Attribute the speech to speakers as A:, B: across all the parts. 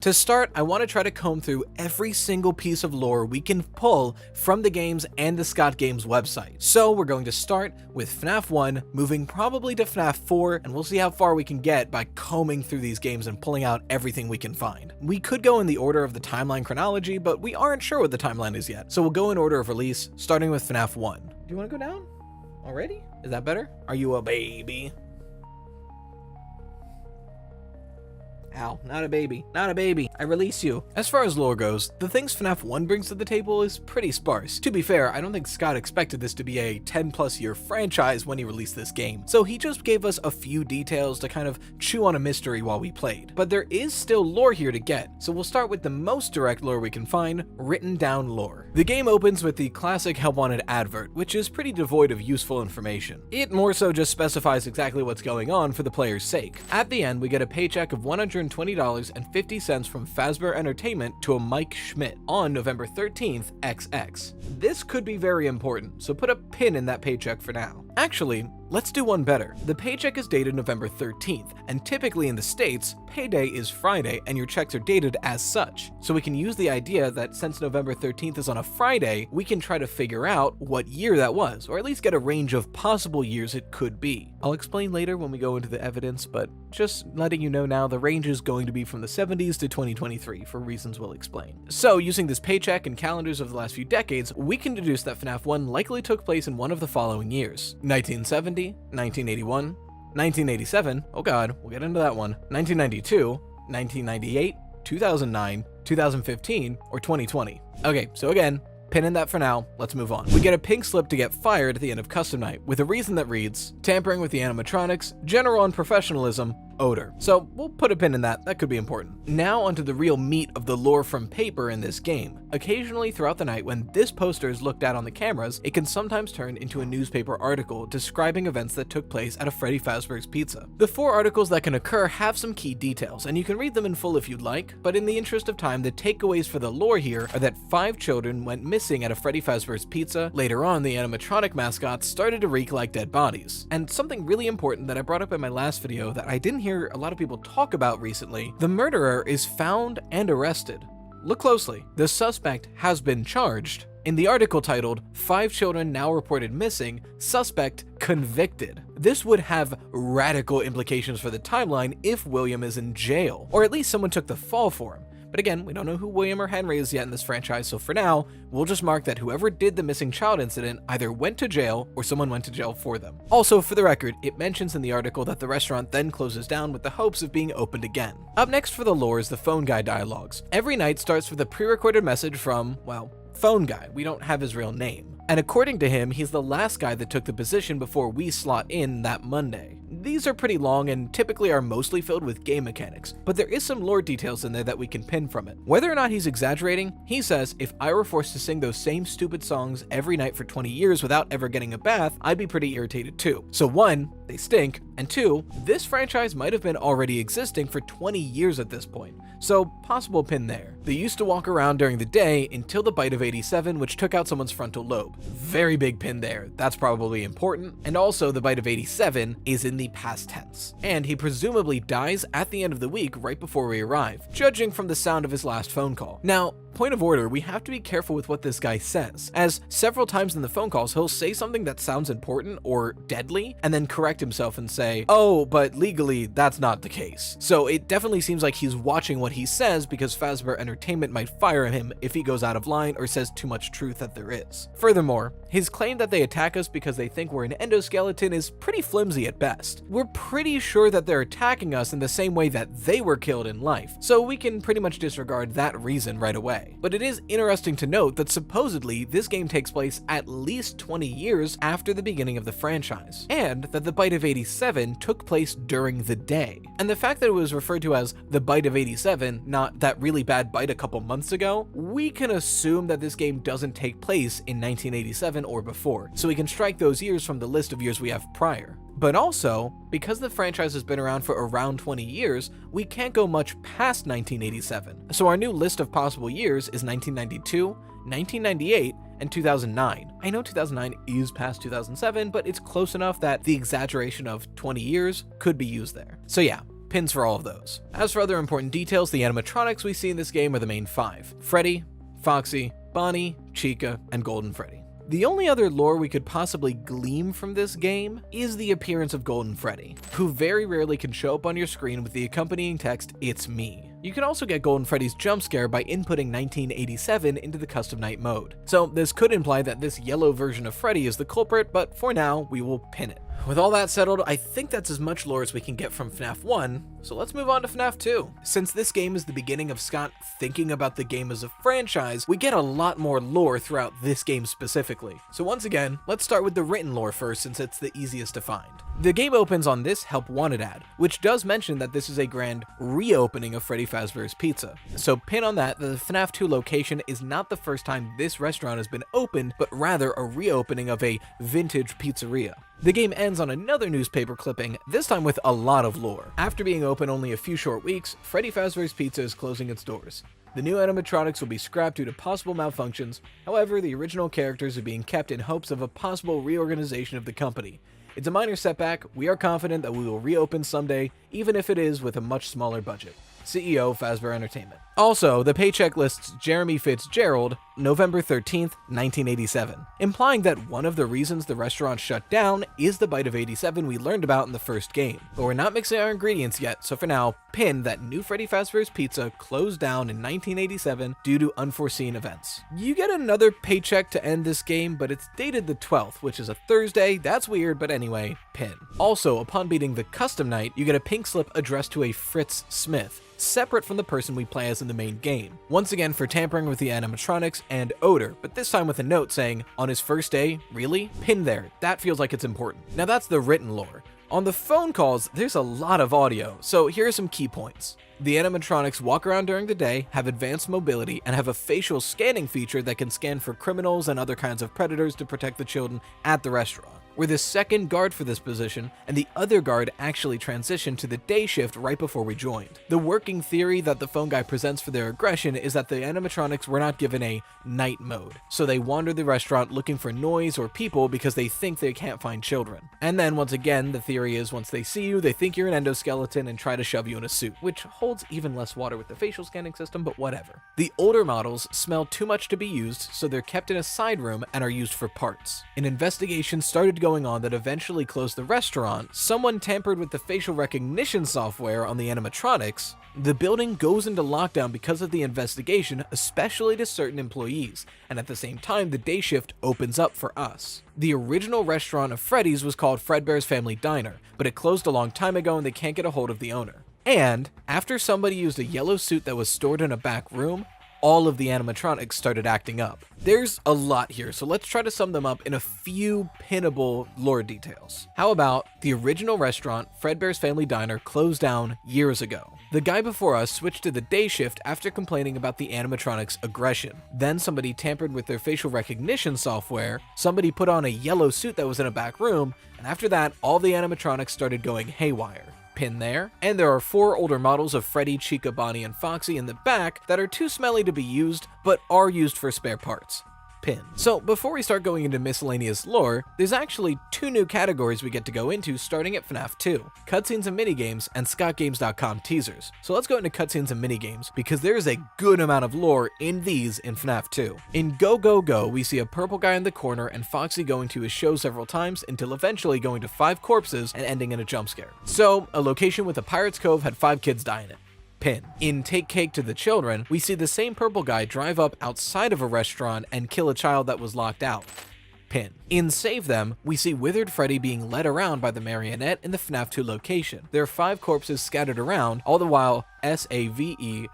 A: To start, I want to try to comb through every single piece of lore we can pull from the games and the Scott Games website. So we're going to start with FNAF 1, moving probably to FNAF 4, and we'll see how far we can get by combing through these games and pulling out everything we can find. We could go in the order of the timeline chronology, but we aren't sure what the timeline is yet. So we'll go in order of release, starting with FNAF 1. Do you want to go down? Already? Is that better? Are you a baby? Ow, not a baby, not a baby, I release you. As far as lore goes, the things FNAF 1 brings to the table is pretty sparse. To be fair, I don't think Scott expected this to be a 10+ year franchise when he released this game, so he just gave us a few details to kind of chew on a mystery while we played. But there is still lore here to get, so we'll start with the most direct lore we can find, written down lore. The game opens with the classic Help Wanted advert, which is pretty devoid of useful information. It more so just specifies exactly what's going on for the player's sake. At the end, we get a paycheck of $120.50 from Fazbear Entertainment to a Mike Schmidt on November 13th, XX. This could be very important, so put a pin in that paycheck for now. Actually, let's do one better. The paycheck is dated November 13th, and typically in the States, payday is Friday and your checks are dated as such. So we can use the idea that since November 13th is on a Friday, we can try to figure out what year that was, or at least get a range of possible years it could be. I'll explain later when we go into the evidence, but just letting you know now, the range is going to be from the 70s to 2023 for reasons we'll explain. So using this paycheck and calendars of the last few decades, we can deduce that FNAF 1 likely took place in one of the following years: 1970, 1981, 1987, oh god, we'll get into that one, 1992, 1998, 2009, 2015, or 2020. Okay, so again, pin in that for now, let's move on. We get a pink slip to get fired at the end of Custom Night, with a reason that reads, tampering with the animatronics, general unprofessionalism, odor. So we'll put a pin in that could be important. Now onto the real meat of the lore from paper in this game. Occasionally throughout the night when this poster is looked at on the cameras, it can sometimes turn into a newspaper article describing events that took place at a Freddy Fazbear's Pizza. The 4 articles that can occur have some key details, and you can read them in full if you'd like, but in the interest of time, the takeaways for the lore here are that 5 children went missing at a Freddy Fazbear's Pizza. Later on, the animatronic mascots started to reek like dead bodies. And something really important that I brought up in my last video that I didn't hear a lot of people talk about recently, the murderer is found and arrested. Look closely. The suspect has been charged. In the article titled, 5 children now reported missing, suspect convicted. This would have radical implications for the timeline if William is in jail, or at least someone took the fall for him. But again, we don't know who William or Henry is yet in this franchise, so for now, we'll just mark that whoever did the missing child incident either went to jail or someone went to jail for them. Also, for the record, it mentions in the article that the restaurant then closes down with the hopes of being opened again. Up next for the lore is the phone guy dialogues. Every night starts with a pre-recorded message from, well, phone guy. We don't have his real name. And according to him, he's the last guy that took the position before we slot in that Monday. These are pretty long and typically are mostly filled with game mechanics, but there is some lore details in there that we can pin from it. Whether or not he's exaggerating, he says, if I were forced to sing those same stupid songs every night for 20 years without ever getting a bath, I'd be pretty irritated too. So 1, they stink, and 2, this franchise might have been already existing for 20 years at this point, so possible pin there. They used to walk around during the day until the bite of 87, which took out someone's frontal lobe. Very big pin there, that's probably important. And also the bite of 87 is in the past tense, and he presumably dies at the end of the week right before we arrive, judging from the sound of his last phone call. Now, point of order, we have to be careful with what this guy says, as several times in the phone calls he'll say something that sounds important or deadly, and then correct himself and say, oh, but legally that's not the case. So it definitely seems like he's watching what he says because Fazbear Entertainment might fire him if he goes out of line or says too much truth that there is. Furthermore, his claim that they attack us because they think we're an endoskeleton is pretty flimsy at best. We're pretty sure that they're attacking us in the same way that they were killed in life, so we can pretty much disregard that reason right away. But it is interesting to note that supposedly this game takes place at least 20 years after the beginning of the franchise, and that the bite of 87 took place during the day. And the fact that it was referred to as the bite of 87, not that really bad bite a couple months ago, we can assume that this game doesn't take place in 1987 or before, so we can strike those years from the list of years we have prior. But also, because the franchise has been around for around 20 years, we can't go much past 1987. So our new list of possible years is 1992, 1998, and 2009. I know 2009 is past 2007, but it's close enough that the exaggeration of 20 years could be used there. So yeah, pins for all of those. As for other important details, the animatronics we see in this game are the main 5: Freddy, Foxy, Bonnie, Chica, and Golden Freddy. The only other lore we could possibly glean from this game is the appearance of Golden Freddy, who very rarely can show up on your screen with the accompanying text, "It's me." You can also get Golden Freddy's jump scare by inputting 1987 into the custom night mode. So this could imply that this yellow version of Freddy is the culprit, but for now, we will pin it. With all that settled, I think that's as much lore as we can get from FNAF 1, so let's move on to FNAF 2. Since this game is the beginning of Scott thinking about the game as a franchise, we get a lot more lore throughout this game specifically. So once again, let's start with the written lore first, since it's the easiest to find. The game opens on this Help Wanted ad, which does mention that this is a grand reopening of Freddy Fazbear's Pizza. So pin on that the FNAF 2 location is not the first time this restaurant has been opened, but rather a reopening of a vintage pizzeria. The game ends on another newspaper clipping, this time with a lot of lore. After being open only a few short weeks, Freddy Fazbear's Pizza is closing its doors. The new animatronics will be scrapped due to possible malfunctions, however, the original characters are being kept in hopes of a possible reorganization of the company. It's a minor setback, we are confident that we will reopen someday, even if it is with a much smaller budget. CEO, Fazbear Entertainment. Also, the paycheck lists Jeremy Fitzgerald, November 13th, 1987, implying that one of the reasons the restaurant shut down is the bite of 87 we learned about in the first game. But we're not mixing our ingredients yet, so for now, pin that new Freddy Fazbear's Pizza closed down in 1987 due to unforeseen events. You get another paycheck to end this game, but it's dated the 12th, which is a Thursday. That's weird, but anyway, pin. Also, upon beating the custom night, you get a pink slip addressed to a Fritz Smith, separate from the person we play as in the main game. Once again for tampering with the animatronics and odor, but this time with a note saying, "On his first day, really?" Pin there, that feels like it's important. Now that's the written lore. On the phone calls, there's a lot of audio, so here are some key points. The animatronics walk around during the day, have advanced mobility, and have a facial scanning feature that can scan for criminals and other kinds of predators to protect the children at the restaurant. We're the second guard for this position, and the other guard actually transitioned to the day shift right before we joined. The working theory that the phone guy presents for their aggression is that the animatronics were not given a night mode, so they wander the restaurant looking for noise or people because they think they can't find children. And then once again, the theory is once they see you, they think you're an endoskeleton and try to shove you in a suit, which holds even less water with the facial scanning system, but whatever. The older models smell too much to be used, so they're kept in a side room and are used for parts. An investigation started going on that eventually closed the restaurant. Someone tampered with the facial recognition software on the animatronics. The building goes into lockdown because of the investigation, especially to certain employees, and at the same time the day shift opens up for us. The original restaurant of Freddy's was called Fredbear's Family Diner, but it closed a long time ago and they can't get a hold of the owner. And after somebody used a yellow suit that was stored in a back room, all of the animatronics started acting up. There's a lot here, so let's try to sum them up in a few pinnable lore details. How about the original restaurant, Fredbear's Family Diner, closed down years ago. The guy before us switched to the day shift after complaining about the animatronics' aggression. Then somebody tampered with their facial recognition software, somebody put on a yellow suit that was in a back room, and after that, all the animatronics started going haywire. Pin there, and there are 4 older models of Freddy, Chica, Bonnie, and Foxy in the back that are too smelly to be used, but are used for spare parts. Pin. So before we start going into miscellaneous lore, there's actually 2 new categories we get to go into starting at FNAF 2, cutscenes and minigames, and ScottGames.com teasers. So let's go into cutscenes and minigames, because there is a good amount of lore in these in FNAF 2. In Go Go Go, we see a purple guy in the corner and Foxy going to his show several times until eventually going to 5 corpses and ending in a jump scare. So, a location with a Pirate's Cove had 5 kids die in it. Pin. In Take Cake to the Children, we see the same purple guy drive up outside of a restaurant and kill a child that was locked out. Pin. In Save Them, we see Withered Freddy being led around by the marionette in the FNAF 2 location. There are 5 corpses scattered around, all the while SAVETHEM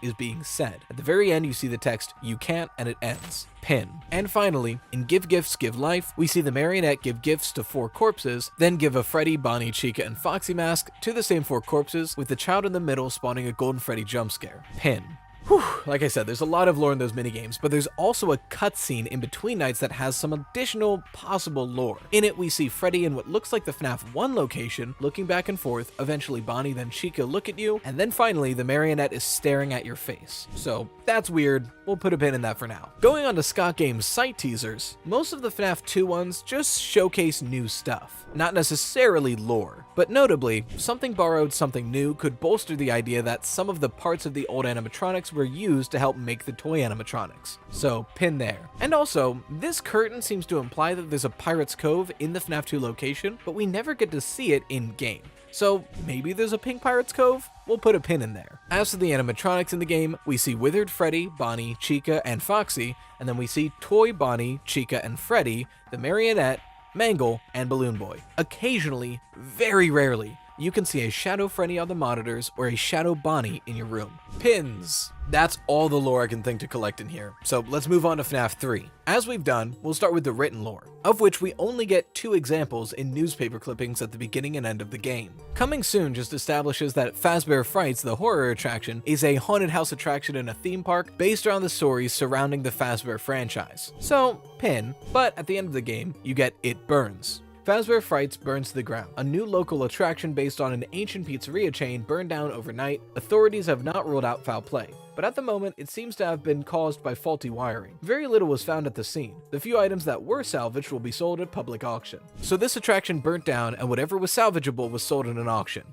A: is being said. At the very end, you see the text, "You can't," and it ends. Pin. And finally, in Give Gifts, Give Life, we see the marionette give gifts to 4 corpses, then give a Freddy, Bonnie, Chica, and Foxy mask to the same 4 corpses, with the child in the middle spawning a Golden Freddy jump scare. Pin. Whew, like I said, there's a lot of lore in those minigames, but there's also a cutscene in between nights that has some additional possible lore. In it, we see Freddy in what looks like the FNAF 1 location, looking back and forth, eventually Bonnie then Chica look at you, and then finally the marionette is staring at your face. So that's weird, we'll put a pin in that for now. Going on to Scott Games' site teasers, most of the FNAF 2 ones just showcase new stuff, not necessarily lore. But notably, something borrowed, something new could bolster the idea that some of the parts of the old animatronics were used to help make the toy animatronics. So, pin there. And also, this curtain seems to imply that there's a Pirate's Cove in the FNAF 2 location, but we never get to see it in-game. So, maybe there's a pink Pirate's Cove? We'll put a pin in there. As for the animatronics in the game, we see Withered Freddy, Bonnie, Chica, and Foxy, and then we see Toy Bonnie, Chica, and Freddy, the Marionette, Mangle, and Balloon Boy. Occasionally, very rarely, you can see a Shadow Freddy on the monitors or a Shadow Bonnie in your room. Pins. That's all the lore I can think to collect in here, so let's move on to FNAF 3. As we've done, we'll start with the written lore, of which we only get 2 examples in newspaper clippings at the beginning and end of the game. Coming Soon just establishes that Fazbear Frights, the horror attraction, is a haunted house attraction in a theme park based around the stories surrounding the Fazbear franchise. So, pin, but at the end of the game, you get It Burns. Fazbear Frights burns to the ground. A new local attraction based on an ancient pizzeria chain burned down overnight. Authorities have not ruled out foul play, but at the moment it seems to have been caused by faulty wiring. Very little was found at the scene. The few items that were salvaged will be sold at public auction. So this attraction burnt down and whatever was salvageable was sold in an auction.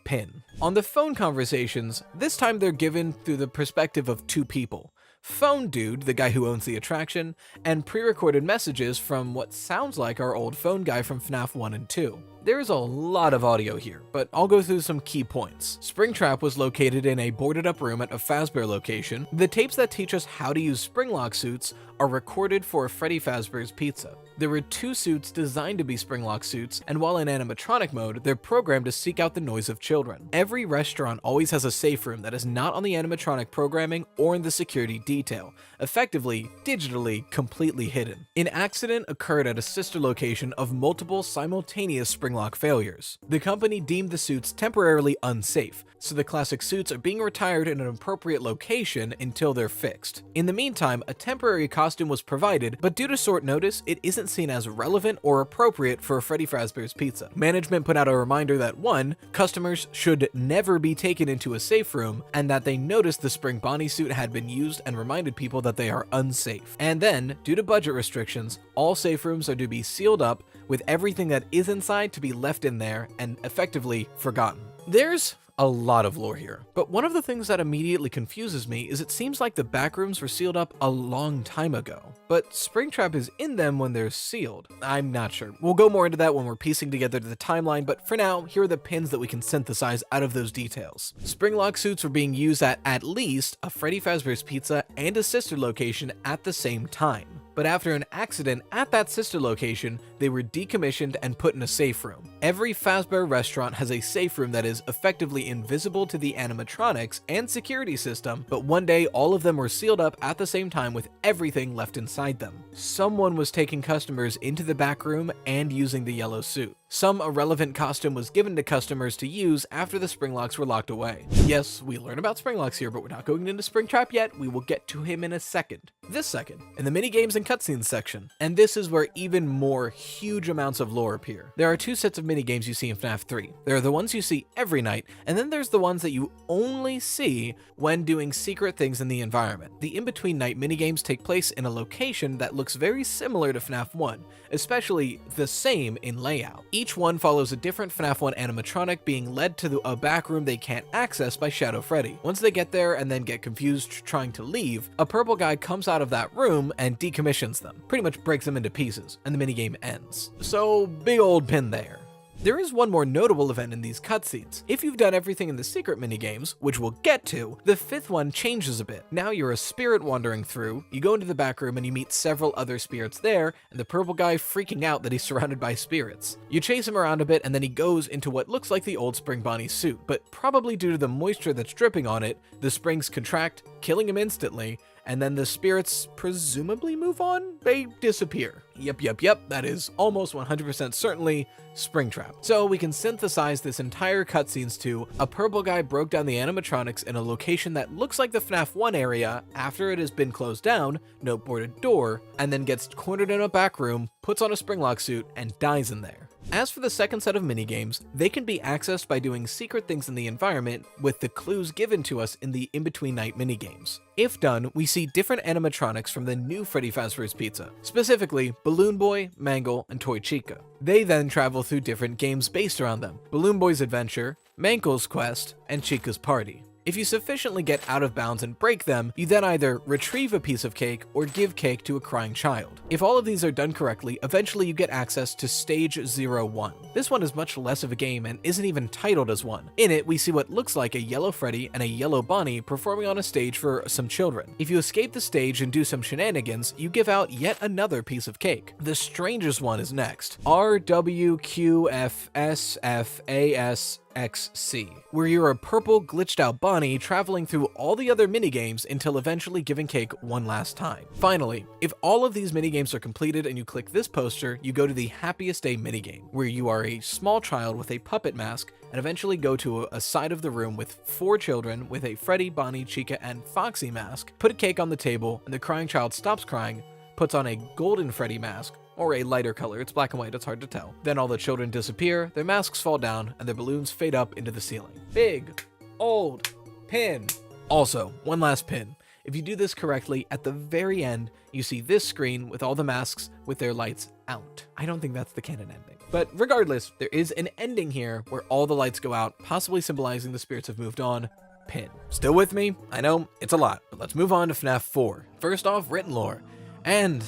A: Pin. On the phone conversations, this time they're given through the perspective of 2 people. Phone Dude, the guy who owns the attraction, and pre-recorded messages from what sounds like our old phone guy from FNAF 1 and 2. There's a lot of audio here, but I'll go through some key points. Springtrap was located in a boarded up room at a Fazbear location. The tapes that teach us how to use Springlock suits are recorded for Freddy Fazbear's Pizza. There were 2 suits designed to be Springlock suits, and while in animatronic mode, they're programmed to seek out the noise of children. Every restaurant always has a safe room that is not on the animatronic programming or in the security detail, effectively, digitally, completely hidden. An accident occurred at a sister location of multiple simultaneous Springlock failures. The company deemed the suits temporarily unsafe, so the classic suits are being retired in an appropriate location until they're fixed. In the meantime, a temporary costume was provided, but due to short notice, it isn't seen as relevant or appropriate for Freddy Fazbear's Pizza. Management put out a reminder that 1. Customers should never be taken into a safe room, and that they noticed the Spring Bonnie suit had been used and reminded people that they are unsafe. And then, due to budget restrictions, all safe rooms are to be sealed up with everything that is inside to be left in there and effectively forgotten. There's a lot of lore here, but one of the things that immediately confuses me is it seems like the back rooms were sealed up a long time ago, but Springtrap is in them when they're sealed. I'm not sure. We'll go more into that when we're piecing together the timeline, but for now, here are the pins that we can synthesize out of those details. Springlock suits were being used at least a Freddy Fazbear's Pizza and a sister location at the same time. But after an accident at that sister location, they were decommissioned and put in a safe room. Every Fazbear restaurant has a safe room that is effectively invisible to the animatronics and security system, but one day all of them were sealed up at the same time with everything left inside them. Someone was taking customers into the back room and using the yellow suit. Some irrelevant costume was given to customers to use after the Springlocks were locked away. Yes, we learn about Springlocks here, but we're not going into Springtrap yet. We will get to him in a second. This second, in the minigames and cutscenes section. And this is where even more huge amounts of lore appear. There are 2 sets of minigames you see in FNAF 3. There are the ones you see every night, and then there's the ones that you only see when doing secret things in the environment. The in-between night minigames take place in a location that looks very similar to FNAF 1, especially the same in layout. Each one follows a different FNAF 1 animatronic being led to a back room they can't access by Shadow Freddy. Once they get there and then get confused trying to leave, a purple guy comes out of that room and decommissions them, pretty much breaks them into pieces, and the minigame ends. So big old pin there. There is one more notable event in these cutscenes. If you've done everything in the secret minigames, which we'll get to, the 5th one changes a bit. Now you're a spirit wandering through, you go into the back room and you meet several other spirits there, and the purple guy freaking out that he's surrounded by spirits. You chase him around a bit and then he goes into what looks like the old Spring Bonnie suit, but probably due to the moisture that's dripping on it, the springs contract, killing him instantly, and then the spirits presumably move on? They disappear. Yep, that is almost 100% certainly Springtrap. So we can synthesize this entire cutscenes to a purple guy broke down the animatronics in a location that looks like the FNAF 1 area after it has been closed down, no boarded door, and then gets cornered in a back room, puts on a Springlock suit, and dies in there. As for the second set of minigames, they can be accessed by doing secret things in the environment with the clues given to us in the in-between night minigames. If done, we see different animatronics from the new Freddy Fazbear's Pizza, specifically Balloon Boy, Mangle, and Toy Chica. They then travel through different games based around them: Balloon Boy's Adventure, Mangle's Quest, and Chica's Party. If you sufficiently get out of bounds and break them, you then either retrieve a piece of cake or give cake to a crying child. If all of these are done correctly, eventually you get access to Stage 01. This one is much less of a game and isn't even titled as one. In it, we see what looks like a yellow Freddy and a yellow Bonnie performing on a stage for some children. If you escape the stage and do some shenanigans, you give out yet another piece of cake. The strangest one is next. RWQFSFASXC, where you're a purple glitched out Bonnie traveling through all the other minigames until eventually giving cake one last time. Finally, if all of these minigames are completed and you click this poster, you go to the Happiest Day minigame, where you are a small child with a puppet mask and eventually go to a side of the room with 4 children with a Freddy, Bonnie, Chica, and Foxy mask, put a cake on the table, and the crying child stops crying, puts on a golden Freddy mask, or a lighter color, it's black and white, it's hard to tell. Then all the children disappear, their masks fall down, and their balloons fade up into the ceiling. Big, old, pin. Also, one last pin. If you do this correctly, at the very end, you see this screen with all the masks with their lights out. I don't think that's the canon ending. But regardless, there is an ending here where all the lights go out, possibly symbolizing the spirits have moved on. Pin. Still with me? I know, it's a lot, but let's move on to FNAF 4. First off, written lore. And,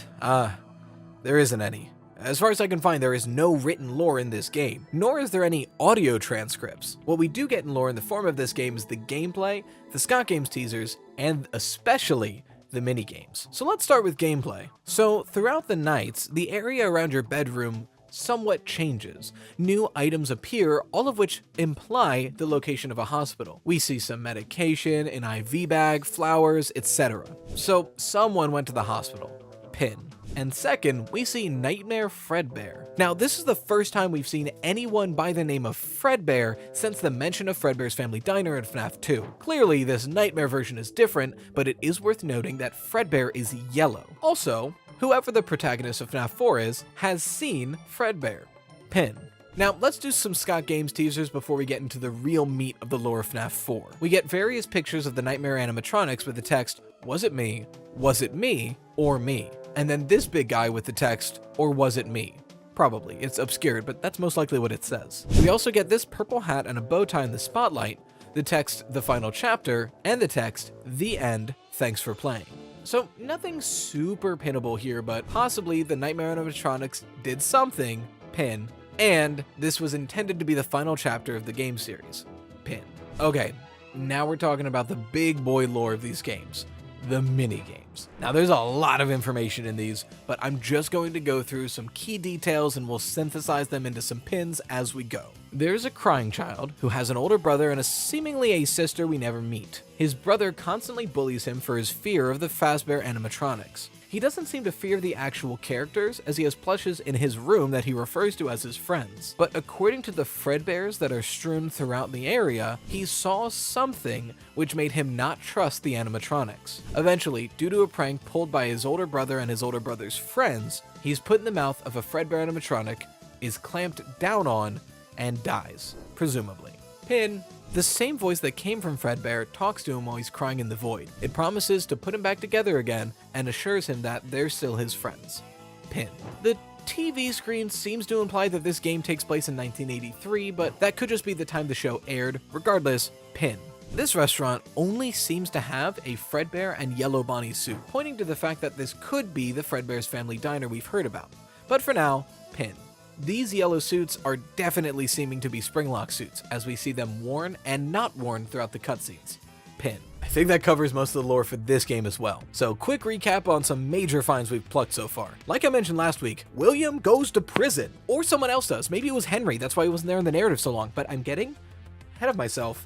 A: there isn't any. As far as I can find, there is no written lore in this game, nor is there any audio transcripts. What we do get in lore in the form of this game is the gameplay, the Scott Games teasers, and especially the minigames. So let's start with gameplay. So throughout the nights, the area around your bedroom somewhat changes. New items appear, all of which imply the location of a hospital. We see some medication, an IV bag, flowers, etc. So someone went to the hospital. Pin. And second, we see Nightmare Fredbear. Now, this is the first time we've seen anyone by the name of Fredbear since the mention of Fredbear's Family Diner in FNAF 2. Clearly, this Nightmare version is different, but it is worth noting that Fredbear is yellow. Also, whoever the protagonist of FNAF 4 is, has seen Fredbear. Pin. Now, let's do some Scott Games teasers before we get into the real meat of the lore of FNAF 4. We get various pictures of the Nightmare animatronics with the text, "Was it me? Was it me? Or me?" And then this big guy with the text, "Or was it me?" Probably, it's obscured, but that's most likely what it says. We also get this purple hat and a bow tie in the spotlight, the text, "The final chapter," and the text, "The end, thanks for playing." So nothing super pinnable here, but possibly the Nightmare animatronics did something, pin, and this was intended to be the final chapter of the game series, pin. Okay, now we're talking about the big boy lore of these games, the minigames. Now there's a lot of information in these, but I'm just going to go through some key details and we'll synthesize them into some pins as we go. There's a crying child who has an older brother and seemingly a sister we never meet. His brother constantly bullies him for his fear of the Fazbear animatronics. He doesn't seem to fear the actual characters, as he has plushes in his room that he refers to as his friends. But according to the Fredbears that are strewn throughout the area, he saw something which made him not trust the animatronics. Eventually, due to a prank pulled by his older brother and his older brother's friends, he's put in the mouth of a Fredbear animatronic, is clamped down on, and dies, presumably. Pin. The same voice that came from Fredbear talks to him while he's crying in the void. It promises to put him back together again and assures him that they're still his friends. Pin. The TV screen seems to imply that this game takes place in 1983, but that could just be the time the show aired. Regardless, pin. This restaurant only seems to have a Fredbear and Yellow Bonnie suit, pointing to the fact that this could be the Fredbear's Family Diner we've heard about. But for now, pin. These yellow suits are definitely seeming to be Springlock suits, as we see them worn and not worn throughout the cutscenes. Pin. I think that covers most of the lore for this game as well. So quick recap on some major finds we've plucked so far. Like I mentioned last week, William goes to prison. Or someone else does. Maybe it was Henry, that's why he wasn't there in the narrative so long, but I'm getting ahead of myself.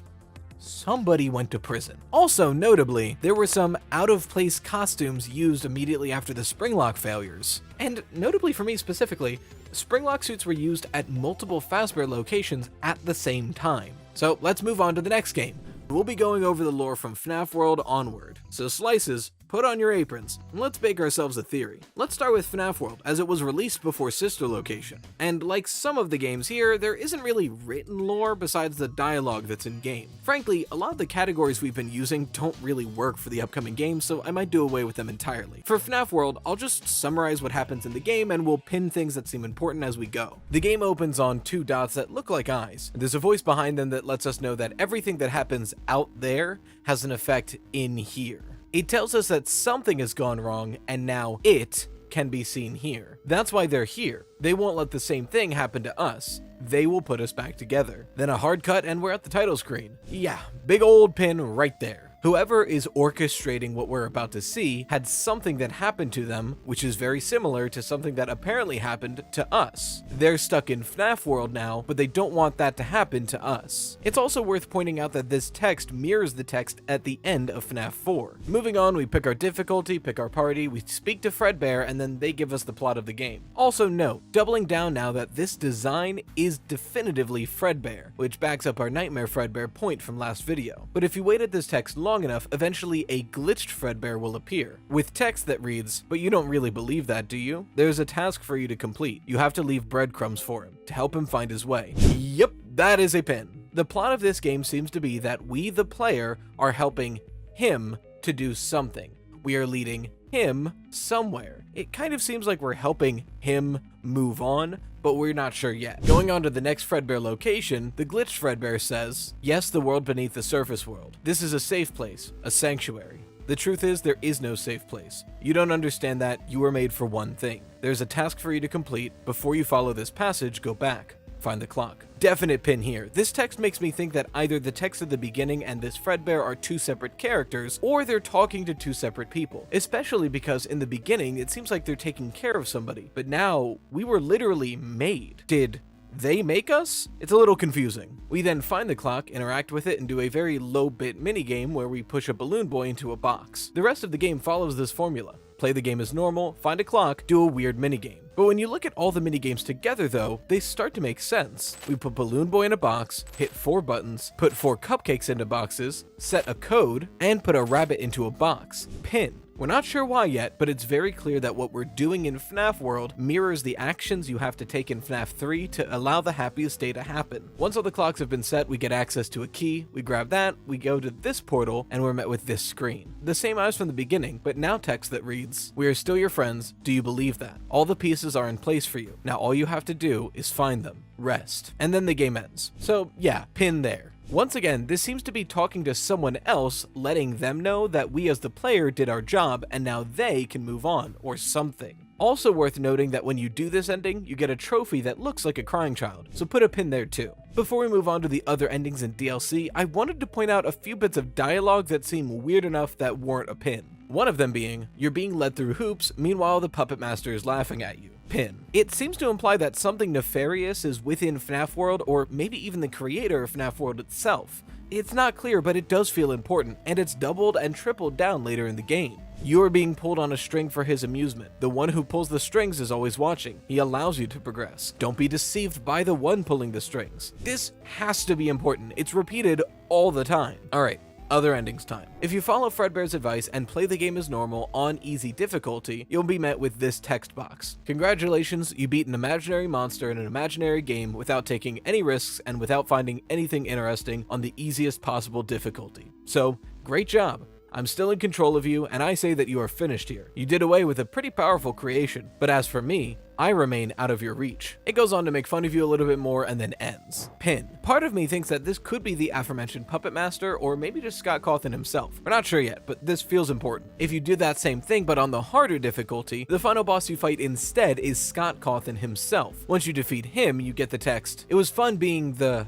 A: somebody went to prison. Also, notably, there were some out-of-place costumes used immediately after the Springlock failures. And notably for me specifically, Springlock suits were used at multiple Fazbear locations at the same time. So let's move on to the next game. We'll be going over the lore from FNAF World onward. So slices, put on your aprons, and let's bake ourselves a theory. Let's start with FNAF World, as it was released before Sister Location. And like some of the games here, there isn't really written lore besides the dialogue that's in-game. Frankly, a lot of the categories we've been using don't really work for the upcoming game, so I might do away with them entirely. For FNAF World, I'll just summarize what happens in the game and we'll pin things that seem important as we go. The game opens on two dots that look like eyes. There's a voice behind them that lets us know that everything that happens out there has an effect in here. It tells us that something has gone wrong and now it can be seen here. That's why they're here. They won't let the same thing happen to us. They will put us back together. Then a hard cut and we're at the title screen. Yeah, big old pin right there. Whoever is orchestrating what we're about to see had something that happened to them, which is very similar to something that apparently happened to us. They're stuck in FNAF World now, but they don't want that to happen to us. It's also worth pointing out that this text mirrors the text at the end of FNAF 4. Moving on, we pick our difficulty, pick our party, we speak to Fredbear, and then they give us the plot of the game. Also note, doubling down now that this design is definitively Fredbear, which backs up our Nightmare Fredbear point from last video. But if you wait at this text long enough, eventually a glitched Fredbear will appear, with text that reads, "But you don't really believe that, do you? There's a task for you to complete. You have to leave breadcrumbs for him, to help him find his way." Yep, that is a pin. The plot of this game seems to be that we, the player, are helping him to do something. We are leading him somewhere. It kind of seems like we're helping him move on, but we're not sure yet. Going on to the next Fredbear location, the glitched Fredbear says, "Yes, the world beneath the surface world. This is a safe place, a sanctuary. The truth is, there is no safe place. You don't understand that. You were made for one thing. There's a task for you to complete. Before you follow this passage, go back. Find the clock." Definite pin here. This text makes me think that either the text at the beginning and this Fredbear are two separate characters, or they're talking to two separate people. Especially because in the beginning, it seems like they're taking care of somebody, but now we were literally made. Did they make us? It's a little confusing. We then find the clock, interact with it, and do a very low-bit minigame where we push a balloon boy into a box. The rest of the game follows this formula. Play the game as normal, find a clock, do a weird minigame. But when you look at all the minigames together though, they start to make sense. We put Balloon Boy in a box, hit 4 buttons, put 4 cupcakes into boxes, set a code, and put a rabbit into a box. Pin. We're not sure why yet, but it's very clear that what we're doing in FNAF World mirrors the actions you have to take in FNAF 3 to allow the happiest day to happen. Once all the clocks have been set, we get access to a key, we grab that, we go to this portal, and we're met with this screen. The same eyes from the beginning, but now text that reads, "We are still your friends, do you believe that? All the pieces are in place for you. Now all you have to do is find them. Rest." And then the game ends. So yeah, pin there. Once again, this seems to be talking to someone else, letting them know that we as the player did our job and now they can move on, or something. Also worth noting that when you do this ending, you get a trophy that looks like a crying child, so put a pin there too. Before we move on to the other endings in DLC, I wanted to point out a few bits of dialogue that seem weird enough that warrant a pin. One of them being, you're being led through hoops, meanwhile the puppet master is laughing at you. Pin. It seems to imply that something nefarious is within FNAF World, or maybe even the creator of FNAF World itself. It's not clear, but it does feel important, and it's doubled and tripled down later in the game. You are being pulled on a string for his amusement. The one who pulls the strings is always watching. He allows you to progress. Don't be deceived by the one pulling the strings. This has to be important. It's repeated all the time. Alright. Other endings time. If you follow Fredbear's advice and play the game as normal on easy difficulty, you'll be met with this text box. Congratulations, you beat an imaginary monster in an imaginary game without taking any risks and without finding anything interesting on the easiest possible difficulty. So, great job. I'm still in control of you, and I say that you are finished here. You did away with a pretty powerful creation, but as for me, I remain out of your reach. It goes on to make fun of you a little bit more and then ends. Pin. Part of me thinks that this could be the aforementioned Puppet Master, or maybe just Scott Cawthon himself. We're not sure yet, but this feels important. If you do that same thing, but on the harder difficulty, the final boss you fight instead is Scott Cawthon himself. Once you defeat him, you get the text, "It was fun being the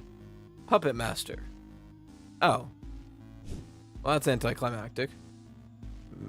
A: Puppet Master." Oh. Well, that's anticlimactic.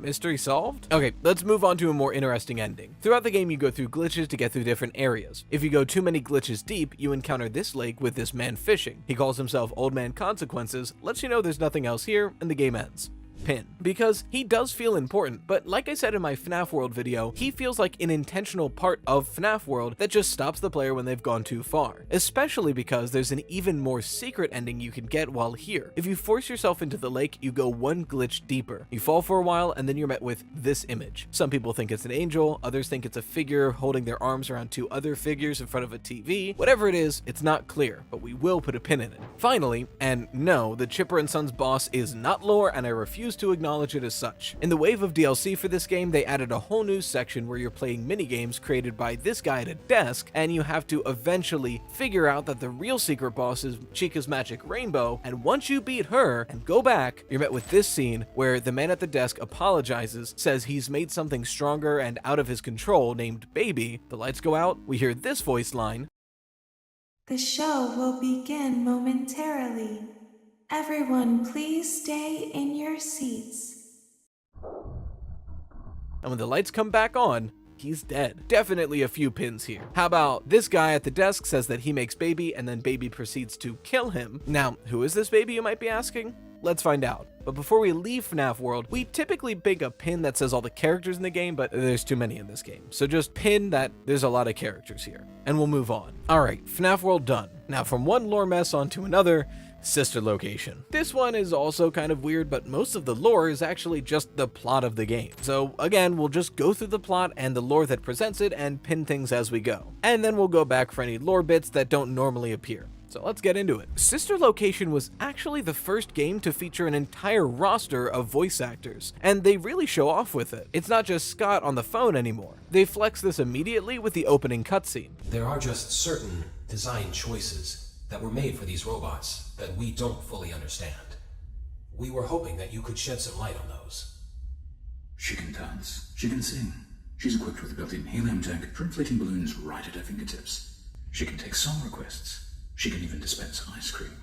A: Mystery solved? Okay, let's move on to a more interesting ending. Throughout the game, you go through glitches to get through different areas. If you go too many glitches deep, you encounter this lake with this man fishing. He calls himself Old Man Consequences, lets you know there's nothing else here, and the game ends. Pin. Because he does feel important, but like I said in my FNAF World video, he feels like an intentional part of FNAF World that just stops the player when they've gone too far. Especially because there's an even more secret ending you can get while here. If you force yourself into the lake, you go one glitch deeper. You fall for a while, and then you're met with this image. Some people think it's an angel, others think it's a figure holding their arms around two other figures in front of a TV. Whatever it is, it's not clear, but we will put a pin in it. Finally, and no, the Chipper & Sons boss is not lore, and I refuse to acknowledge it as such. In the wave of DLC for this game, they added a whole new section where you're playing minigames created by this guy at a desk, and you have to eventually figure out that the real secret boss is Chica's Magic Rainbow, and once you beat her and go back, you're met with this scene where the man at the desk apologizes, says he's made something stronger and out of his control named Baby. The lights go out, we hear this voice line.
B: The show will begin momentarily. Everyone, please stay in your seats.
A: And when the lights come back on, he's dead. Definitely a few pins here. How about this guy at the desk says that he makes Baby, and then Baby proceeds to kill him. Now, who is this Baby, you might be asking? Let's find out. But before we leave FNAF World, we typically pick a pin that says all the characters in the game, but there's too many in this game. So just pin that there's a lot of characters here, and we'll move on. Alright, FNAF World done. Now from one lore mess on to another, sister location. This one is also kind of weird, but most of the lore is actually just the plot of the game. So again, we'll just go through the plot and the lore that presents it and pin things as we go. And then we'll go back for any lore bits that don't normally appear. So let's get into it. Sister Location was actually the first game to feature an entire roster of voice actors, and they really show off with it. It's not just Scott on the phone anymore. They flex this immediately with the opening cutscene.
C: There are just certain design choices that were made for these robots that we don't fully understand. We were hoping that you could shed some light on those.
D: She can dance. She can sing. She's equipped with a built-in helium tank for inflating balloons right at her fingertips. She can take song requests. She can even dispense ice cream.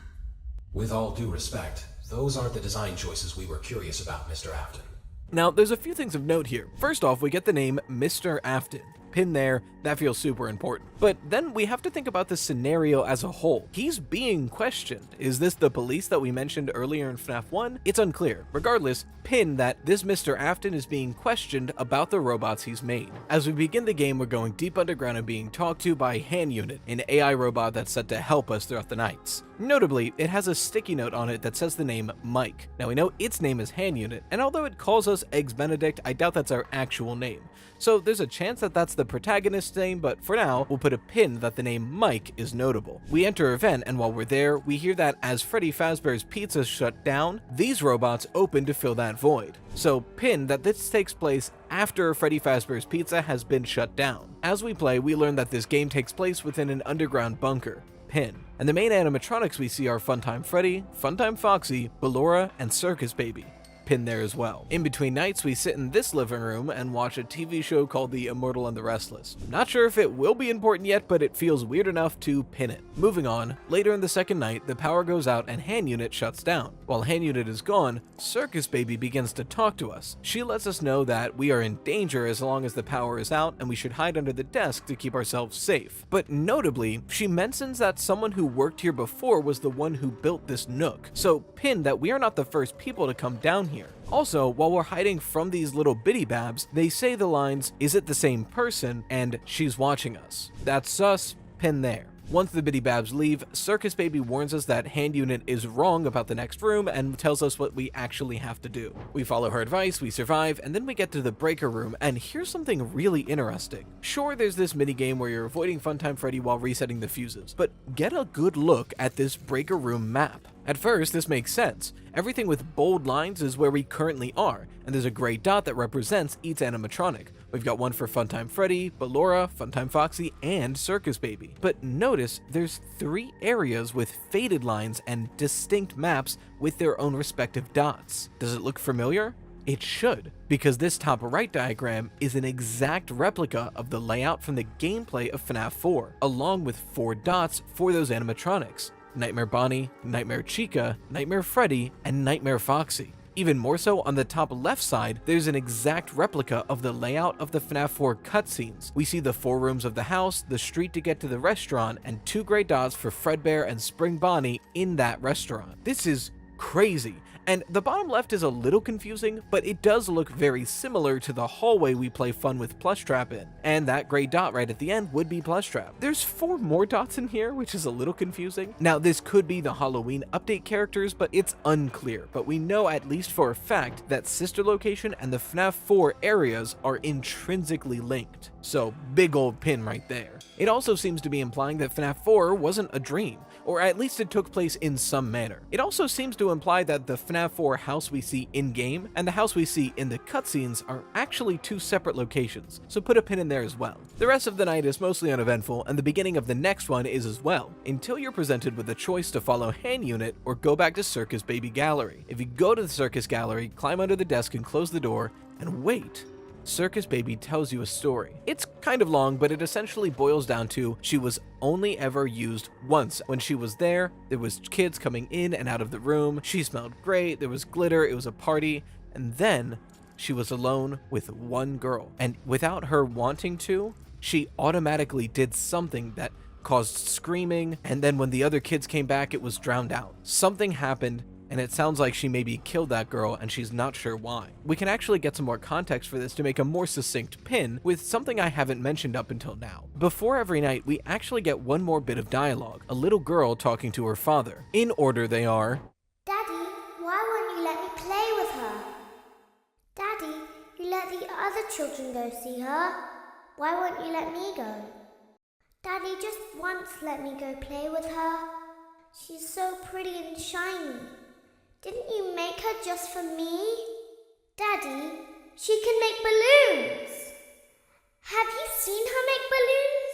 C: With all due respect, those aren't the design choices we were curious about, Mr. Afton.
A: Now, there's a few things of note here. First off, we get the name Mr. Afton. Pin there, that feels super important. But then we have to think about the scenario as a whole. He's being questioned. Is this the police that we mentioned earlier in FNAF 1? It's unclear. Regardless, pin that this Mr. Afton is being questioned about the robots he's made. As we begin the game, we're going deep underground and being talked to by Hand Unit, an AI robot that's set to help us throughout the nights. Notably, it has a sticky note on it that says the name Mike. Now we know its name is Hand Unit, and although it calls us Eggs Benedict, I doubt that's our actual name. So there's a chance that that's the protagonist's name, but for now, we'll put a pin that the name Mike is notable. We enter a vent, and while we're there, we hear that as Freddy Fazbear's Pizza shut down, these robots open to fill that void. So pin that this takes place after Freddy Fazbear's Pizza has been shut down. As we play, we learn that this game takes place within an underground bunker. Pin. And the main animatronics we see are Funtime Freddy, Funtime Foxy, Ballora, and Circus Baby. Pin there as well. In between nights, we sit in this living room and watch a TV show called The Immortal and the Restless. Not sure if it will be important yet, but it feels weird enough to pin it. Moving on, later in the second night, the power goes out and Hand Unit shuts down. While Hand Unit is gone, Circus Baby begins to talk to us. She lets us know that we are in danger as long as the power is out and we should hide under the desk to keep ourselves safe. But notably, she mentions that someone who worked here before was the one who built this nook. So pin that we are not the first people to come down here. Also, while we're hiding from these little bitty babs, they say the lines, "Is it the same person?" and "She's watching us." That's sus, pin there. Once the bitty babs leave, Circus Baby warns us that Hand Unit is wrong about the next room and tells us what we actually have to do. We follow her advice, we survive, and then we get to the breaker room, and here's something really interesting. Sure, there's this minigame where you're avoiding Funtime Freddy while resetting the fuses, but get a good look at this breaker room map. At first, this makes sense. Everything with bold lines is where we currently are, and there's a gray dot that represents each animatronic. We've got one for Funtime Freddy, Ballora, Funtime Foxy, and Circus Baby. But notice there's 3 areas with faded lines and distinct maps with their own respective dots. Does it look familiar? It should, because this top right diagram is an exact replica of the layout from the gameplay of FNAF 4, along with 4 dots for those animatronics. Nightmare Bonnie, Nightmare Chica, Nightmare Freddy, and Nightmare Foxy. Even more so, on the top left side, there's an exact replica of the layout of the FNAF 4 cutscenes. We see the 4 rooms of the house, the street to get to the restaurant, and 2 gray dots for Fredbear and Spring Bonnie in that restaurant. This is crazy. And the bottom left is a little confusing, but it does look very similar to the hallway we play Fun with Plushtrap in. And that gray dot right at the end would be Plushtrap. There's 4 more dots in here, which is a little confusing. Now, this could be the Halloween update characters, but it's unclear. But we know at least for a fact that Sister Location and the FNAF 4 areas are intrinsically linked. So, big old pin right there. It also seems to be implying that FNAF 4 wasn't a dream, or at least it took place in some manner. It also seems to imply that the FNAF 4 house we see in-game and the house we see in the cutscenes are actually 2 separate locations, so put a pin in there as well. The rest of the night is mostly uneventful, and the beginning of the next one is as well, until you're presented with a choice to follow Hand Unit or go back to Circus Baby Gallery. If you go to the Circus Gallery, climb under the desk and close the door, and wait. Circus Baby tells you a story. It's kind of long, but it essentially boils down to she was only ever used once. When she was there was kids coming in and out of the room, she smelled great, there was glitter, it was a party, and then she was alone with one girl. And without her wanting to, she automatically did something that caused screaming, and then when the other kids came back, it was drowned out. Something happened, and it sounds like she maybe killed that girl and she's not sure why. We can actually get some more context for this to make a more succinct pin with something I haven't mentioned up until now. Before every night, we actually get one more bit of dialogue, a little girl talking to her father. In order they are,
E: Daddy, why won't you let me play with her? Daddy, you let the other children go see her. Why won't you let me go? Daddy, just once let me go play with her. She's so pretty and shiny. Didn't you make her just for me? Daddy, she can make balloons. Have you seen her make balloons?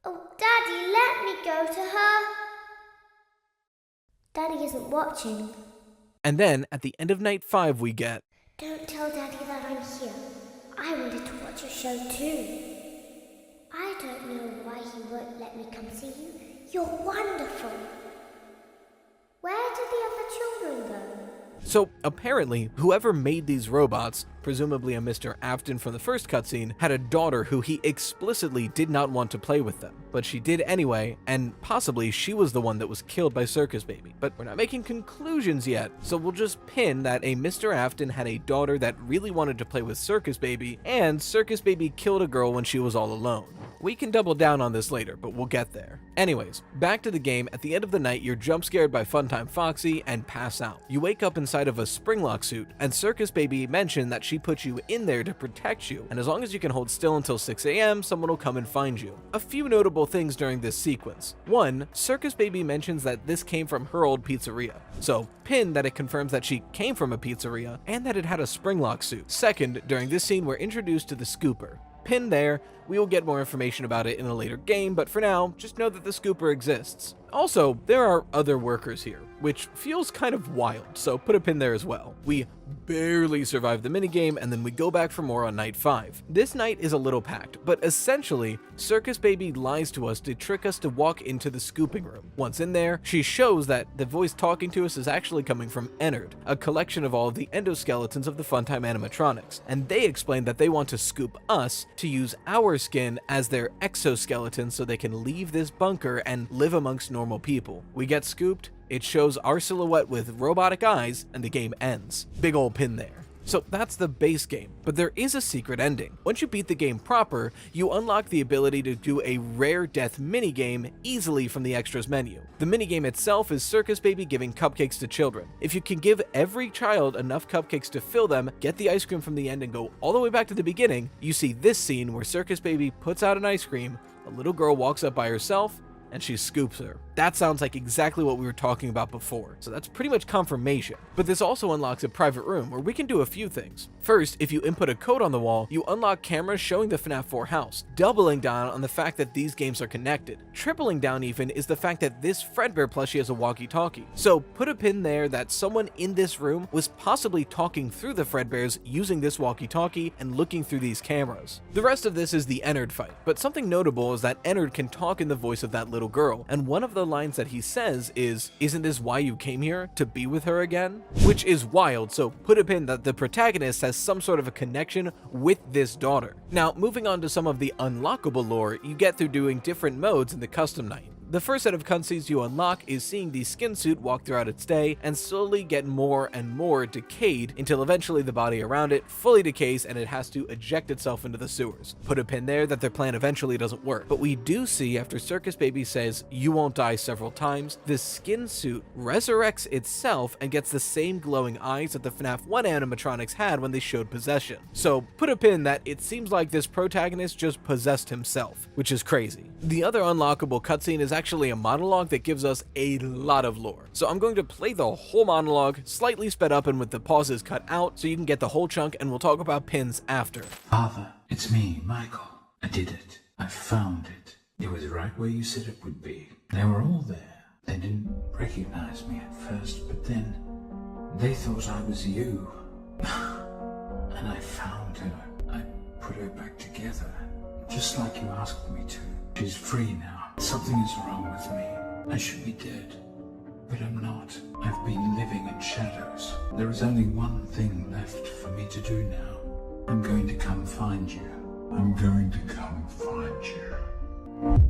E: Oh, Daddy, let me go to her. Daddy isn't watching.
A: and then at the end of night 5 we get,
E: Don't tell Daddy that I'm here. I wanted to watch your show too. I don't know why he won't let me come see you. You're wonderful. Where did the other children go?
A: So apparently, whoever made these robots, presumably a Mr. Afton from the first cutscene, had a daughter who he explicitly did not want to play with them. But she did anyway, and possibly she was the one that was killed by Circus Baby. But we're not making conclusions yet, so we'll just pin that a Mr. Afton had a daughter that really wanted to play with Circus Baby, and Circus Baby killed a girl when she was all alone. We can double down on this later, but we'll get there. Anyways, back to the game. At the end of the night, you're jump scared by Funtime Foxy and pass out. You wake up inside of a Springlock suit, and Circus Baby mentioned that she put you in there to protect you, and as long as you can hold still until 6 a.m., someone will come and find you. A few notable things during this sequence. 1, Circus Baby mentions that this came from her old pizzeria. So, pin that it confirms that she came from a pizzeria, and that it had a Springlock suit. 2nd, during this scene, we're introduced to the Scooper. Pin there. We will get more information about it in a later game, but for now, just know that the Scooper exists. Also, there are other workers here, which feels kind of wild, so put a pin there as well. We barely survive the minigame, and then we go back for more on night 5. This night is a little packed, but essentially, Circus Baby lies to us to trick us to walk into the scooping room. Once in there, she shows that the voice talking to us is actually coming from Ennard, a collection of all of the endoskeletons of the Funtime animatronics, and they explain that they want to scoop us to use our skin as their exoskeleton so they can leave this bunker and live amongst normal people. We get scooped, it shows our silhouette with robotic eyes, and the game ends. Big ol' pin there. So that's the base game, but there is a secret ending. Once you beat the game proper, you unlock the ability to do a rare death minigame easily from the extras menu. The minigame itself is Circus Baby giving cupcakes to children. If you can give every child enough cupcakes to fill them, get the ice cream from the end and go all the way back to the beginning, you see this scene where Circus Baby puts out an ice cream, a little girl walks up by herself, and she scoops her. That sounds like exactly what we were talking about before, so that's pretty much confirmation. But this also unlocks a private room where we can do a few things. First, if you input a code on the wall, you unlock cameras showing the FNAF 4 house, doubling down on the fact that these games are connected. Tripling down even is the fact that this Fredbear plushie has a walkie-talkie. So put a pin there that someone in this room was possibly talking through the Fredbears using this walkie-talkie and looking through these cameras. The rest of this is the Ennard fight, but something notable is that Ennard can talk in the voice of that little little girl, and one of the lines that he says is, "Isn't this why you came here? To be with her again?" Which is wild, so put a pin that the protagonist has some sort of a connection with this daughter. Now, moving on to some of the unlockable lore you get through doing different modes in the custom night. The first set of cutscenes you unlock is seeing the skin suit walk throughout its day and slowly get more and more decayed until eventually the body around it fully decays and it has to eject itself into the sewers. Put a pin there that their plan eventually doesn't work. But we do see, after Circus Baby says, "You won't die" several times, the skin suit resurrects itself and gets the same glowing eyes that the FNAF 1 animatronics had when they showed possession. So put a pin that it seems like this protagonist just possessed himself, which is crazy. The other unlockable cutscene is actually a monologue that gives us a lot of lore. So I'm going to play the whole monologue, slightly sped up and with the pauses cut out so you can get the whole chunk, and we'll talk about pins after.
D: Father, it's me, Michael. I did it. I found it. It was right where you said it would be. They were all there. They didn't recognize me at first, but then they thought I was you. And I found her. I put her back together, just like you asked me to. She's free now. Something is wrong with me. I should be dead, but I'm not. I've been living in shadows. There is only one thing left for me to do now. I'm going to come find you. I'm going to come find you.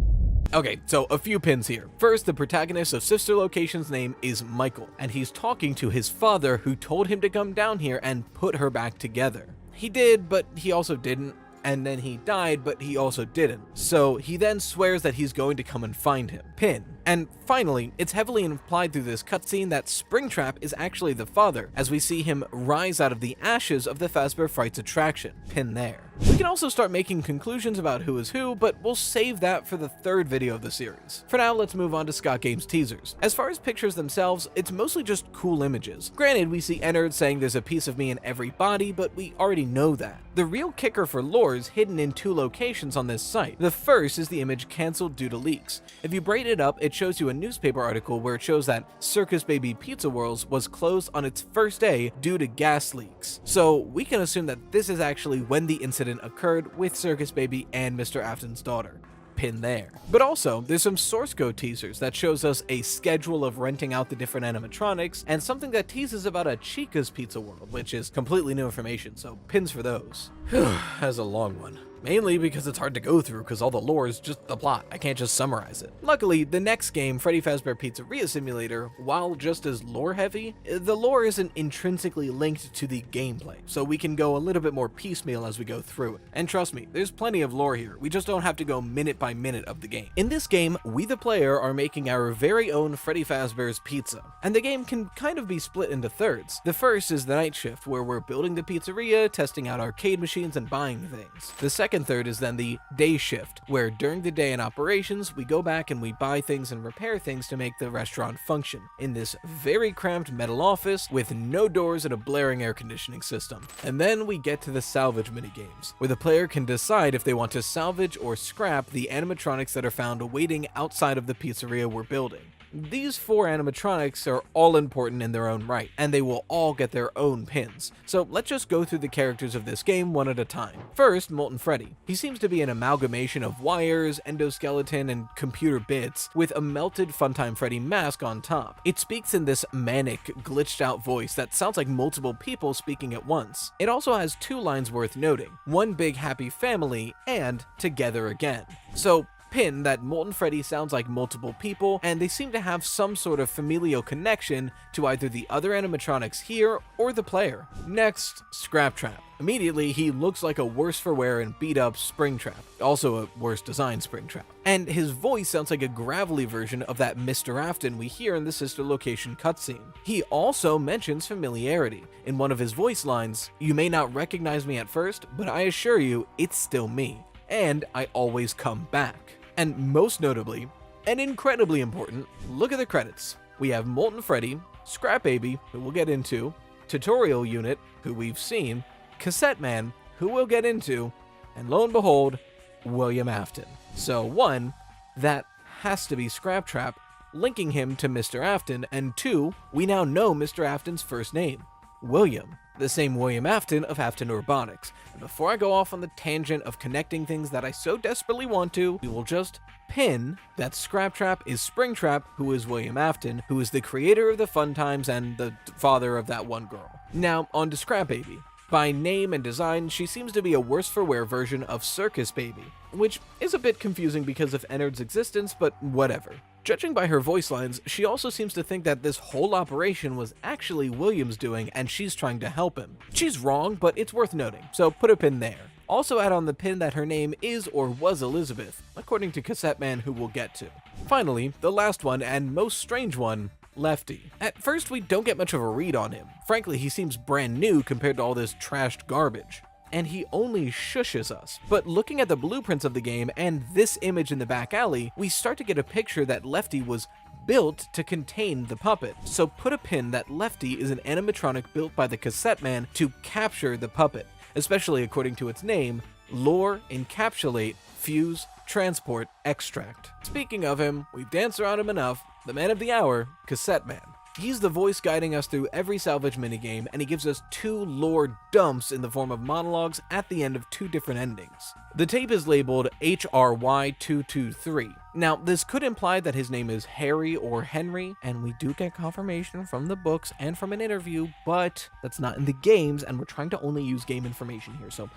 A: Okay, so a few pins here. First, the protagonist of Sister Location's name is Michael, and he's talking to his father who told him to come down here and put her back together. He did, but he also didn't. And then he died, but he also didn't. So he then swears that he's going to come and find him. Pin. And finally, it's heavily implied through this cutscene that Springtrap is actually the father, as we see him rise out of the ashes of the Fazbear Frights attraction. Pin there. We can also start making conclusions about who is who, but we'll save that for the third video of the series. For now, let's move on to Scott Games teasers. As far as pictures themselves, it's mostly just cool images. Granted, we see Ennard saying there's a piece of me in every body, but we already know that. The real kicker for lore is hidden in two locations on this site. The first is the image cancelled due to leaks. If you braid it up, it shows you a newspaper article where it shows that Circus Baby Pizza Worlds was closed on its first day due to gas leaks. So we can assume that this is actually when the incident occurred with Circus Baby and Mr. Afton's daughter. Pin there. But also, there's some source code teasers that shows us a schedule of renting out the different animatronics and something that teases about a Chica's Pizza World, which is completely new information, so pins for those. That's a long one. Mainly because it's hard to go through because all the lore is just the plot. I can't just summarize it. Luckily, the next game, Freddy Fazbear Pizzeria Simulator, while just as lore heavy, the lore isn't intrinsically linked to the gameplay, so we can go a little bit more piecemeal as we go through it. And trust me, there's plenty of lore here. We just don't have to go minute by minute of the game. In this game, we the player are making our very own Freddy Fazbear's Pizza, and the game can kind of be split into thirds. The first is the night shift, where we're building the pizzeria, testing out arcade machines, and buying things. The second third is then the day shift, where during the day in operations, we go back and we buy things and repair things to make the restaurant function in this very cramped metal office with no doors and a blaring air conditioning system. And then we get to the salvage minigames, where the player can decide if they want to salvage or scrap the animatronics that are found waiting outside of the pizzeria we're building. These 4 animatronics are all important in their own right, and they will all get their own pins. So let's just go through the characters of this game one at a time. First, Molten Freddy. He seems to be an amalgamation of wires, endoskeleton, and computer bits, with a melted Funtime Freddy mask on top. It speaks in this manic, glitched out voice that sounds like multiple people speaking at once. It also has 2 lines worth noting: one big happy family, and together again. So pin that Molten Freddy sounds like multiple people, and they seem to have some sort of familial connection to either the other animatronics here or the player. Next, Scrap Trap. Immediately, he looks like a worse for wear and beat up Springtrap, also a worse designed Springtrap. And his voice sounds like a gravelly version of that Mr. Afton we hear in the Sister Location cutscene. He also mentions familiarity. In one of his voice lines, "You may not recognize me at first, but I assure you, it's still me. And I always come back." And most notably, and incredibly important, look at the credits. We have Molten Freddy, Scrap Baby, who we'll get into, Tutorial Unit, who we've seen, Cassette Man, who we'll get into, and lo and behold, William Afton. So 1, that has to be Scrap Trap, linking him to Mr. Afton, and 2, we now know Mr. Afton's first name, William. the same William Afton of Afton Robotics. And before I go off on the tangent of connecting things that I so desperately want to, we will just pin that Scraptrap is Springtrap, who is William Afton, who is the creator of the Fun Times and the father of that one girl. Now, on to Scrap Baby. By name and design, she seems to be a worse-for-wear version of Circus Baby, which is a bit confusing because of Ennard's existence, but whatever. Judging by her voice lines, she also seems to think that this whole operation was actually William's doing and she's trying to help him. She's wrong, but it's worth noting, so put a pin there. Also add on the pin that her name is or was Elizabeth, according to Cassette Man, who we'll get to. Finally, the last one and most strange one, Lefty. At first, we don't get much of a read on him. Frankly, he seems brand new compared to all this trashed garbage. And he only shushes us. But looking at the blueprints of the game and this image in the back alley, we start to get a picture that Lefty was built to contain the puppet. So put a pin that Lefty is an animatronic built by the Cassette Man to capture the puppet, especially according to its name, Lure, Encapsulate, Fuse, Transport, Extract. Speaking of him, we've danced around him enough, the man of the hour, Cassette Man. He's the voice guiding us through every salvage minigame, and he gives us 2 lore dumps in the form of monologues at the end of 2 different endings. The tape is labeled HRY223. Now, this could imply that his name is Harry or Henry, and we do get confirmation from the books and from an interview, but that's not in the games, and we're trying to only use game information here, so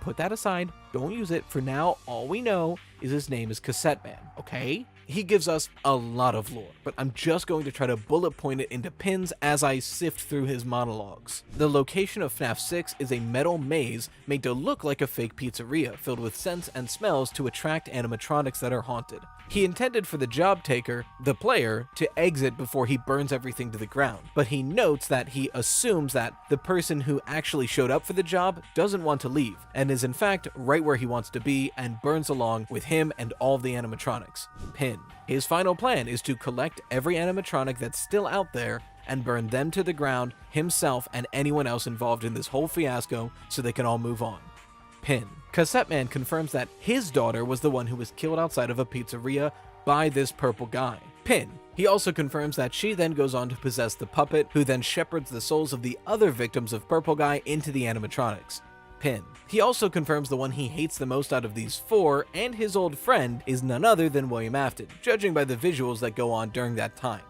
A: put that aside, don't use it. For now, all we know is his name is Cassette Man, okay? He gives us a lot of lore, but I'm just going to try to bullet point it into pins as I sift through his monologues. The location of FNAF 6 is a metal maze made to look like a fake pizzeria, filled with scents and smells to attract animatronics that are haunted. He intended for the job taker, the player, to exit before he burns everything to the ground, but he notes that he assumes that the person who actually showed up for the job doesn't want to leave, and is in fact right where he wants to be, and burns along with him and all of the animatronics. Pin. His final plan is to collect every animatronic that's still out there and burn them to the ground, himself and anyone else involved in this whole fiasco, so they can all move on. Pin. Cassette Man confirms that his daughter was the one who was killed outside of a pizzeria by this purple guy. Pin. He also confirms that she then goes on to possess the puppet, who then shepherds the souls of the other victims of Purple Guy into the animatronics. Pin. He also confirms the one he hates the most out of these 4 and his old friend is none other than William Afton, judging by the visuals that go on during that time.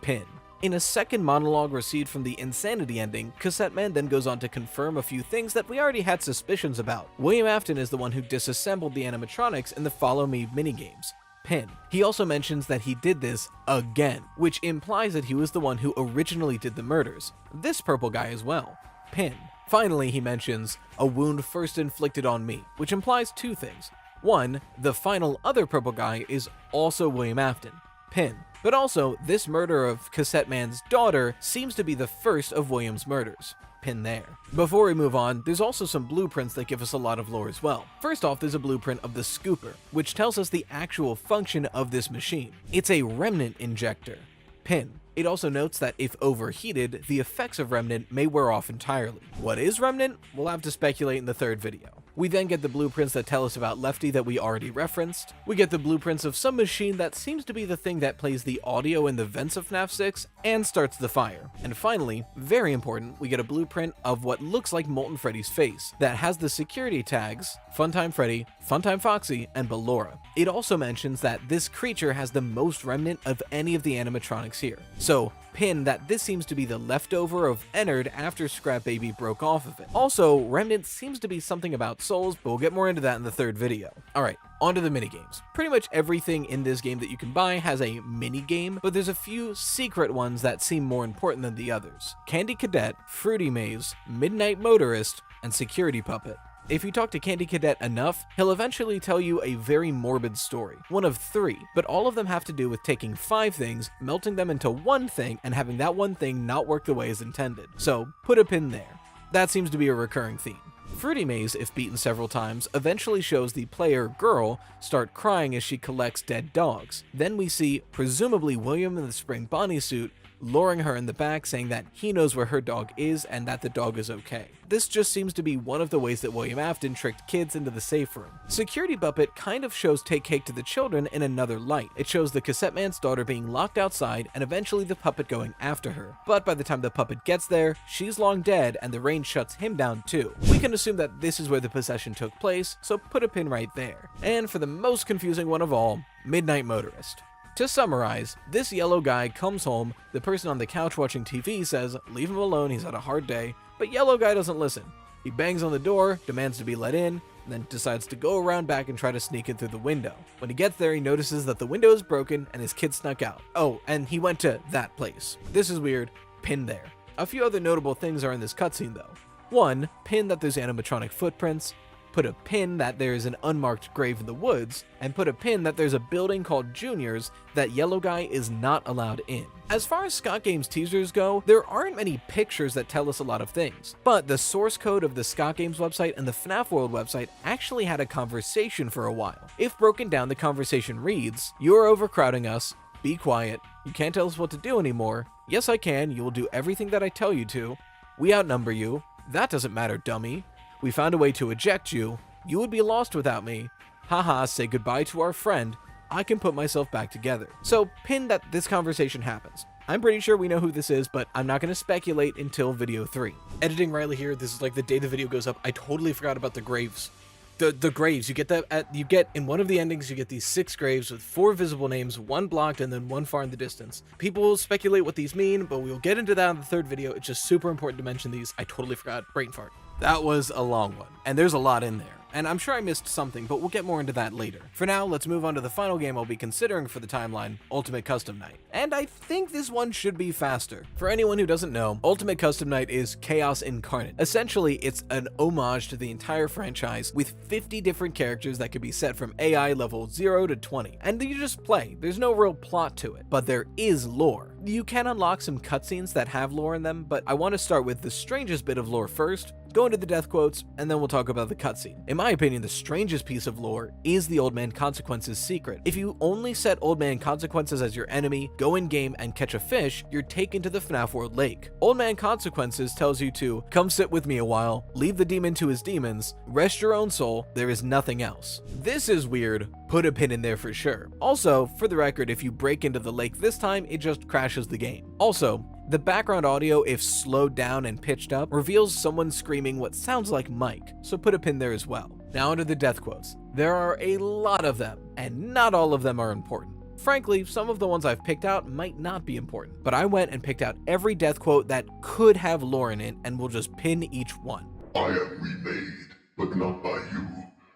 A: Pin. In a second monologue received from the Insanity ending, Cassette Man then goes on to confirm a few things that we already had suspicions about. William Afton is the one who disassembled the animatronics in the Follow Me minigames. Pin. He also mentions that he did this again, which implies that he was the one who originally did the murders. This purple guy as well. Pin. Finally, he mentions a wound first inflicted on me, which implies 2 things. 1, the final other purple guy is also William Afton. Pin. But also, this murder of Cassette Man's daughter seems to be the first of William's murders. Pin there. Before we move on, there's also some blueprints that give us a lot of lore as well. First off, there's a blueprint of the scooper, which tells us the actual function of this machine. It's a remnant injector. Pin. It also notes that if overheated, the effects of Remnant may wear off entirely. What is Remnant? We'll have to speculate in the 3rd video. We then get the blueprints that tell us about Lefty that we already referenced. We get the blueprints of some machine that seems to be the thing that plays the audio in the vents of FNAF 6 and starts the fire. And finally, very important, we get a blueprint of what looks like Molten Freddy's face that has the security tags Funtime Freddy, Funtime Foxy, and Ballora. It also mentions that this creature has the most remnant of any of the animatronics here. So, pin that this seems to be the leftover of Ennard after Scrap Baby broke off of it. Also, Remnant seems to be something about souls, but we'll get more into that in the 3rd video. Alright, on to the minigames. Pretty much everything in this game that you can buy has a minigame, but there's a few secret ones that seem more important than the others. Candy Cadet, Fruity Maze, Midnight Motorist, and Security Puppet. If you talk to Candy Cadet enough, he'll eventually tell you a very morbid story, one of 3, but all of them have to do with taking 5 things, melting them into one thing, and having that one thing not work the way as intended. So put a pin there. That seems to be a recurring theme. Fruity Maze, if beaten several times, eventually shows the player girl start crying as she collects dead dogs. Then we see, presumably William in the spring Bonnie suit, luring her in the back, saying that he knows where her dog is and that the dog is okay. This just seems to be one of the ways that William Afton tricked kids into the safe room. Security Puppet kind of shows Take Cake to the Children in another light. It shows the Cassette Man's daughter being locked outside and eventually the puppet going after her. But by the time the puppet gets there, she's long dead and the rain shuts him down too. We can assume that this is where the possession took place, so put a pin right there. And for the most confusing one of all, Midnight Motorist. To summarize, this yellow guy comes home, the person on the couch watching TV says, leave him alone, he's had a hard day, but yellow guy doesn't listen. He bangs on the door, demands to be let in, and then decides to go around back and try to sneak in through the window. When he gets there, he notices that the window is broken and his kid snuck out. Oh, and he went to that place. This is weird, pin there. A few other notable things are in this cutscene though. 1, pin that there's animatronic footprints, put a pin that there is an unmarked grave in the woods, and put a pin that there's a building called Junior's that yellow guy is not allowed in. As far as Scott Games teasers go, there aren't many pictures that tell us a lot of things, but the source code of the Scott Games website and the FNAF World website actually had a conversation for a while. If broken down, the conversation reads, "You're overcrowding us, be quiet, you can't tell us what to do anymore, yes I can, you will do everything that I tell you to, we outnumber you, that doesn't matter dummy, we found a way to eject you, you would be lost without me, haha, say goodbye to our friend, I can put myself back together." So pin that this conversation happens. I'm pretty sure we know who this is, but I'm not going to speculate until video 3. Editing Riley here, this is like the day the video goes up. I totally forgot about the graves. The graves, you get that in one of the endings, you get these 6 graves with 4 visible names, 1 blocked and then 1 far in the distance. People will speculate what these mean, but we'll get into that in the 3rd video. It's just super important to mention these. I totally forgot. Brain fart. That was a long one, and there's a lot in there. And I'm sure I missed something, but we'll get more into that later. For now, let's move on to the final game I'll be considering for the timeline, Ultimate Custom Night. And I think this one should be faster. For anyone who doesn't know, Ultimate Custom Night is chaos incarnate. Essentially, it's an homage to the entire franchise with 50 different characters that could be set from AI level 0 to 20. And you just play. There's no real plot to it, but there is lore. You can unlock some cutscenes that have lore in them, but I want to start with the strangest bit of lore first, go into the death quotes, and then we'll talk about the cutscene. In my opinion, the strangest piece of lore is the Old Man Consequences secret. If you only set Old Man Consequences as your enemy, go in game and catch a fish, you're taken to the FNAF World Lake. Old Man Consequences tells you to come sit with me a while, leave the demon to his demons, rest your own soul, there is nothing else. This is weird, put a pin in there for sure. Also, for the record, if you break into the lake this time, it just crashes the game. Also, the background audio, if slowed down and pitched up, reveals someone screaming what sounds like Mike, so put a pin there as well. Now onto the death quotes. There are a lot of them, and not all of them are important. Frankly, some of the ones I've picked out might not be important, but I went and picked out every death quote that could have lore in it, and we'll just pin each one.
F: I am remade, but not by you,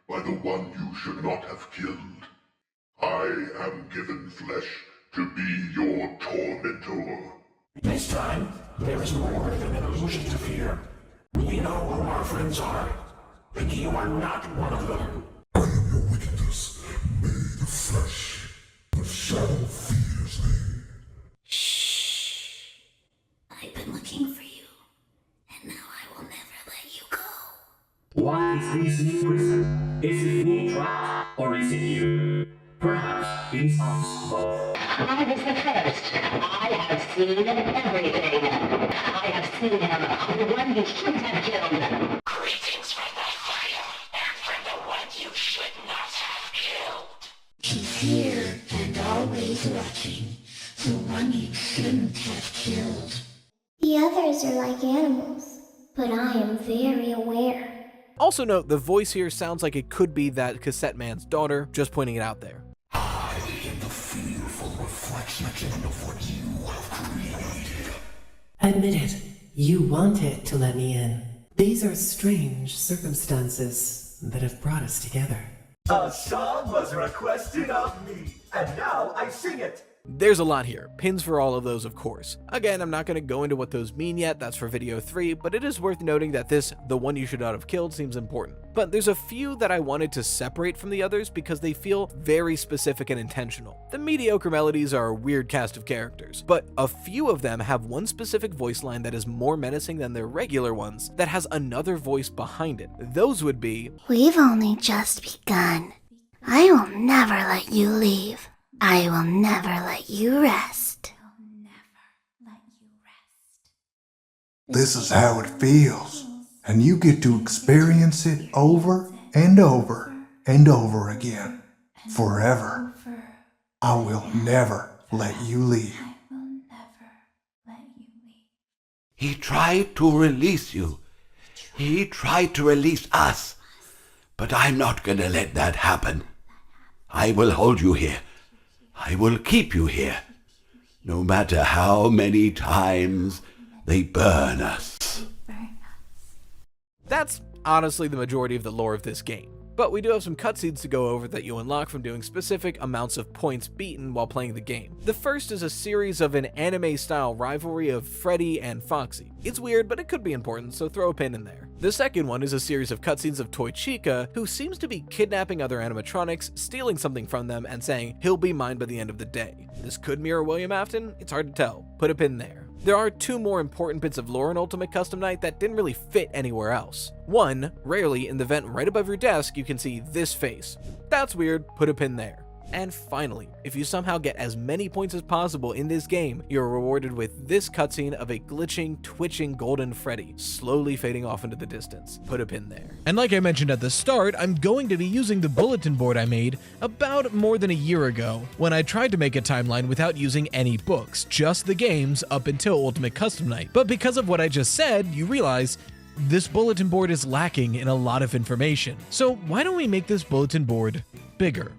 F: by the one you should not have killed. I am given flesh to be your tormentor.
G: This time, there is more than an illusion to fear. We know who our friends are, and you are not one of them.
F: I am your wickedness, made of flesh. The shadow fears me.
H: Shh. I've been looking for you, and now I will never let you go.
G: What is this new prison? Is it me trapped, or is it you? Perhaps it's us both.
H: I was the first. I have seen everything. I have seen him, the one you shouldn't have killed.
G: Greetings from the fire, and from the one you should not have killed.
H: He's here and always watching, the one you shouldn't have killed.
E: The others are like animals, but I am very aware.
A: Also note, the voice here sounds like it could be that Cassette Man's daughter, just pointing it out there.
G: I am the fearful reflection of what you have created.
I: Admit it, you wanted to let me in. These are strange circumstances that have brought us together.
J: A song was requested of me, and now I sing it.
A: There's a lot here, pins for all of those of course. Again, I'm not going to go into what those mean yet, that's for video 3, but it is worth noting that this, the one you should not have killed, seems important. But there's a few that I wanted to separate from the others because they feel very specific and intentional. The mediocre melodies are a weird cast of characters, but a few of them have one specific voice line that is more menacing than their regular ones that has another voice behind it. Those would be,
H: We've only just begun. I will never let you leave. I will never let you rest.
B: I'll never let
K: This is how it feels, and you get to experience it over and over and over again, forever. I will never let you leave.
L: He tried to release you. He tried to release us. But I'm not gonna let that happen. I will hold you here. I will keep you here. No matter how many times they burn us.
A: That's honestly the majority of the lore of this game. But we do have some cutscenes to go over that you unlock from doing specific amounts of points beaten while playing the game. The first is a series of an anime-style rivalry of Freddy and Foxy. It's weird, but it could be important, so throw a pin in there. The second one is a series of cutscenes of Toy Chica, who seems to be kidnapping other animatronics, stealing something from them, and saying, "He'll be mine by the end of the day." This could mirror William Afton, it's hard to tell. Put a pin there. There are two more important bits of lore in Ultimate Custom Night that didn't really fit anywhere else. One, rarely in the vent right above your desk you can see this face. That's weird, put a pin there. And finally, if you somehow get as many points as possible in this game, you're rewarded with this cutscene of a glitching, twitching golden Freddy, slowly fading off into the distance. Put a pin there. And like I mentioned at the start, I'm going to be using the bulletin board I made about more than a year ago, when I tried to make a timeline without using any books, just the games up until Ultimate Custom Night. But because of what I just said, you realize this bulletin board is lacking in a lot of information. So why don't we make this bulletin board bigger?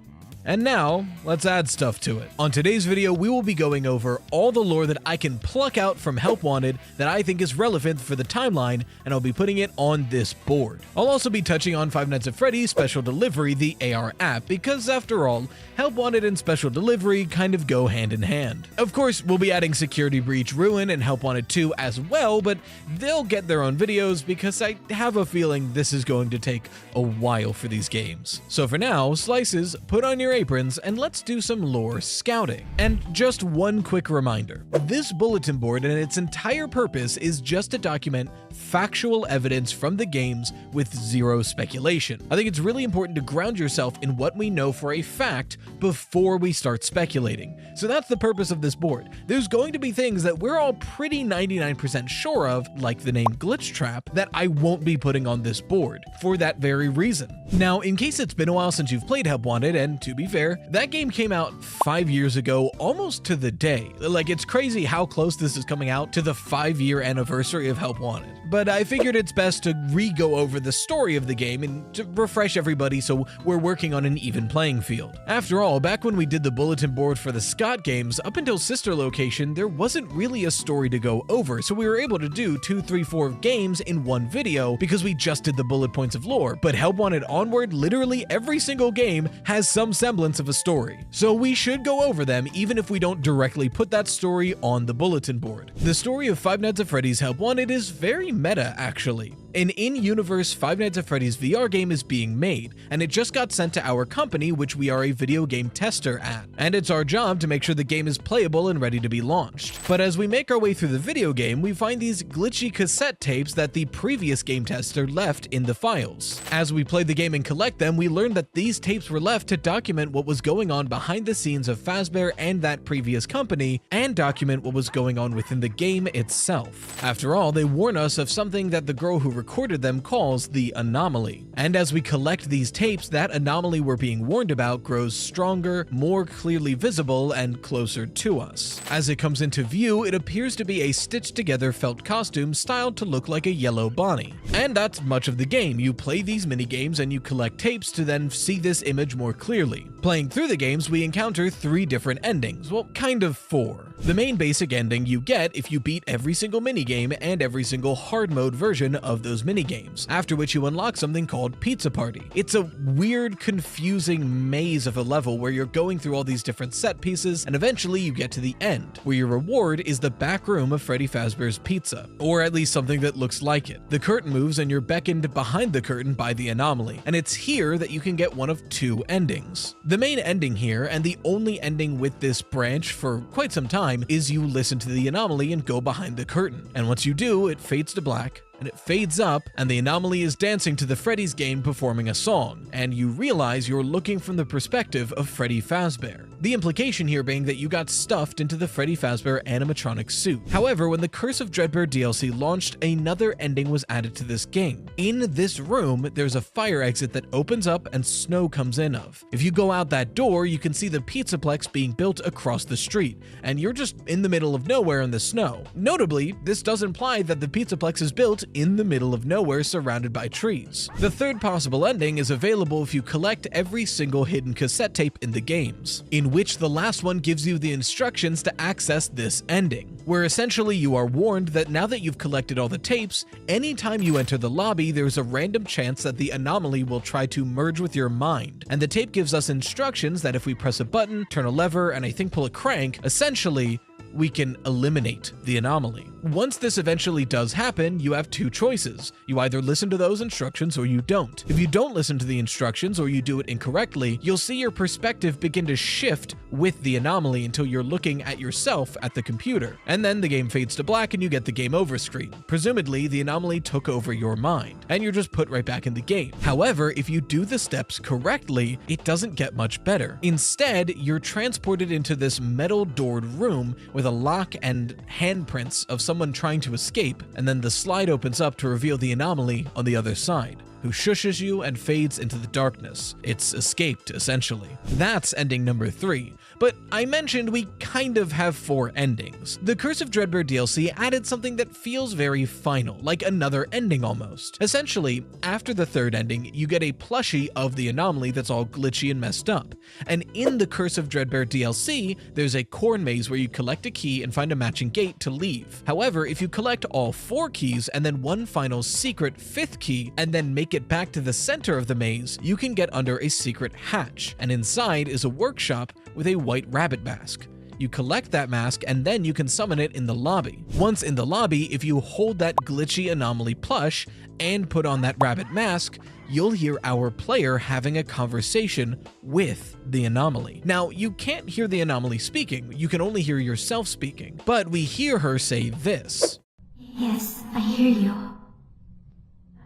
A: And now, let's add stuff to it. On today's video, we will be going over all the lore that I can pluck out from Help Wanted that I think is relevant for the timeline, and I'll be putting it on this board. I'll also be touching on Five Nights at Freddy's Special Delivery, the AR app, because after all, Help Wanted and Special Delivery kind of go hand in hand. Of course, we'll be adding Security Breach Ruin and Help Wanted 2 as well, but they'll get their own videos because I have a feeling this is going to take a while for these games. So for now, Slices, put on your aprons and let's do some lore scouting. And just one quick reminder, this bulletin board and its entire purpose is just to document factual evidence from the games with zero speculation. I think it's really important to ground yourself in what we know for a fact before we start speculating. So that's the purpose of this board. There's going to be things that we're all pretty 99% sure of, like the name Glitch Trap, that I won't be putting on this board, for that very reason. Now, in case it's been a while since you've played Help Wanted, and to be fair, that game came out 5 years ago, almost to the day. Like, it's crazy how close this is coming out to the 5-year anniversary of Help Wanted. But I figured it's best to re-go over the story of the game and to refresh everybody so we're working on an even playing field. After all, back when we did the bulletin board for the Scott games, up until Sister Location, there wasn't really a story to go over, so we were able to do 2, 3, 4 games in one video because we just did the bullet points of lore. But Help Wanted onward, literally every single game has some semblance of a story. So we should go over them even if we don't directly put that story on the bulletin board. The story of Five Nights at Freddy's Help Wanted is very meta, actually. An in-universe Five Nights at Freddy's VR game is being made, and it just got sent to our company, which we are a video game tester at. And it's our job to make sure the game is playable and ready to be launched. But as we make our way through the video game, we find these glitchy cassette tapes that the previous game tester left in the files. As we play the game and collect them, we learn that these tapes were left to document what was going on behind the scenes of Fazbear and that previous company, and document what was going on within the game itself. After all, they warn us of something that the girl who recorded them calls the anomaly. And as we collect these tapes, that anomaly we're being warned about grows stronger, more clearly visible, and closer to us. As it comes into view, it appears to be a stitched together felt costume styled to look like a yellow Bonnie. And that's much of the game. You play these minigames and you collect tapes to then see this image more clearly. Playing through the games, we encounter 3 different endings. Well, kind of 4. The main basic ending you get if you beat every single minigame and every single hard mode version of those minigames, after which you unlock something called Pizza Party. It's a weird, confusing maze of a level where you're going through all these different set pieces, and eventually you get to the end, where your reward is the back room of Freddy Fazbear's Pizza, or at least something that looks like it. The curtain moves and you're beckoned behind the curtain by the anomaly, and it's here that you can get one of 2 endings. The main ending here, and the only ending with this branch for quite some time, is you listen to the anomaly and go behind the curtain, and once you do, it fades to black, and it fades up, and the anomaly is dancing to the Freddy's game performing a song, and you realize you're looking from the perspective of Freddy Fazbear. The implication here being that you got stuffed into the Freddy Fazbear animatronic suit. However, when the Curse of Dreadbear DLC launched, another ending was added to this game. In this room, there's a fire exit that opens up and snow comes in of. If you go out that door, you can see the Pizzaplex being built across the street, and you're just in the middle of nowhere in the snow. Notably, this does imply that the Pizzaplex is built in the middle of nowhere surrounded by trees. The third possible ending is available if you collect every single hidden cassette tape in the games, in which the last one gives you the instructions to access this ending, where essentially you are warned that now that you've collected all the tapes, anytime you enter the lobby, there's a random chance that the anomaly will try to merge with your mind, and the tape gives us instructions that if we press a button, turn a lever, and I think pull a crank, essentially we can eliminate the anomaly. Once this eventually does happen, you have two choices. You either listen to those instructions or you don't. If you don't listen to the instructions or you do it incorrectly, you'll see your perspective begin to shift with the anomaly until you're looking at yourself at the computer. And then the game fades to black and you get the game over screen. Presumably, the anomaly took over your mind, and you're just put right back in the game. However, if you do the steps correctly, it doesn't get much better. Instead, you're transported into this metal doored room with a lock and handprints of someone trying to escape, and then the slide opens up to reveal the anomaly on the other side, who shushes you and fades into the darkness. It's escaped, essentially. That's ending number 3. But I mentioned we kind of have 4 endings. The Curse of Dreadbear DLC added something that feels very final, like another ending almost. Essentially, after the 3rd ending, you get a plushie of the anomaly that's all glitchy and messed up. And in the Curse of Dreadbear DLC, there's a corn maze where you collect a key and find a matching gate to leave. However, if you collect all 4 keys and then one final secret 5th key, and then make it back to the center of the maze, you can get under a secret hatch, and inside is a workshop with a white rabbit mask. You collect that mask and then you can summon it in the lobby. Once in the lobby, if you hold that glitchy anomaly plush and put on that rabbit mask, you'll hear our player having a conversation with the anomaly. Now, you can't hear the anomaly speaking, you can only hear yourself speaking, but we hear her say this.
M: Yes, I hear you.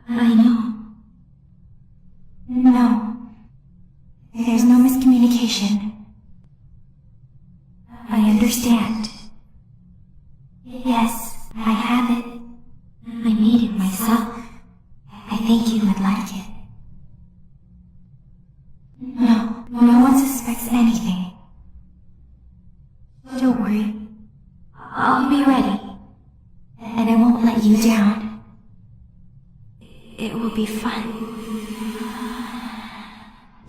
M: I know. No. There's no miscommunication. I understand. Yes, I have it. I made it myself. I think you would like it. No one suspects anything. Don't worry. I'll be ready. And I won't let you down. It will be fun.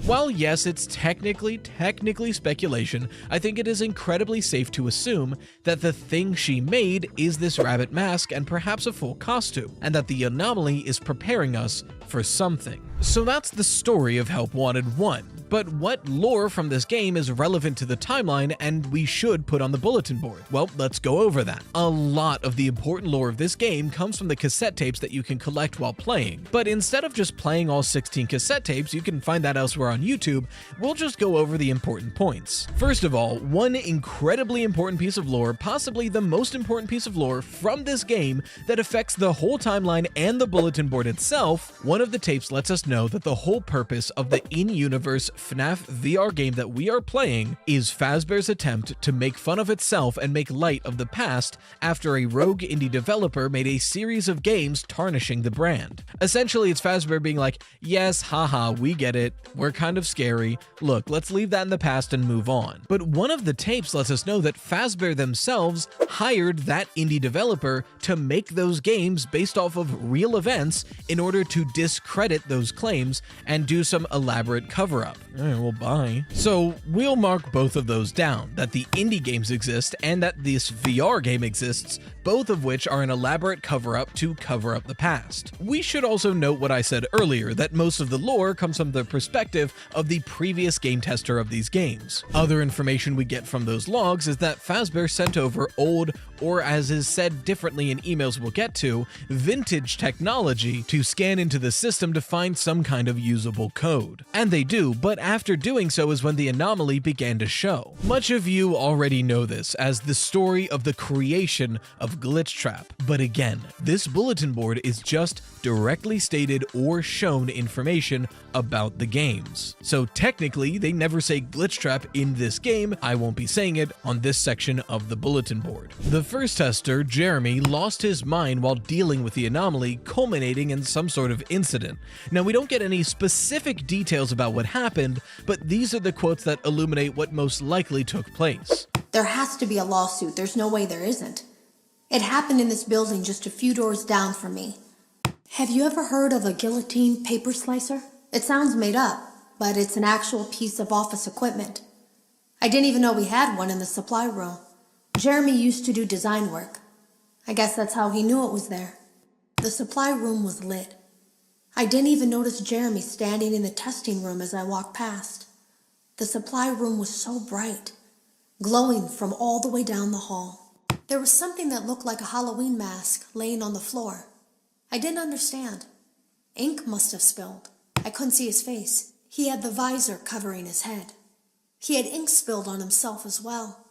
A: While yes, it's technically speculation, I think it is incredibly safe to assume that the thing she made is this rabbit mask and perhaps a full costume, and that the anomaly is preparing us for something. So that's the story of Help Wanted 1. But what lore from this game is relevant to the timeline and we should put on the bulletin board? Well, let's go over that. A lot of the important lore of this game comes from the cassette tapes that you can collect while playing. But instead of just playing all 16 cassette tapes, you can find that elsewhere on YouTube, we'll just go over the important points. First of all, one incredibly important piece of lore, possibly the most important piece of lore from this game that affects the whole timeline and the bulletin board itself, one of the tapes lets us know that the whole purpose of the in-universe FNAF VR game that we are playing is Fazbear's attempt to make fun of itself and make light of the past after a rogue indie developer made a series of games tarnishing the brand. Essentially, it's Fazbear being like, yes, haha, we get it, we're kind of scary, look, let's leave that in the past and move on. But one of the tapes lets us know that Fazbear themselves hired that indie developer to make those games based off of real events in order to discredit those claims and do some elaborate cover-up. Well, bye. So we'll mark both of those down, that the indie games exist and that this VR game exists, both of which are an elaborate cover-up to cover up the past. We should also note what I said earlier, that most of the lore comes from the perspective of the previous game tester of these games. Other information we get from those logs is that Fazbear sent over old or as is said differently in emails we'll get to, vintage technology to scan into the system to find some kind of usable code. And they do, but after doing so is when the anomaly began to show. Much of you already know this as the story of the creation of Glitchtrap, but again, this bulletin board is just directly stated or shown information about the games. So technically, they never say Glitchtrap in this game. I won't be saying it on this section of the bulletin board. The first tester, Jeremy, lost his mind while dealing with the anomaly, culminating in some sort of incident. Now, we don't get any specific details about what happened, but these are the quotes that illuminate what most likely took place.
N: There has to be a lawsuit. There's no way there isn't. It happened in this building just a few doors down from me. Have you ever heard of a guillotine paper slicer? It sounds made up, but it's an actual piece of office equipment. I didn't even know we had one in the supply room. Jeremy used to do design work. I guess that's how he knew it was there. The supply room was lit. I didn't even notice Jeremy standing in the testing room as I walked past. The supply room was so bright, glowing from all the way down the hall. There was something that looked like a Halloween mask laying on the floor. I didn't understand. Ink must have spilled. I couldn't see his face. He had the visor covering his head. He had ink spilled on himself as well.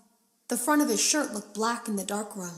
N: The front of his shirt looked black in the dark room.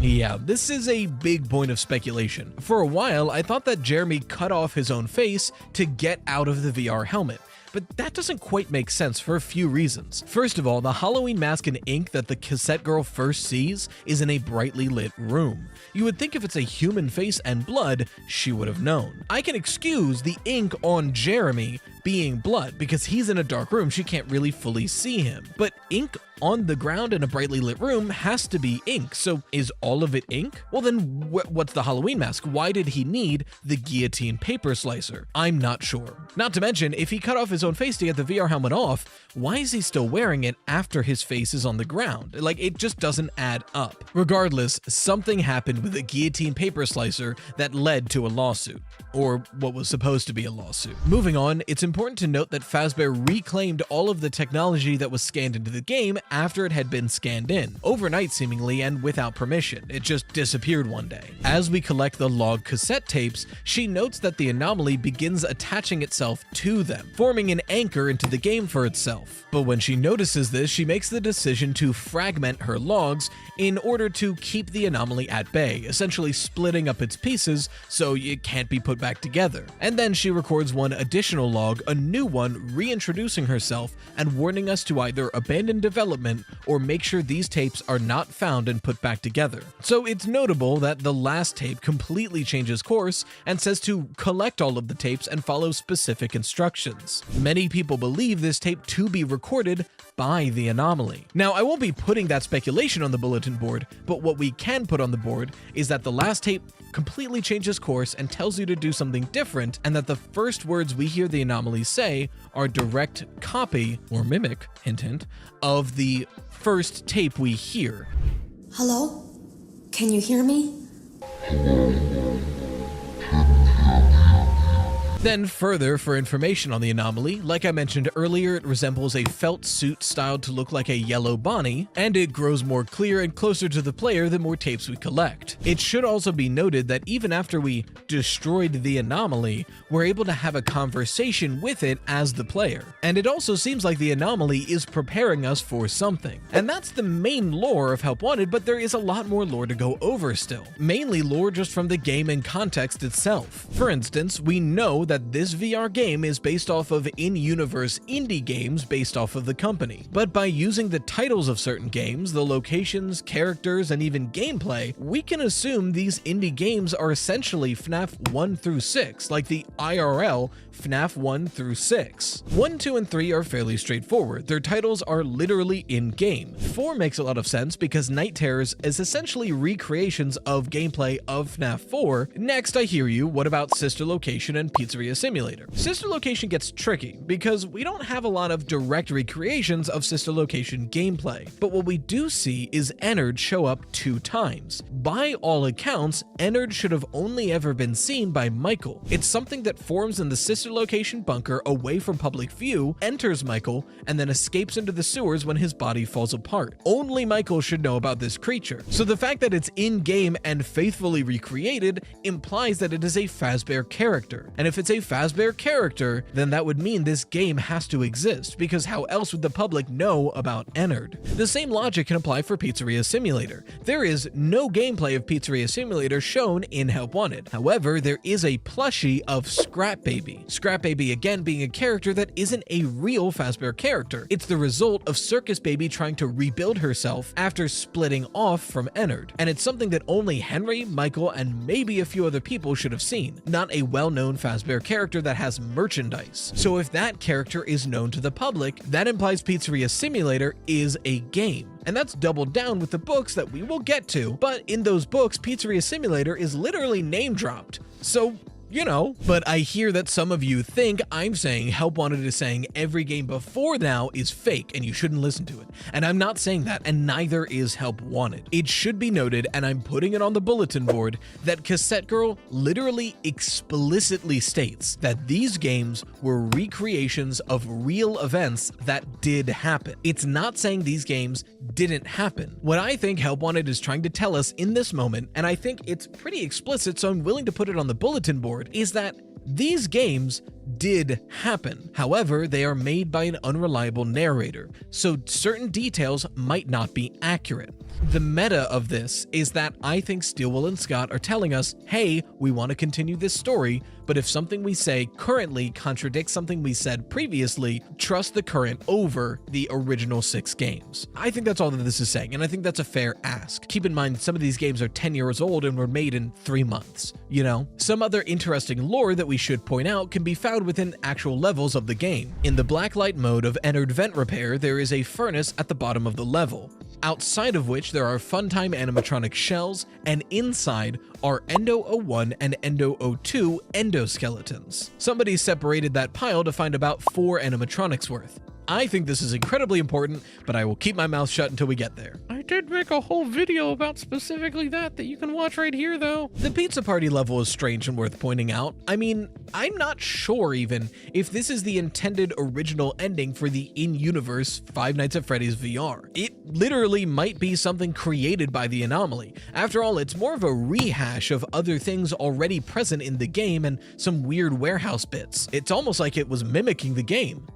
A: Yeah, this is a big point of speculation. For a while, I thought that Jeremy cut off his own face to get out of the VR helmet. But that doesn't quite make sense for a few reasons. First of all, the Halloween mask and ink that the cassette girl first sees is in a brightly lit room. You would think if it's a human face and blood, she would have known. I can excuse the ink on Jeremy being blood because he's in a dark room, she can't really fully see him. But ink on the ground in a brightly lit room has to be ink, so is all of it ink? Well then, what's the Halloween mask? Why did he need the guillotine paper slicer? I'm not sure. Not to mention, if he cut off his own face to get the VR helmet off, why is he still wearing it after his face is on the ground? Like, it just doesn't add up. Regardless, something happened with the guillotine paper slicer that led to a lawsuit, or what was supposed to be a lawsuit. Moving on, it's important to note that Fazbear reclaimed all of the technology that was scanned into the game after it had been scanned in, overnight seemingly and without permission. It just disappeared one day. As we collect the log cassette tapes, she notes that the anomaly begins attaching itself to them, forming an anchor into the game for itself. But when she notices this, she makes the decision to fragment her logs in order to keep the anomaly at bay, essentially splitting up its pieces so it can't be put back together. And then she records one additional log, a new one reintroducing herself and warning us to either abandon development or make sure these tapes are not found and put back together. So it's notable that the last tape completely changes course and says to collect all of the tapes and follow specific instructions. Many people believe this tape to be recorded by the anomaly. Now, I won't be putting that speculation on the bulletin board, but what we can put on the board is that the last tape completely changes course and tells you to do something different, and that the first words we hear the anomaly say are direct copy, or mimic, hint hint, of the first tape we hear.
N: Hello? Can you hear me?
A: Then further, for information on the anomaly, like I mentioned earlier, it resembles a felt suit styled to look like a yellow Bonnie, and it grows more clear and closer to the player the more tapes we collect. It should also be noted that even after we destroyed the anomaly, we're able to have a conversation with it as the player. And it also seems like the anomaly is preparing us for something. And that's the main lore of Help Wanted, but there is a lot more lore to go over still. Mainly lore just from the game and context itself. For instance, we know that this VR game is based off of in-universe indie games based off of the company. But by using the titles of certain games, the locations, characters, and even gameplay, we can assume these indie games are essentially FNAF 1 through 6, like the IRL FNAF 1 through 6. 1, 2, and 3 are fairly straightforward. Their titles are literally in-game. 4 makes a lot of sense because Night Terrors is essentially recreations of gameplay of FNAF 4. Next, I hear you, what about Sister Location and Pizza Pizzeria Simulator. Sister Location gets tricky because we don't have a lot of direct recreations of Sister Location gameplay, but what we do see is Ennard show up 2 times. By all accounts, Ennard should have only ever been seen by Michael. It's something that forms in the Sister Location bunker away from public view, enters Michael, and then escapes into the sewers when his body falls apart. Only Michael should know about this creature. So the fact that it's in-game and faithfully recreated implies that it is a Fazbear character. And if it's a Fazbear character, then that would mean this game has to exist, because how else would the public know about Ennard? The same logic can apply for Pizzeria Simulator. There is no gameplay of Pizzeria Simulator shown in Help Wanted. However, there is a plushie of Scrap Baby. Scrap Baby again being a character that isn't a real Fazbear character. It's the result of Circus Baby trying to rebuild herself after splitting off from Ennard. And it's something that only Henry, Michael, and maybe a few other people should have seen. Not a well-known Fazbear character that has merchandise. So if that character is known to the public, that implies Pizzeria Simulator is a game. And that's doubled down with the books that we will get to, but in those books, Pizzeria Simulator is literally name dropped. So, you know, but I hear that some of you think I'm saying Help Wanted is saying every game before now is fake and you shouldn't listen to it. And I'm not saying that, and neither is Help Wanted. It should be noted, and I'm putting it on the bulletin board, that Cassette Girl literally explicitly states that these games were recreations of real events that did happen. It's not saying these games didn't happen. What I think Help Wanted is trying to tell us in this moment, and I think it's pretty explicit, so I'm willing to put it on the bulletin board, is that these games did happen. However, they are made by an unreliable narrator, so certain details might not be accurate. The meta of this is that I think Steelwell and Scott are telling us, hey, we want to continue this story, but if something we say currently contradicts something we said previously, trust the current over the original 6 games. I think that's all that this is saying, and I think that's a fair ask. Keep in mind, some of these games are 10 years old and were made in 3 months, you know? Some other interesting lore that we should point out can be found within actual levels of the game. In the blacklight mode of Ennard Vent Repair, there is a furnace at the bottom of the level, outside of which there are Funtime animatronic shells, and inside are Endo 01 and Endo 02 endoskeletons. Somebody separated that pile to find about 4 animatronics worth. I think this is incredibly important, but I will keep my mouth shut until we get there. I did make a whole video about specifically that you can watch right here though. The pizza party level is strange and worth pointing out. I mean, I'm not sure even if this is the intended original ending for the in-universe Five Nights at Freddy's VR. It literally might be something created by the anomaly. After all, it's more of a rehash of other things already present in the game and some weird warehouse bits. It's almost like it was mimicking the game.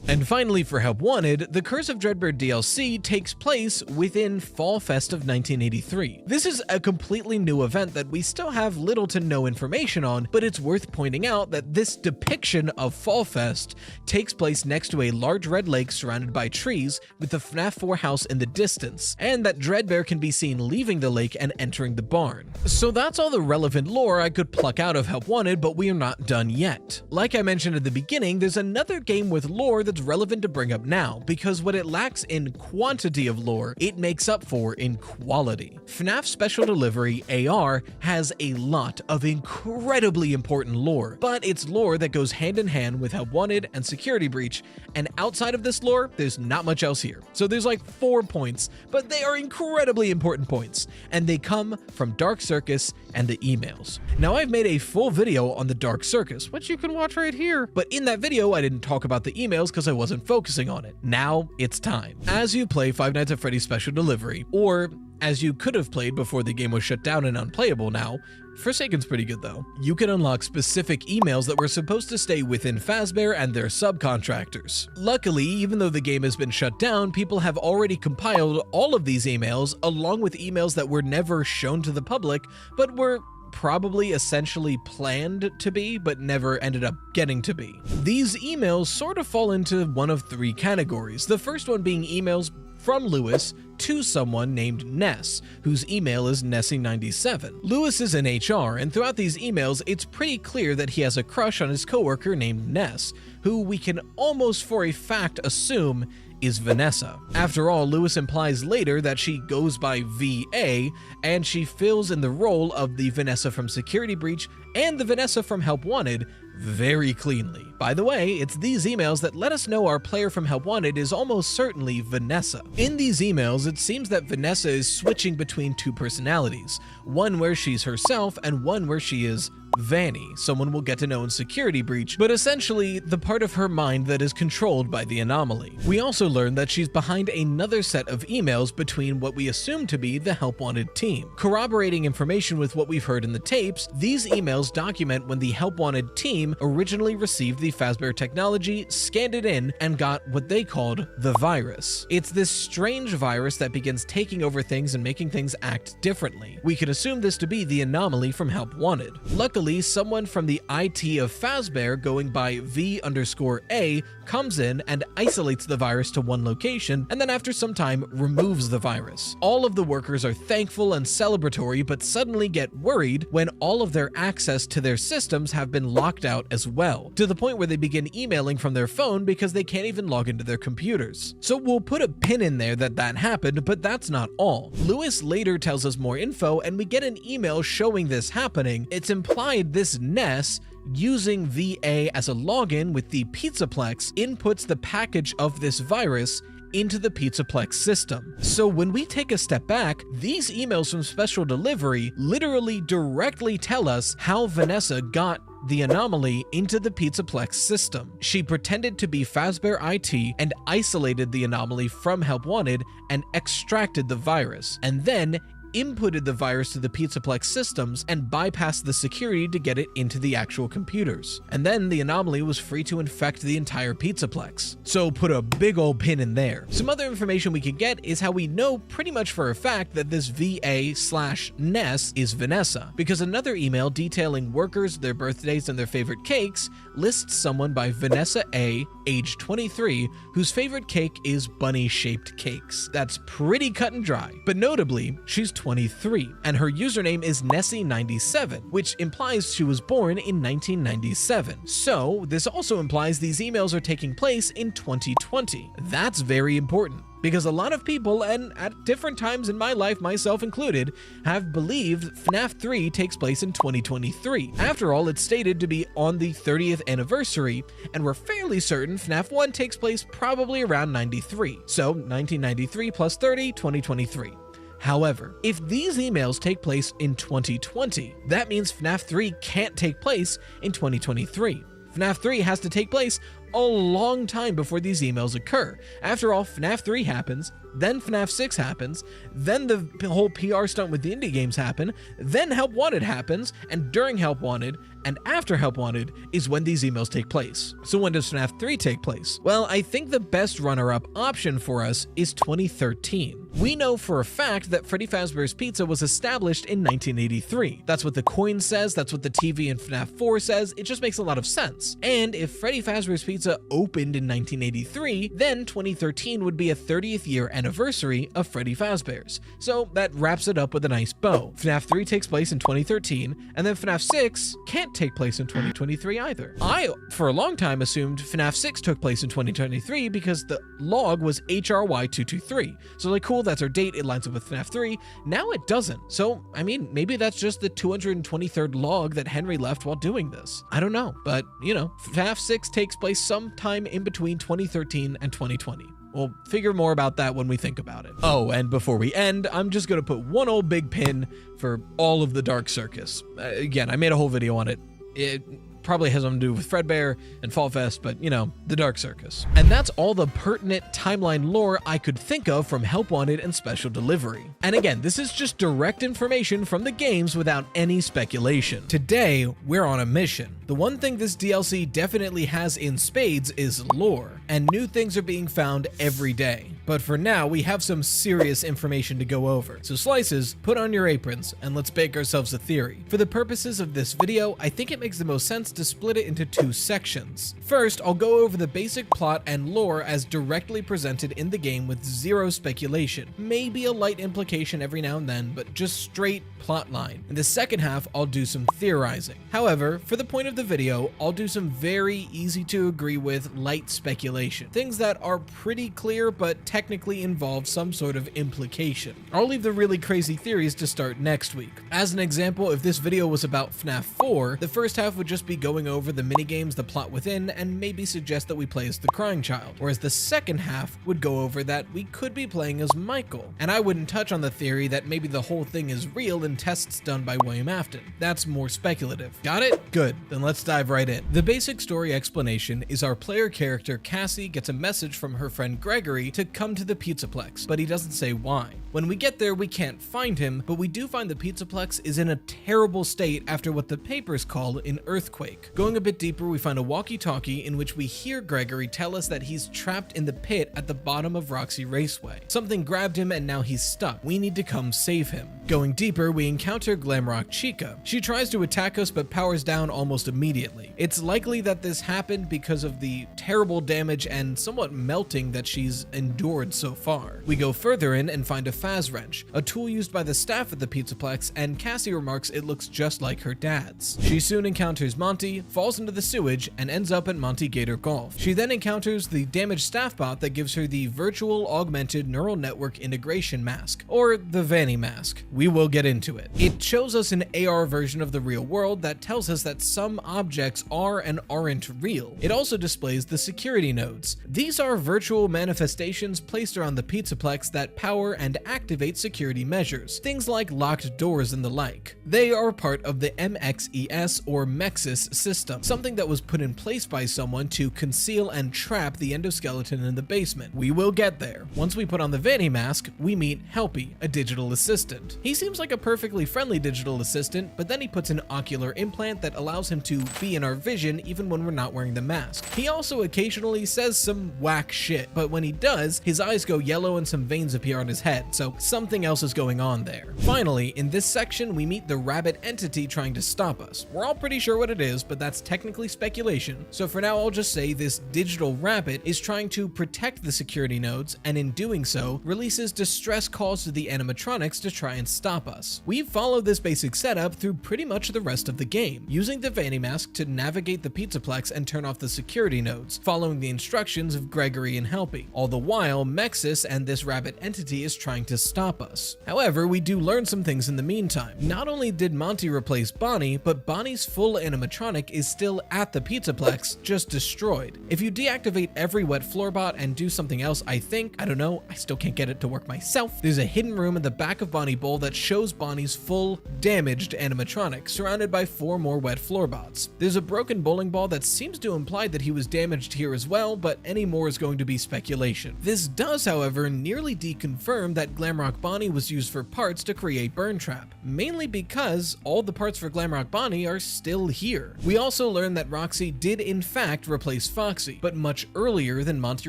A: And finally, for Help Wanted, the Curse of Dreadbird DLC takes place within Fall Fest of 1983. This is a completely new event that we still have little to no information on, but it's worth pointing out that this depiction of Fall Fest takes place next to a large red lake surrounded by trees with the FNAF 4 house in the distance, and that Dreadbear can be seen leaving the lake and entering the barn. So that's all the relevant lore I could pluck out of Help Wanted, but we are not done yet. Like I mentioned at the beginning, there's another game with lore that's relevant to bring up now, because what it lacks in quantity of lore, it makes up for in quality. FNAF Special Delivery AR has a lot of incredibly important lore, but it's lore that goes hand in hand with Help Wanted and Security Breach, and outside of this lore, there's not much else here. So there's like 4 points, but they are incredibly important points, and they come from Dark Circus and the emails. Now, I've made a full video on the Dark Circus, which you can watch right here, but in that video, I didn't talk about the emails because I wasn't focusing on it. Now it's time. As you play Five Nights at Freddy's Special Delivery, or as you could have played before the game was shut down and unplayable now, Forsaken's pretty good though. You can unlock specific emails that were supposed to stay within Fazbear and their subcontractors. Luckily, even though the game has been shut down, people have already compiled all of these emails along with emails that were never shown to the public, but were probably essentially planned to be, but never ended up getting to be. These emails sort of fall into one of 3 categories. The first one being emails from Lewis to someone named Ness, whose email is Nessie97. Lewis is in HR, and throughout these emails, it's pretty clear that he has a crush on his coworker named Ness, who we can almost for a fact assume is Vanessa. After all, Lewis implies later that she goes by VA, and she fills in the role of the Vanessa from Security Breach and the Vanessa from Help Wanted very cleanly. By the way, it's these emails that let us know our player from Help Wanted is almost certainly Vanessa. In these emails, it seems that Vanessa is switching between two personalities, one where she's herself and one where she is Vanny, someone we'll get to know in Security Breach, but essentially the part of her mind that is controlled by the anomaly. We also learn that she's behind another set of emails between what we assume to be the Help Wanted team. Corroborating information with what we've heard in the tapes, these emails document when the Help Wanted team originally received the Fazbear technology, scanned it in, and got what they called the virus. It's this strange virus that begins taking over things and making things act differently. We could assume this to be the anomaly from Help Wanted. Luckily, someone from the IT of Fazbear going by V_A comes in and isolates the virus to one location, and then after some time removes the virus. All of the workers are thankful and celebratory, but suddenly get worried when all of their access to their systems have been locked out as well, to the point where they begin emailing from their phone because they can't even log into their computers. So we'll put a pin in there that happened, but that's not all. Lewis later tells us more info, and we get an email showing this happening. It's implied this Ness, using VA as a login with the Pizzaplex, inputs the package of this virus into the Pizzaplex system. So when we take a step back, these emails from Special Delivery literally directly tell us how Vanessa got the anomaly into the Pizzaplex system. She pretended to be Fazbear IT and isolated the anomaly from Help Wanted and extracted the virus, and then inputted the virus to the Pizzaplex systems and bypassed the security to get it into the actual computers. And then the anomaly was free to infect the entire Pizzaplex. So put a big old pin in there. Some other information we can get is how we know pretty much for a fact that this VA/Ness is Vanessa, because another email detailing workers, their birthdays, and their favorite cakes lists someone by Vanessa A, age 23, whose favorite cake is bunny-shaped cakes. That's pretty cut and dry. But notably, she's 23, and her username is Nessie97, which implies she was born in 1997. So this also implies these emails are taking place in 2020. That's very important, because a lot of people, and at different times in my life, myself included, have believed FNAF 3 takes place in 2023. After all, it's stated to be on the 30th anniversary, and we're fairly certain FNAF 1 takes place probably around 93. So 1993 plus 30, 2023. However, if these emails take place in 2020, that means FNAF 3 can't take place in 2023. FNAF 3 has to take place a long time before these emails occur. After all, FNAF 3 happens, then FNAF 6 happens, then the whole PR stunt with the indie games happen, then Help Wanted happens, and during Help Wanted and after Help Wanted is when these emails take place. So when does FNAF 3 take place? Well, I think the best runner-up option for us is 2013. We know for a fact that Freddy Fazbear's Pizza was established in 1983. That's what the coin says, that's what the TV in FNAF 4 says, it just makes a lot of sense. And if Freddy Fazbear's Pizza opened in 1983, then 2013 would be a 30th year anniversary of Freddy Fazbear's. So that wraps it up with a nice bow. FNAF 3 takes place in 2013, and then FNAF 6 can't take place in 2023 either. I, for a long time, assumed FNAF 6 took place in 2023 because the log was HRY223. So like, cool, that's our date, it lines up with FNAF 3. Now it doesn't. So, I mean, maybe that's just the 223rd log that Henry left while doing this. I don't know, but you know, FNAF 6 takes place sometime in between 2013 and 2020. We'll figure more about that when we think about it. Oh, and before we end, I'm just gonna put one old big pin for all of the Dark Circus. Again, I made a whole video on it. It probably has something to do with Fredbear and Fall Fest, but you know, the Dark Circus. And that's all the pertinent timeline lore I could think of from Help Wanted and Special Delivery. And again, this is just direct information from the games without any speculation. Today, we're on a mission. The one thing this DLC definitely has in spades is lore, and new things are being found every day. But But for now, we have some serious information to go over. So slices, put on your aprons, and let's bake ourselves a theory. For the purposes of this video, I think it makes the most sense to split it into two sections. First, I'll go over the basic plot and lore as directly presented in the game with zero speculation. Maybe a light implication every now and then, but just straight plotline. In the second half, I'll do some theorizing. However, for the point of the video, I'll do some very easy to agree with light speculation. Things that are pretty clear but technically involve some sort of implication. I'll leave the really crazy theories to start next week. As an example, if this video was about FNAF 4, the first half would just be going over the minigames, the plot within, and maybe suggest that we play as the crying child, whereas the second half would go over that we could be playing as Michael. And I wouldn't touch on the theory that maybe the whole thing is real and tests done by William Afton. That's more speculative. Got it? Good. Then let's dive right in. The basic story explanation is our player character Cassie gets a message from her friend Gregory to come to the Pizzaplex, but he doesn't say why. When we get there, we can't find him, but we do find the Pizzaplex is in a terrible state after what the papers call an earthquake. Going a bit deeper, we find a walkie-talkie in which we hear Gregory tell us that he's trapped in the pit at the bottom of Roxy Raceway. Something grabbed him and now he's stuck. We need to come save him. Going deeper, we encounter Glamrock Chica. She tries to attack us but powers down almost immediately. It's likely that this happened because of the terrible damage and somewhat melting that she's endured so far. We go further in and find a Faz wrench, a tool used by the staff at the Pizzaplex, and Cassie remarks it looks just like her dad's. She soon encounters Monty, falls into the sewage, and ends up at Monty Gator Golf. She then encounters the damaged staff bot that gives her the virtual augmented neural network integration mask, or the Vanny mask. We will get into it. It shows us an AR version of the real world that tells us that some objects are and aren't real. It also displays the security nodes. These are virtual manifestations placed around the Pizzaplex that power and activate security measures, things like locked doors and the like. They are part of the MXES or Mexis system, something that was put in place by someone to conceal and trap the endoskeleton in the basement. We will get there. Once we put on the Vanny mask, we meet Helpy, a digital assistant. He seems like a perfectly friendly digital assistant, but then he puts an ocular implant that allows him to be in our vision even when we're not wearing the mask. He also occasionally says some whack shit, but when he does, his eyes go yellow and some veins appear on his head, so something else is going on there. Finally, in this section, we meet the rabbit entity trying to stop us. We're all pretty sure what it is, but that's technically speculation, so for now I'll just say this digital rabbit is trying to protect the security nodes, and in doing so, releases distress calls to the animatronics to try and stop us. We follow this basic setup through pretty much the rest of the game, using the Vanny mask to navigate the Pizzaplex and turn off the security nodes, following the instructions of Gregory and Helpy. All the while, Mexis and this rabbit entity is trying to stop us. However, we do learn some things in the meantime. Not only did Monty replace Bonnie, but Bonnie's full animatronic is still at the Pizzaplex, just destroyed. If you deactivate every wet floor bot and do something else, I don't know, I still can't get it to work myself, there's a hidden room in the back of Bonnie Bowl that shows Bonnie's full, damaged animatronic, surrounded by 4 more wet floor bots. There's a broken bowling ball that seems to imply that he was damaged here as well, but any more is going to be speculation. This does, however, nearly deconfirm that Glamrock Bonnie was used for parts to create Burn Trap, mainly because all the parts for Glamrock Bonnie are still here. We also learn that Roxy did in fact replace Foxy, but much earlier than Monty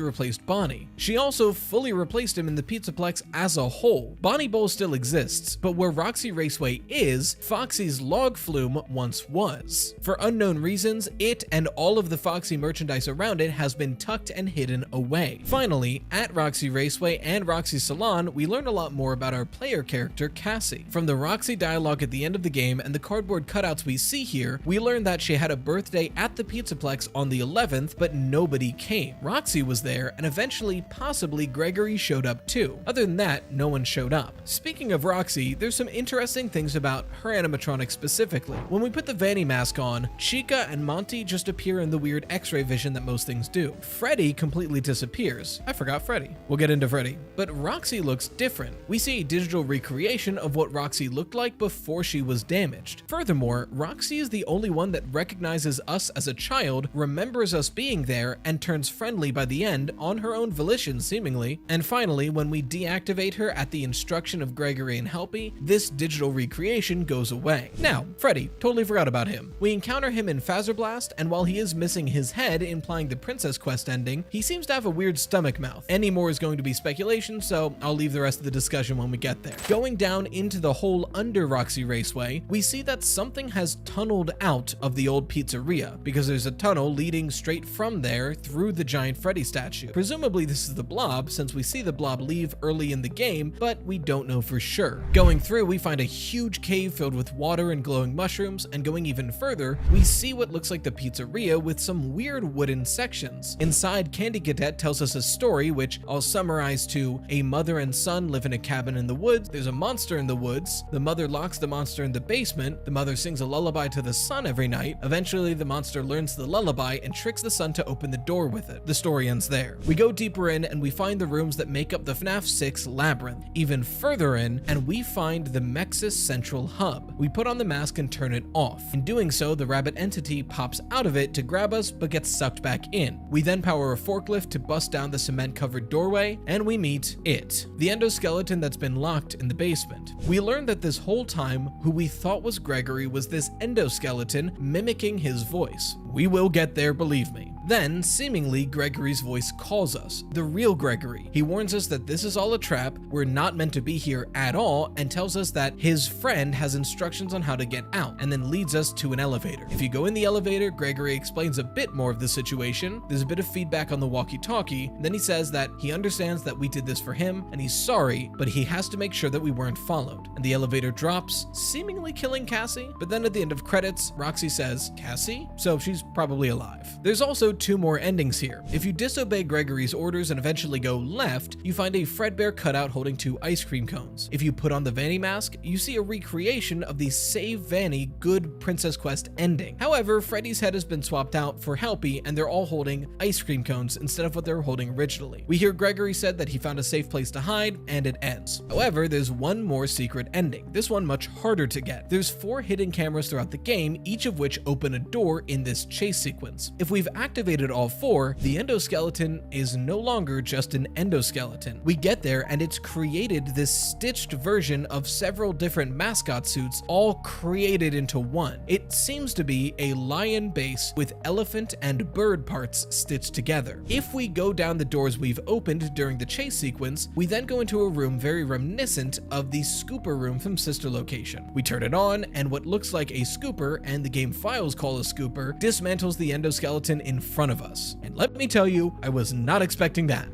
A: replaced Bonnie. She also fully replaced him in the Pizzaplex as a whole. Bonnie Bowl still exists, but where Roxy Raceway is, Foxy's log flume once was. For unknown reasons, it and all of the Foxy merchandise around it has been tucked and hidden away. Finally, at Roxy Raceway and Roxy Salon, we learn a lot more about our player character, Cassie. From the Roxy dialogue at the end of the game and the cardboard cutouts we see here, we learn that she had a birthday at the Pizzaplex on the 11th, but nobody came. Roxy was there, and eventually, possibly, Gregory showed up too. Other than that, no one showed up. Speaking of Roxy, there's some interesting things about her animatronic specifically. When we put the Vanny mask on, Chica and Monty just appear in the weird X-ray vision that most things do. Freddy completely disappears. I forgot Freddy. We'll get into Freddy. But Roxy looks different. We see a digital recreation of what Roxy looked like before she was damaged. Furthermore, Roxy is the only one that recognizes us as a child, remembers us being there, and turns friendly by the end on her own volition seemingly. And finally, when we deactivate her at the instruction of Gregory and Helpy, this digital recreation goes away. Now, Freddy, totally forgot about him. We encounter him in Blast, and while he is missing his head, implying the Princess Quest ending, he seems to have a weird stomach mouth. And Any more is going to be speculation, so I'll leave the rest of the discussion when we get there. Going down into the hole under Roxy Raceway, we see that something has tunneled out of the old pizzeria, because there's a tunnel leading straight from there through the giant Freddy statue. Presumably this is the Blob, since we see the Blob leave early in the game, but we don't know for sure. Going through, we find a huge cave filled with water and glowing mushrooms, and going even further, we see what looks like the pizzeria with some weird wooden sections. Inside, Candy Cadet tells us a story, which I'll summarize to: a mother and son live in a cabin in the woods, there's a monster in the woods, the mother locks the monster in the basement, the mother sings a lullaby to the son every night, eventually the monster learns the lullaby and tricks the son to open the door with it. The story ends there. We go deeper in and we find the rooms that make up the FNAF 6 labyrinth. Even further in, and we find the Mexis Central Hub. We put on the mask and turn it off. In doing so, the rabbit entity pops out of it to grab us but gets sucked back in. We then power a forklift to bust down the cement-covered doorway, and we meet it, the endoskeleton that's been locked in the basement. We learn that this whole time, who we thought was Gregory was this endoskeleton mimicking his voice. We will get there, believe me. Then, seemingly, Gregory's voice calls us, the real Gregory. He warns us that this is all a trap, we're not meant to be here at all, and tells us that his friend has instructions on how to get out, and then leads us to an elevator. If you go in the elevator, Gregory explains a bit more of the situation, there's a bit of feedback on the walkie-talkie, then he says that he understands that we did this for him, and he's sorry, but he has to make sure that we weren't followed. And the elevator drops, seemingly killing Cassie, but then at the end of credits, Roxy says, "Cassie?" So she's probably alive. There's also 2 more endings here. If you disobey Gregory's orders and eventually go left, you find a Fredbear cutout holding 2 ice cream cones. If you put on the Vanny mask, you see a recreation of the Save Vanny Good Princess Quest ending. However, Freddy's head has been swapped out for Helpy, and they're all holding ice cream cones instead of what they were holding originally. We hear Gregory said that he found a safe place to hide, and it ends. However, there's one more secret ending, this one much harder to get. There's 4 hidden cameras throughout the game, each of which open a door in this chase sequence. If we've activated all 4, the endoskeleton is no longer just an endoskeleton. We get there and it's created this stitched version of several different mascot suits, all created into one. It seems to be a lion base with elephant and bird parts stitched together. If we go down the doors we've opened during the chase sequence, we then go into a room very reminiscent of the scooper room from Sister Location. We turn it on, and what looks like a scooper, and the game files call a scooper, dismantles the endoskeleton in front of us. And let me tell you, I was not expecting that.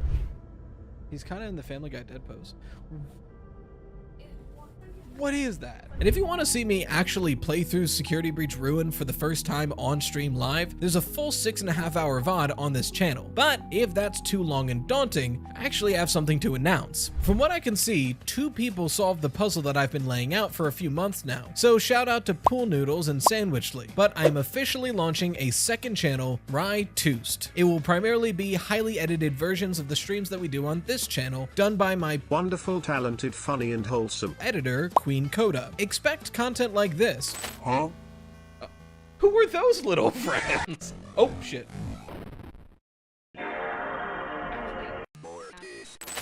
A: He's kind of in the Family Guy dead pose. What is that? And if you want to see me actually play through Security Breach Ruin for the first time on stream live, there's a full 6.5 hour VOD on this channel. But if that's too long and daunting, I actually have something to announce. From what I can see, 2 people solved the puzzle that I've been laying out for a few months now. So shout out to Pool Noodles and Sandwichly. But I'm officially launching a second channel, Rye Toost. It will primarily be highly edited versions of the streams that we do on this channel, done by my
O: wonderful, talented, funny, and wholesome
A: editor, Queen Coda. Expect content like this.
O: Huh?
A: Who were those little friends? Oh, shit.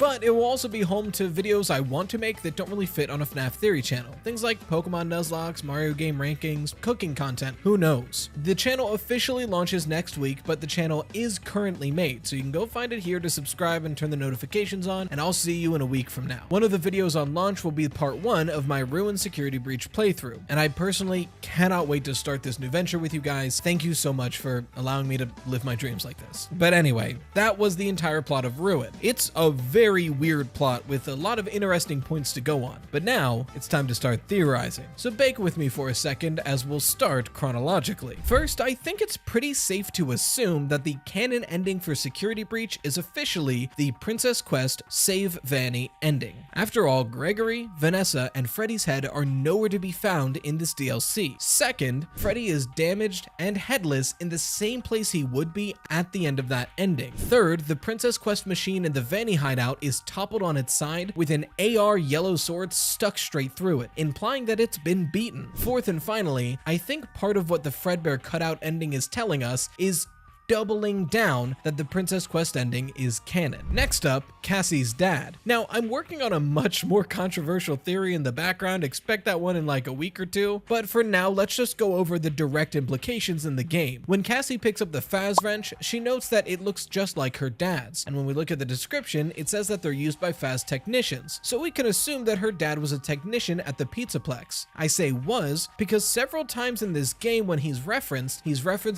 A: But it will also be home to videos I want to make that don't really fit on a FNAF Theory channel. Things like Pokemon Nuzlocke, Mario game rankings, cooking content, who knows. The channel officially launches next week, but the channel is currently made, so you can go find it here to subscribe and turn the notifications on, and I'll see you in a week from now. One of the videos on launch will be part 1 of my Ruin Security Breach playthrough, and I personally cannot wait to start this new venture with you guys. Thank you so much for allowing me to live my dreams like this. But anyway, that was the entire plot of Ruin. It's a very weird plot with a lot of interesting points to go on. But now, it's time to start theorizing. So bake with me for a second as we'll start chronologically. First, I think it's pretty safe to assume that the canon ending for Security Breach is officially the Princess Quest Save Vanny ending. After all, Gregory, Vanessa, and Freddy's head are nowhere to be found in this DLC. Second, Freddy is damaged and headless in the same place he would be at the end of that ending. Third, the Princess Quest machine in the Vanny hideout is toppled on its side with an AR yellow sword stuck straight through it, implying that it's been beaten. Fourth and finally, I think part of what the Fredbear cutout ending is telling us is doubling down that the Princess Quest ending is canon. Next up, Cassie's dad. Now, I'm working on a much more controversial theory in the background, expect that one in like a week or two, but for now, let's just go over the direct implications in the game. When Cassie picks up the Faz wrench, she notes that it looks just like her dad's, and when we look at the description, it says that they're used by Faz technicians, so we can assume that her dad was a technician at the Pizzaplex. I say was because several times in this game when he's referenced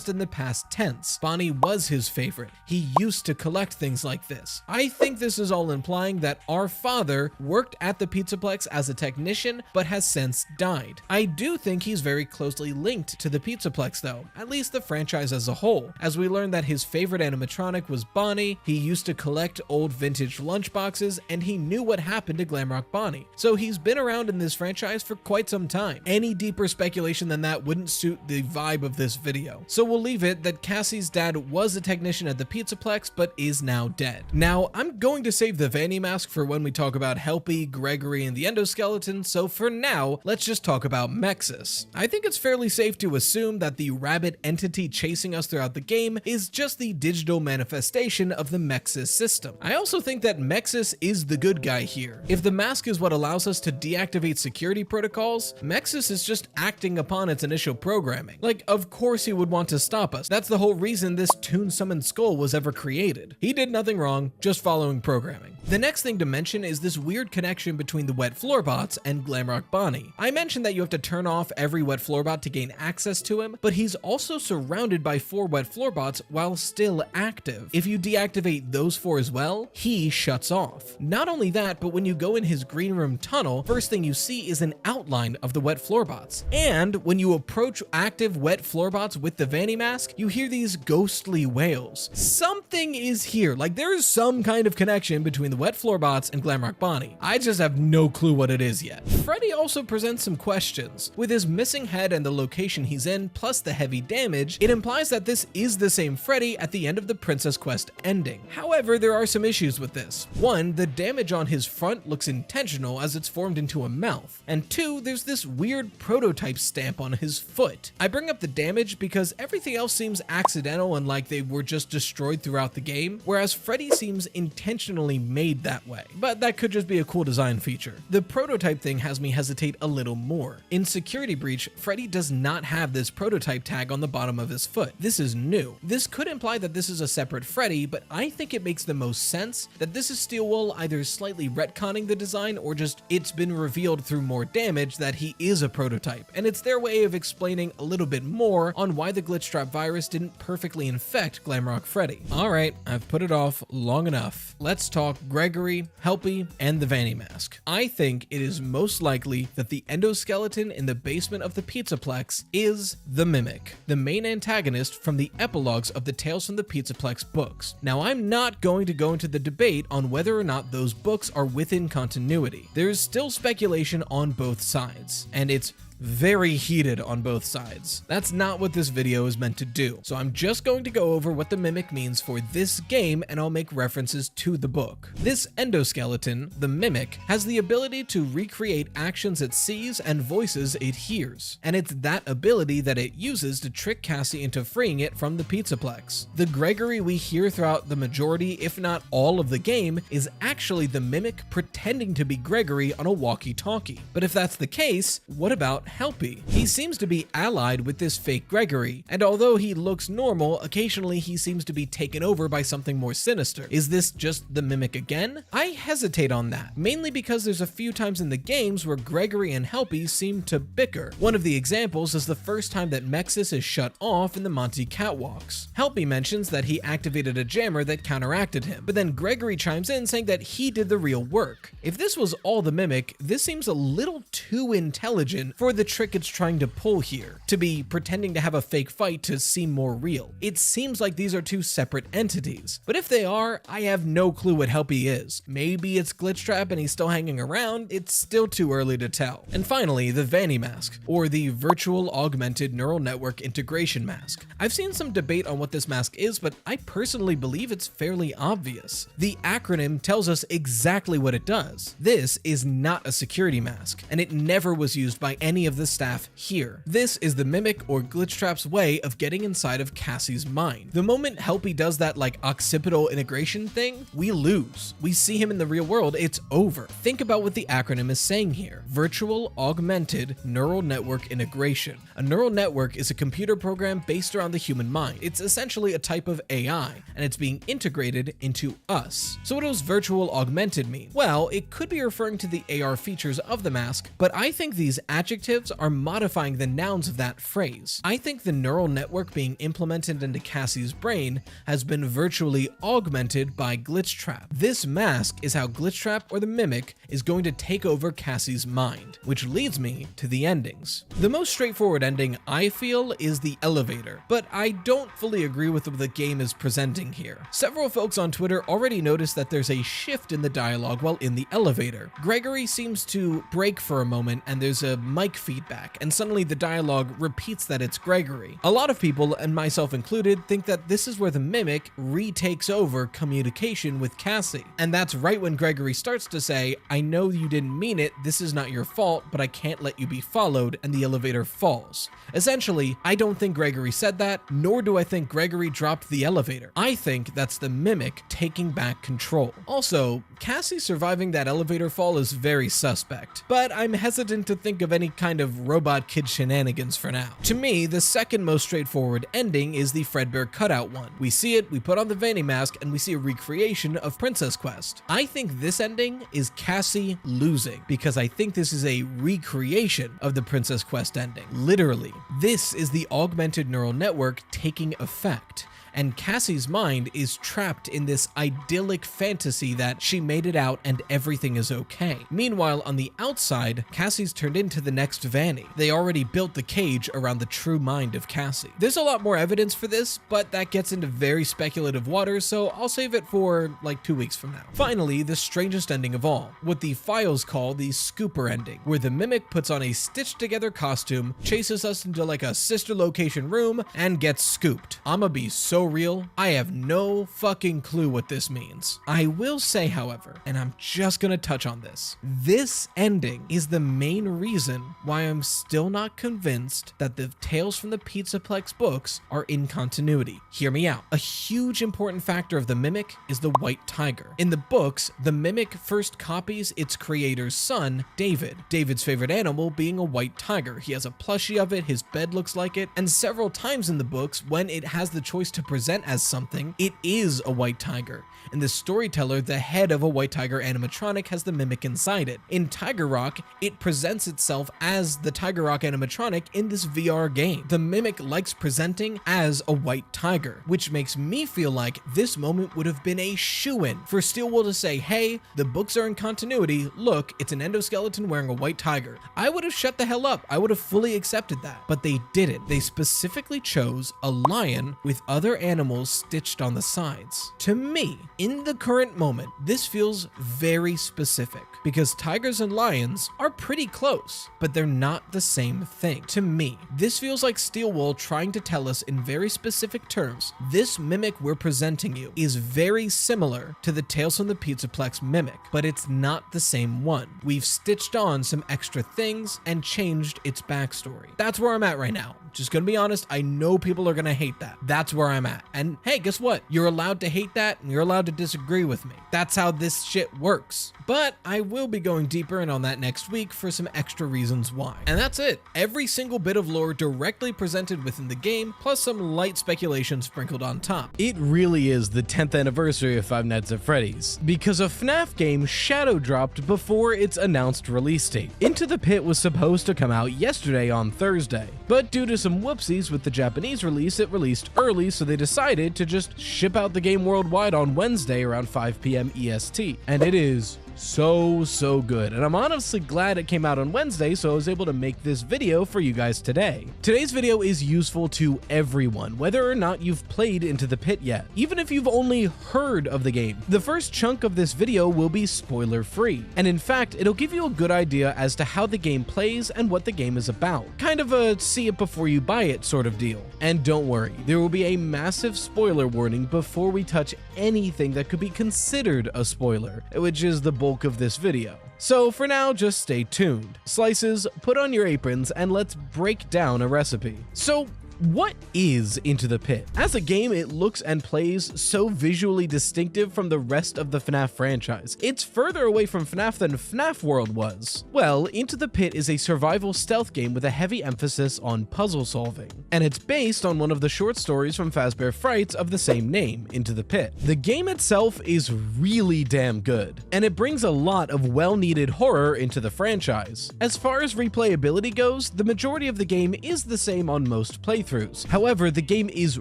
A: in the past tense. Bonnie was his favorite. He used to collect things like this. I think this is all implying that our father worked at the Pizzaplex as a technician, but has since died. I do think he's very closely linked to the Pizzaplex though, at least the franchise as a whole, as we learn that his favorite animatronic was Bonnie, he used to collect old vintage lunchboxes, and he knew what happened to Glamrock Bonnie. So he's been around in this franchise for quite some time. Any deeper speculation than that wouldn't suit the vibe of this video. So we'll leave it that Cassie's dad was a technician at the Pizzaplex, but is now dead. Now, I'm going to save the Vanny mask for when we talk about Helpy, Gregory, and the endoskeleton, so for now, let's just talk about Mexis. I think it's fairly safe to assume that the rabbit entity chasing us throughout the game is just the digital manifestation of the Mexis system. I also think that Mexis is the good guy here. If the mask is what allows us to deactivate security protocols, Mexis is just acting upon its initial programming. Like, of course he would want to stop us. That's the whole reason this Toon Summoned Skull was ever created. He did nothing wrong, just following programming. The next thing to mention is this weird connection between the Wet Floorbots and Glamrock Bonnie. I mentioned that you have to turn off every Wet Floorbot to gain access to him, but he's also surrounded by 4 Wet Floorbots while still active. If you deactivate those 4 as well, he shuts off. Not only that, but when you go in his green room tunnel, first thing you see is an outline of the Wet Floorbots. And when you approach active Wet Floorbots with the Vanny mask, you hear these ghostly wails. Something is here, like there is some kind of connection between the Wet Floorbots and Glamrock Bonnie. I just have no clue what it is yet. Freddy also presents some questions. With his missing head and the location he's in, plus the heavy damage, it implies that this is the same Freddy at the end of the Princess Quest ending. However, there are some issues with this. One, the damage on his front looks intentional as it's formed into a mouth. And 2, there's this weird prototype stamp on his foot. I bring up the damage because everything else seems accidental and like they were just destroyed throughout the game, whereas Freddy seems intentionally made that way. But that could just be a cool design feature. The prototype thing has me hesitate a little more. In Security Breach, Freddy does not have this prototype tag on the bottom of his foot. This is new. This could imply that this is a separate Freddy, but I think it makes the most sense that this is Steelwool either slightly retconning the design or just it's been revealed through more damage that he is a prototype, and it's their way of explaining a little bit more on why the Glitchtrap virus didn't perfectly infect Glamrock Freddy. Alright, I've put it off long enough. Let's talk Gregory, Helpy, and the Vanny mask. I think it is most likely that the endoskeleton in the basement of the Pizzaplex is the Mimic, the main antagonist from the epilogues of the Tales from the Pizzaplex books. Now, I'm not going to go into the debate on whether or not those books are within continuity. There is still speculation on both sides, and it's very heated on both sides. That's not what this video is meant to do. So I'm just going to go over what the Mimic means for this game, and I'll make references to the book. This endoskeleton, the Mimic, has the ability to recreate actions it sees and voices it hears. And it's that ability that it uses to trick Cassie into freeing it from the Pizzaplex. The Gregory we hear throughout the majority, if not all of the game, is actually the Mimic pretending to be Gregory on a walkie-talkie. But if that's the case, what about Helpy? He seems to be allied with this fake Gregory, and although he looks normal, occasionally he seems to be taken over by something more sinister. Is this just the Mimic again? I hesitate on that, mainly because there's a few times in the games where Gregory and Helpy seem to bicker. One of the examples is the first time that Mexis is shut off in the Monty Catwalks. Helpy mentions that he activated a jammer that counteracted him, but then Gregory chimes in saying that he did the real work. If this was all the Mimic, this seems a little too intelligent for the trick it's trying to pull here, to be pretending to have a fake fight to seem more real. It seems like these are two separate entities, but if they are, I have no clue what Helpy is. Maybe it's Glitchtrap and he's still hanging around, it's still too early to tell. And finally, the Vanny mask, or the Virtual Augmented Neural Network Integration mask. I've seen some debate on what this mask is, but I personally believe it's fairly obvious. The acronym tells us exactly what it does. This is not a security mask, and it never was used by any of of the staff here. This is the Mimic or Glitchtrap's way of getting inside of Cassie's mind. The moment Helpy does that like occipital integration thing, we lose. We see him in the real world, it's over. Think about what the acronym is saying here. Virtual Augmented Neural Network Integration. A neural network is a computer program based around the human mind. It's essentially a type of AI, and it's being integrated into us. So what does virtual augmented mean? Well, it could be referring to the AR features of the mask, but I think these adjectives are modifying the nouns of that phrase. I think the neural network being implemented into Cassie's brain has been virtually augmented by Glitchtrap. This mask is how Glitchtrap or the Mimic is going to take over Cassie's mind, which leads me to the endings. The most straightforward ending I feel is the elevator, but I don't fully agree with what the game is presenting here. Several folks on Twitter already noticed that there's a shift in the dialogue while in the elevator. Gregory seems to break for a moment and there's a mic feedback, and suddenly the dialogue repeats that it's Gregory. A lot of people, and myself included, think that this is where the Mimic retakes over communication with Cassie. And that's right when Gregory starts to say, "I know you didn't mean it, this is not your fault, but I can't let you be followed," and the elevator falls. Essentially, I don't think Gregory said that, nor do I think Gregory dropped the elevator. I think that's the Mimic taking back control. Also, Cassie surviving that elevator fall is very suspect, but I'm hesitant to think of any kind of robot kid shenanigans for now. To me, the second most straightforward ending is the Fredbear cutout one. We see it, we put on the Vanny mask, and we see a recreation of Princess Quest. I think this ending is Cassie losing, because I think this is a recreation of the Princess Quest ending. Literally, this is the augmented neural network taking effect. And Cassie's mind is trapped in this idyllic fantasy that she made it out and everything is okay. Meanwhile, on the outside, Cassie's turned into the next Vanny. They already built the cage around the true mind of Cassie. There's a lot more evidence for this, but that gets into very speculative waters, so I'll save it for like 2 weeks from now. Finally, the strangest ending of all, what the files call the scooper ending, where the Mimic puts on a stitched together costume, chases us into like a sister location room, and gets scooped. I'ma be so real, I have no fucking clue what this means. I will say, however, and I'm just gonna touch on this ending is the main reason why I'm still not convinced that the Tales from the Pizzaplex books are in continuity. Hear me out. A huge important factor of the Mimic is the white tiger. In the books, the Mimic first copies its creator's son, David. David's favorite animal being a white tiger. He has a plushie of it, his bed looks like it, and several times in the books, when it has the choice to present as something, it is a white tiger. In the storyteller, the head of a white tiger animatronic has the Mimic inside it. In Tiger Rock, it presents itself as the Tiger Rock animatronic in this VR game. The Mimic likes presenting as a white tiger, which makes me feel like this moment would have been a shoo-in for Steelwool to say, "Hey, the books are in continuity, look, it's an endoskeleton wearing a white tiger." I would have shut the hell up. I would have fully accepted that, but they didn't. They specifically chose a lion with other animals stitched on the sides. To me, in the current moment, this feels very specific because tigers and lions are pretty close, but they're not the same thing. To me, this feels like Steelwool trying to tell us in very specific terms, this Mimic we're presenting you is very similar to the Tales from the Pizzaplex Mimic, but it's not the same one. We've stitched on some extra things and changed its backstory. That's where I'm at right now. Just gonna be honest, I know people are gonna hate that. That's where I'm at. And hey, guess what? You're allowed to hate that and you're allowed to disagree with me. That's how this shit works. But I will be going deeper in on that next week for some extra reasons why. And that's it. Every single bit of lore directly presented within the game, plus some light speculation sprinkled on top. It really is the 10th anniversary of Five Nights at Freddy's, because a FNAF game shadow dropped before its announced release date. Into the Pit was supposed to come out yesterday on Thursday, but due to some whoopsies with the Japanese release, it released early, so they decided to just ship out the game worldwide on Wednesday around 5 p.m. EST. And it is so good, and I'm honestly glad it came out on Wednesday so I was able to make this video for you guys today. Today's video is useful to everyone, whether or not you've played Into the Pit yet, even if you've only heard of the game. The first chunk of this video will be spoiler free, and in fact it'll give you a good idea as to how the game plays and what the game is about. Kind of a see it before you buy it sort of deal. And don't worry, there will be a massive spoiler warning before we touch anything that could be considered a spoiler, which is the bulk of this video. So for now, just stay tuned. Slices, put on your aprons, and let's break down a recipe. So what is Into the Pit? As a game, it looks and plays so visually distinctive from the rest of the FNAF franchise. It's further away from FNAF than FNAF World was. Well, Into the Pit is a survival stealth game with a heavy emphasis on puzzle solving, and it's based on one of the short stories from Fazbear Frights of the same name, Into the Pit. The game itself is really damn good, and it brings a lot of well-needed horror into the franchise. As far as replayability goes, the majority of the game is the same on most playthroughs. However, the game is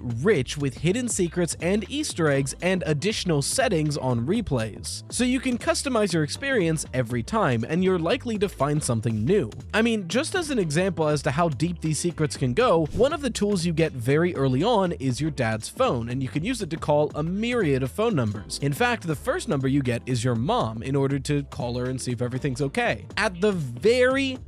A: rich with hidden secrets and Easter eggs and additional settings on replays, so you can customize your experience every time, and you're likely to find something new. I mean, just as an example as to how deep these secrets can go, one of the tools you get very early on is your dad's phone, and you can use it to call a myriad of phone numbers. In fact, the first number you get is your mom in order to call her and see if everything's okay. At the very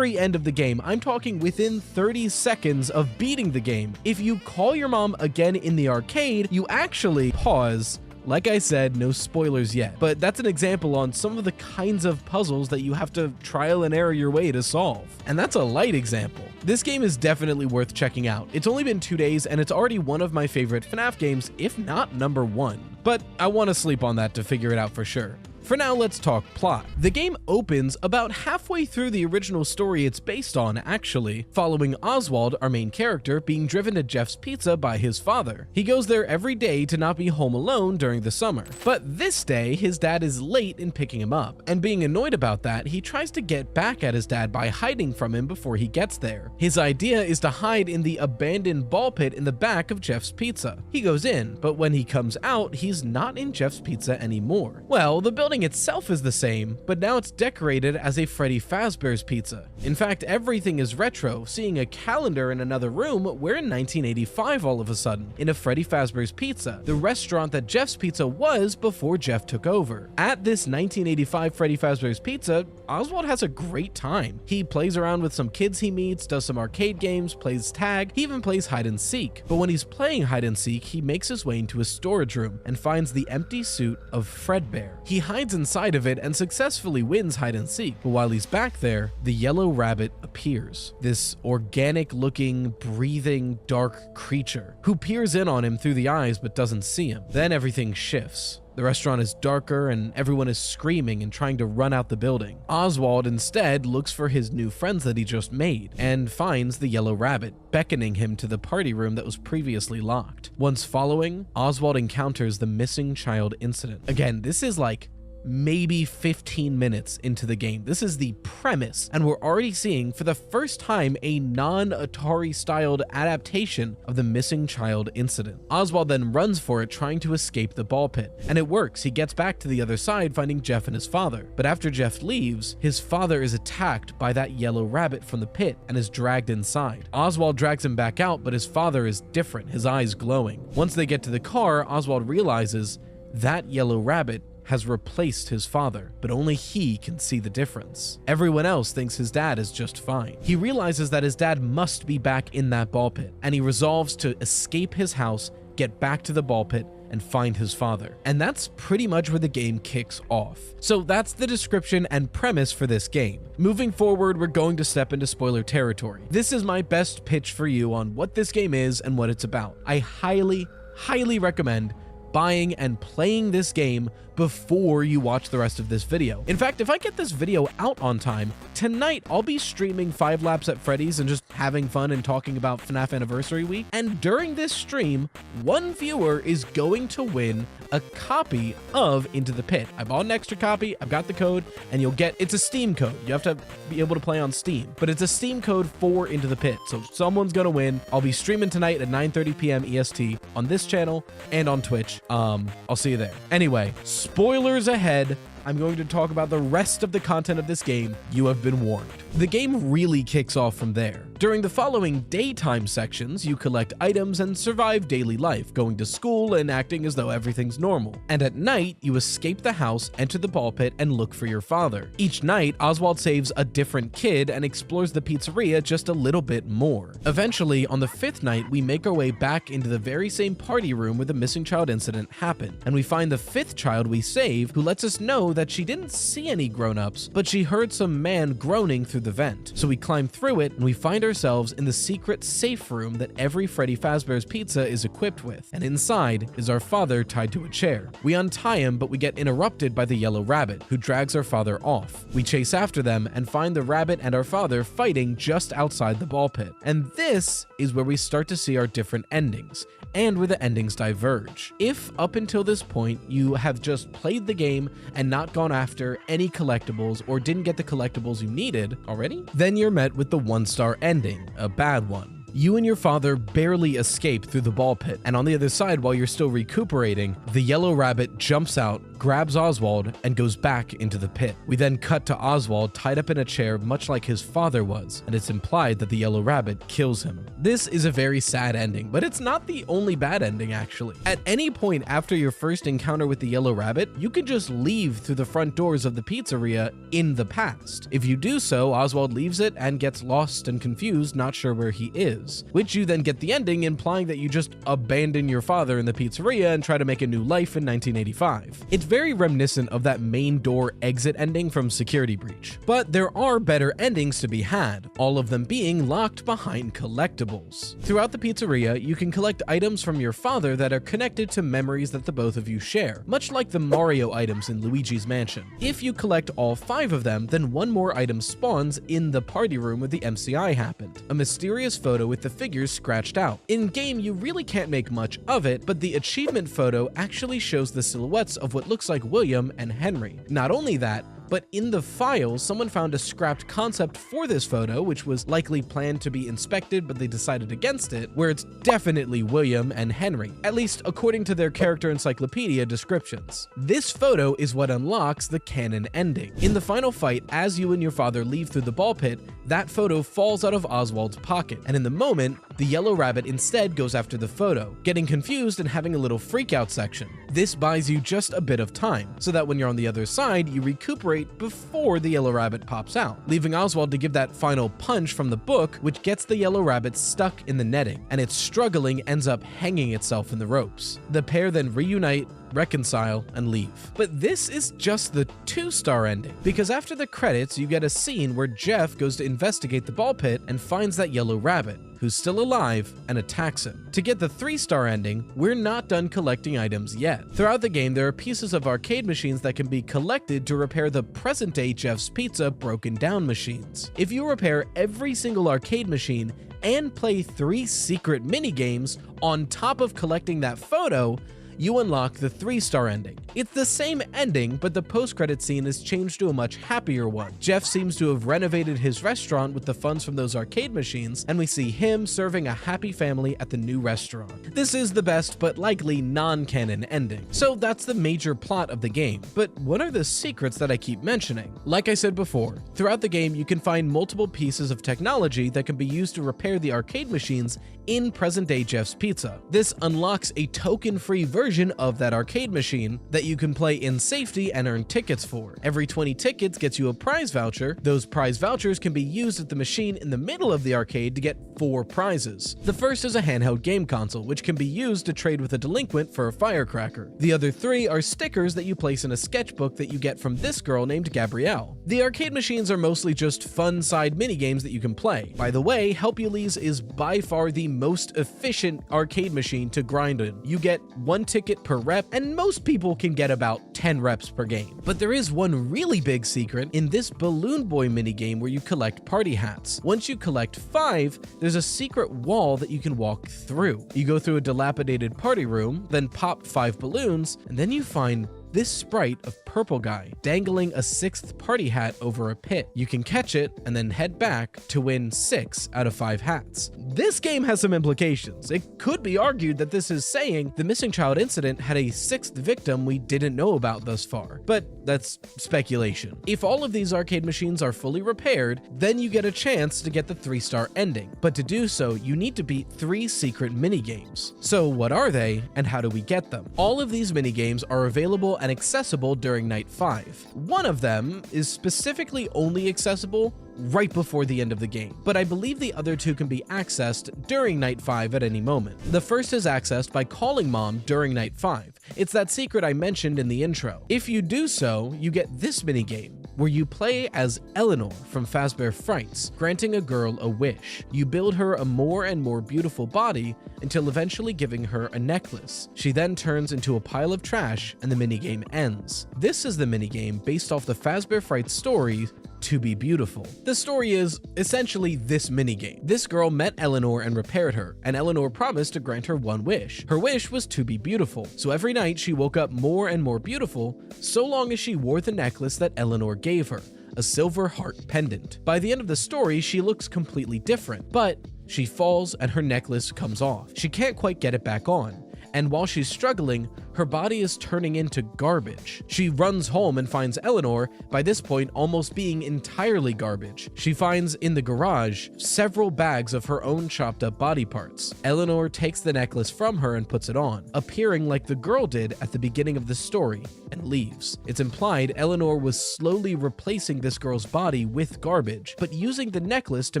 A: end of the game, I'm talking within 30 seconds of beating the game, if you call your mom again in the arcade, you actually pause. Like I said, no spoilers yet, but that's an example on some of the kinds of puzzles that you have to trial and error your way to solve. And that's a light example. This game is definitely worth checking out. It's only been 2 days and it's already one of my favorite FNAF games, if not #1. But I want to sleep on that to figure it out for sure. For now, let's talk plot. The game opens about halfway through the original story it's based on, actually, following Oswald, our main character, being driven to Jeff's Pizza by his father. He goes there every day to not be home alone during the summer. But this day, his dad is late in picking him up, and being annoyed about that, he tries to get back at his dad by hiding from him before he gets there. His idea is to hide in the abandoned ball pit in the back of Jeff's Pizza. He goes in, but when he comes out, he's not in Jeff's Pizza anymore. Well, the building itself is the same, but now it's decorated as a Freddy Fazbear's Pizza. In fact, everything is retro, seeing a calendar in another room, we're in 1985 all of a sudden, in a Freddy Fazbear's Pizza, the restaurant that Jeff's Pizza was before Jeff took over. At this 1985 Freddy Fazbear's Pizza, Oswald has a great time. He plays around with some kids he meets, does some arcade games, plays tag, he even plays hide and seek. But when he's playing hide and seek, he makes his way into a storage room and finds the empty suit of Fredbear. He hides inside of it and successfully wins hide and seek, but while he's back there, the yellow rabbit appears. This organic looking, breathing, dark creature who peers in on him through the eyes but doesn't see him. Then everything shifts. The restaurant is darker and everyone is screaming and trying to run out the building. Oswald instead looks for his new friends that he just made and finds the yellow rabbit, beckoning him to the party room that was previously locked. Once following, Oswald encounters the missing child incident. Again, this is like maybe 15 minutes into the game. This is the premise, and we're already seeing for the first time a non-Atari styled adaptation of the missing child incident. Oswald then runs for it, trying to escape the ball pit, and it works. He gets back to the other side, finding Jeff and his father. But after Jeff leaves, his father is attacked by that yellow rabbit from the pit and is dragged inside. Oswald drags him back out, but his father is different, his eyes glowing. Once they get to the car, Oswald realizes that yellow rabbit has replaced his father, but only he can see the difference. Everyone else thinks his dad is just fine. He realizes that his dad must be back in that ball pit, and he resolves to escape his house, get back to the ball pit, and find his father. And that's pretty much where the game kicks off. So that's the description and premise for this game. Moving forward, we're going to step into spoiler territory. This is my best pitch for you on what this game is and what it's about. I highly recommend buying and playing this game before you watch the rest of this video. In fact, if I get this video out on time, tonight I'll be streaming 5 Laps at Freddy's and just having fun and talking about FNAF Anniversary Week. And during this stream, one viewer is going to win a copy of Into the Pit. I bought an extra copy, I've got the code, and you'll get, it's a Steam code. You have to be able to play on Steam, but it's a Steam code for Into the Pit. So someone's gonna win. I'll be streaming tonight at 9:30 p.m. EST on this channel and on Twitch. I'll see you there. Anyway, spoilers ahead. I'm going to talk about the rest of the content of this game. You have been warned. The game really kicks off from there. During the following daytime sections, you collect items and survive daily life, going to school and acting as though everything's normal. And at night, you escape the house, enter the ball pit, and look for your father. Each night, Oswald saves a different kid and explores the pizzeria just a little bit more. Eventually, on the 5th night, we make our way back into the very same party room where the missing child incident happened, and we find the 5th child we save, who lets us know that she didn't see any grown-ups, but she heard some man groaning through the vent. So we climb through it, and we find ourselves in the secret safe room that every Freddy Fazbear's Pizza is equipped with, and inside is our father tied to a chair. We untie him, but we get interrupted by the yellow rabbit, who drags our father off. We chase after them and find the rabbit and our father fighting just outside the ball pit. And this is where we start to see our different endings, and where the endings diverge. If up until this point you have just played the game and not gone after any collectibles or didn't get the collectibles you needed already, then you're met with the 1-star ending, a bad one. You and your father barely escape through the ball pit, and on the other side, while you're still recuperating, the yellow rabbit jumps out, grabs Oswald, and goes back into the pit. We then cut to Oswald tied up in a chair much like his father was, and it's implied that the yellow rabbit kills him. This is a very sad ending, but it's not the only bad ending actually. At any point after your first encounter with the yellow rabbit, you can just leave through the front doors of the pizzeria in the past. If you do so, Oswald leaves it and gets lost and confused, not sure where he is, which you then get the ending implying that you just abandon your father in the pizzeria and try to make a new life in 1985. It's very reminiscent of that main door exit ending from Security Breach. But there are better endings to be had, all of them being locked behind collectibles. Throughout the pizzeria, you can collect items from your father that are connected to memories that the both of you share, much like the Mario items in Luigi's Mansion. If you collect all 5 of them, then one more item spawns in the party room where the MCI happened, a mysterious photo with the figures scratched out. In-game, you really can't make much of it, but the achievement photo actually shows the silhouettes of what looks like William and Henry. Not only that, but in the files, someone found a scrapped concept for this photo, which was likely planned to be inspected, but they decided against it, where it's definitely William and Henry, at least according to their character encyclopedia descriptions. This photo is what unlocks the canon ending. In the final fight, as you and your father leave through the ball pit, that photo falls out of Oswald's pocket, and in the moment, the yellow rabbit instead goes after the photo, getting confused and having a little freakout section. This buys you just a bit of time, so that when you're on the other side, you recuperate before the yellow rabbit pops out, leaving Oswald to give that final punch from the book, which gets the yellow rabbit stuck in the netting, and its struggling ends up hanging itself in the ropes. The pair then reunite, reconcile, and leave. But this is just the 2-star ending, because after the credits, you get a scene where Jeff goes to investigate the ball pit and finds that yellow rabbit, who's still alive, and attacks him. To get the 3-star ending, we're not done collecting items yet. Throughout the game, there are pieces of arcade machines that can be collected to repair the present-day Jeff's Pizza broken down machines. If you repair every single arcade machine and play 3 secret mini-games on top of collecting that photo, you unlock the 3-star ending. It's the same ending, but the post-credit scene is changed to a much happier one. Jeff seems to have renovated his restaurant with the funds from those arcade machines, and we see him serving a happy family at the new restaurant. This is the best, but likely non-canon ending. So that's the major plot of the game. But what are the secrets that I keep mentioning? Like I said before, throughout the game you can find multiple pieces of technology that can be used to repair the arcade machines in present-day Jeff's Pizza. This unlocks a token-free version of that arcade machine that you can play in safety and earn tickets for. Every 20 tickets gets you a prize voucher. Those prize vouchers can be used at the machine in the middle of the arcade to get 4 prizes. The first is a handheld game console, which can be used to trade with a delinquent for a firecracker. The other 3 are stickers that you place in a sketchbook that you get from this girl named Gabrielle. The arcade machines are mostly just fun side minigames that you can play. By the way, Helpules is by far the most efficient arcade machine to grind in. You get 1 ticket per rep, and most people can get about 10 reps per game. But there is one really big secret in this Balloon Boy minigame where you collect party hats. Once you collect 5, there's a secret wall that you can walk through. You go through a dilapidated party room, then pop 5 balloons, and then you find this sprite of purple guy dangling a 6th party hat over a pit. You can catch it and then head back to win 6 out of 5 hats. This game has some implications. It could be argued that this is saying the missing child incident had a 6th victim we didn't know about thus far, but that's speculation. If all of these arcade machines are fully repaired, then you get a chance to get the 3-star ending, but to do so, you need to beat 3 secret minigames. So what are they, and how do we get them? All of these minigames are available and accessible during Night 5. One of them is specifically only accessible right before the end of the game, but I believe the other 2 can be accessed during Night 5 at any moment. The first is accessed by calling Mom during Night 5. It's that secret I mentioned in the intro. If you do so, you get this minigame, where you play as Eleanor from Fazbear Frights, granting a girl a wish. You build her a more and more beautiful body until eventually giving her a necklace. She then turns into a pile of trash and the minigame ends. This is the minigame based off the Fazbear Frights story, To Be Beautiful. The story is essentially this minigame. This girl met Eleanor and repaired her, and Eleanor promised to grant her one wish. Her wish was to be beautiful, so every night she woke up more and more beautiful, so long as she wore the necklace that Eleanor gave her, a silver heart pendant. By the end of the story, she looks completely different, but she falls and her necklace comes off. She can't quite get it back on, and while she's struggling, her body is turning into garbage. She runs home and finds Eleanor, by this point almost being entirely garbage. She finds in the garage several bags of her own chopped up body parts. Eleanor takes the necklace from her and puts it on, appearing like the girl did at the beginning of the story, and leaves. It's implied Eleanor was slowly replacing this girl's body with garbage, but using the necklace to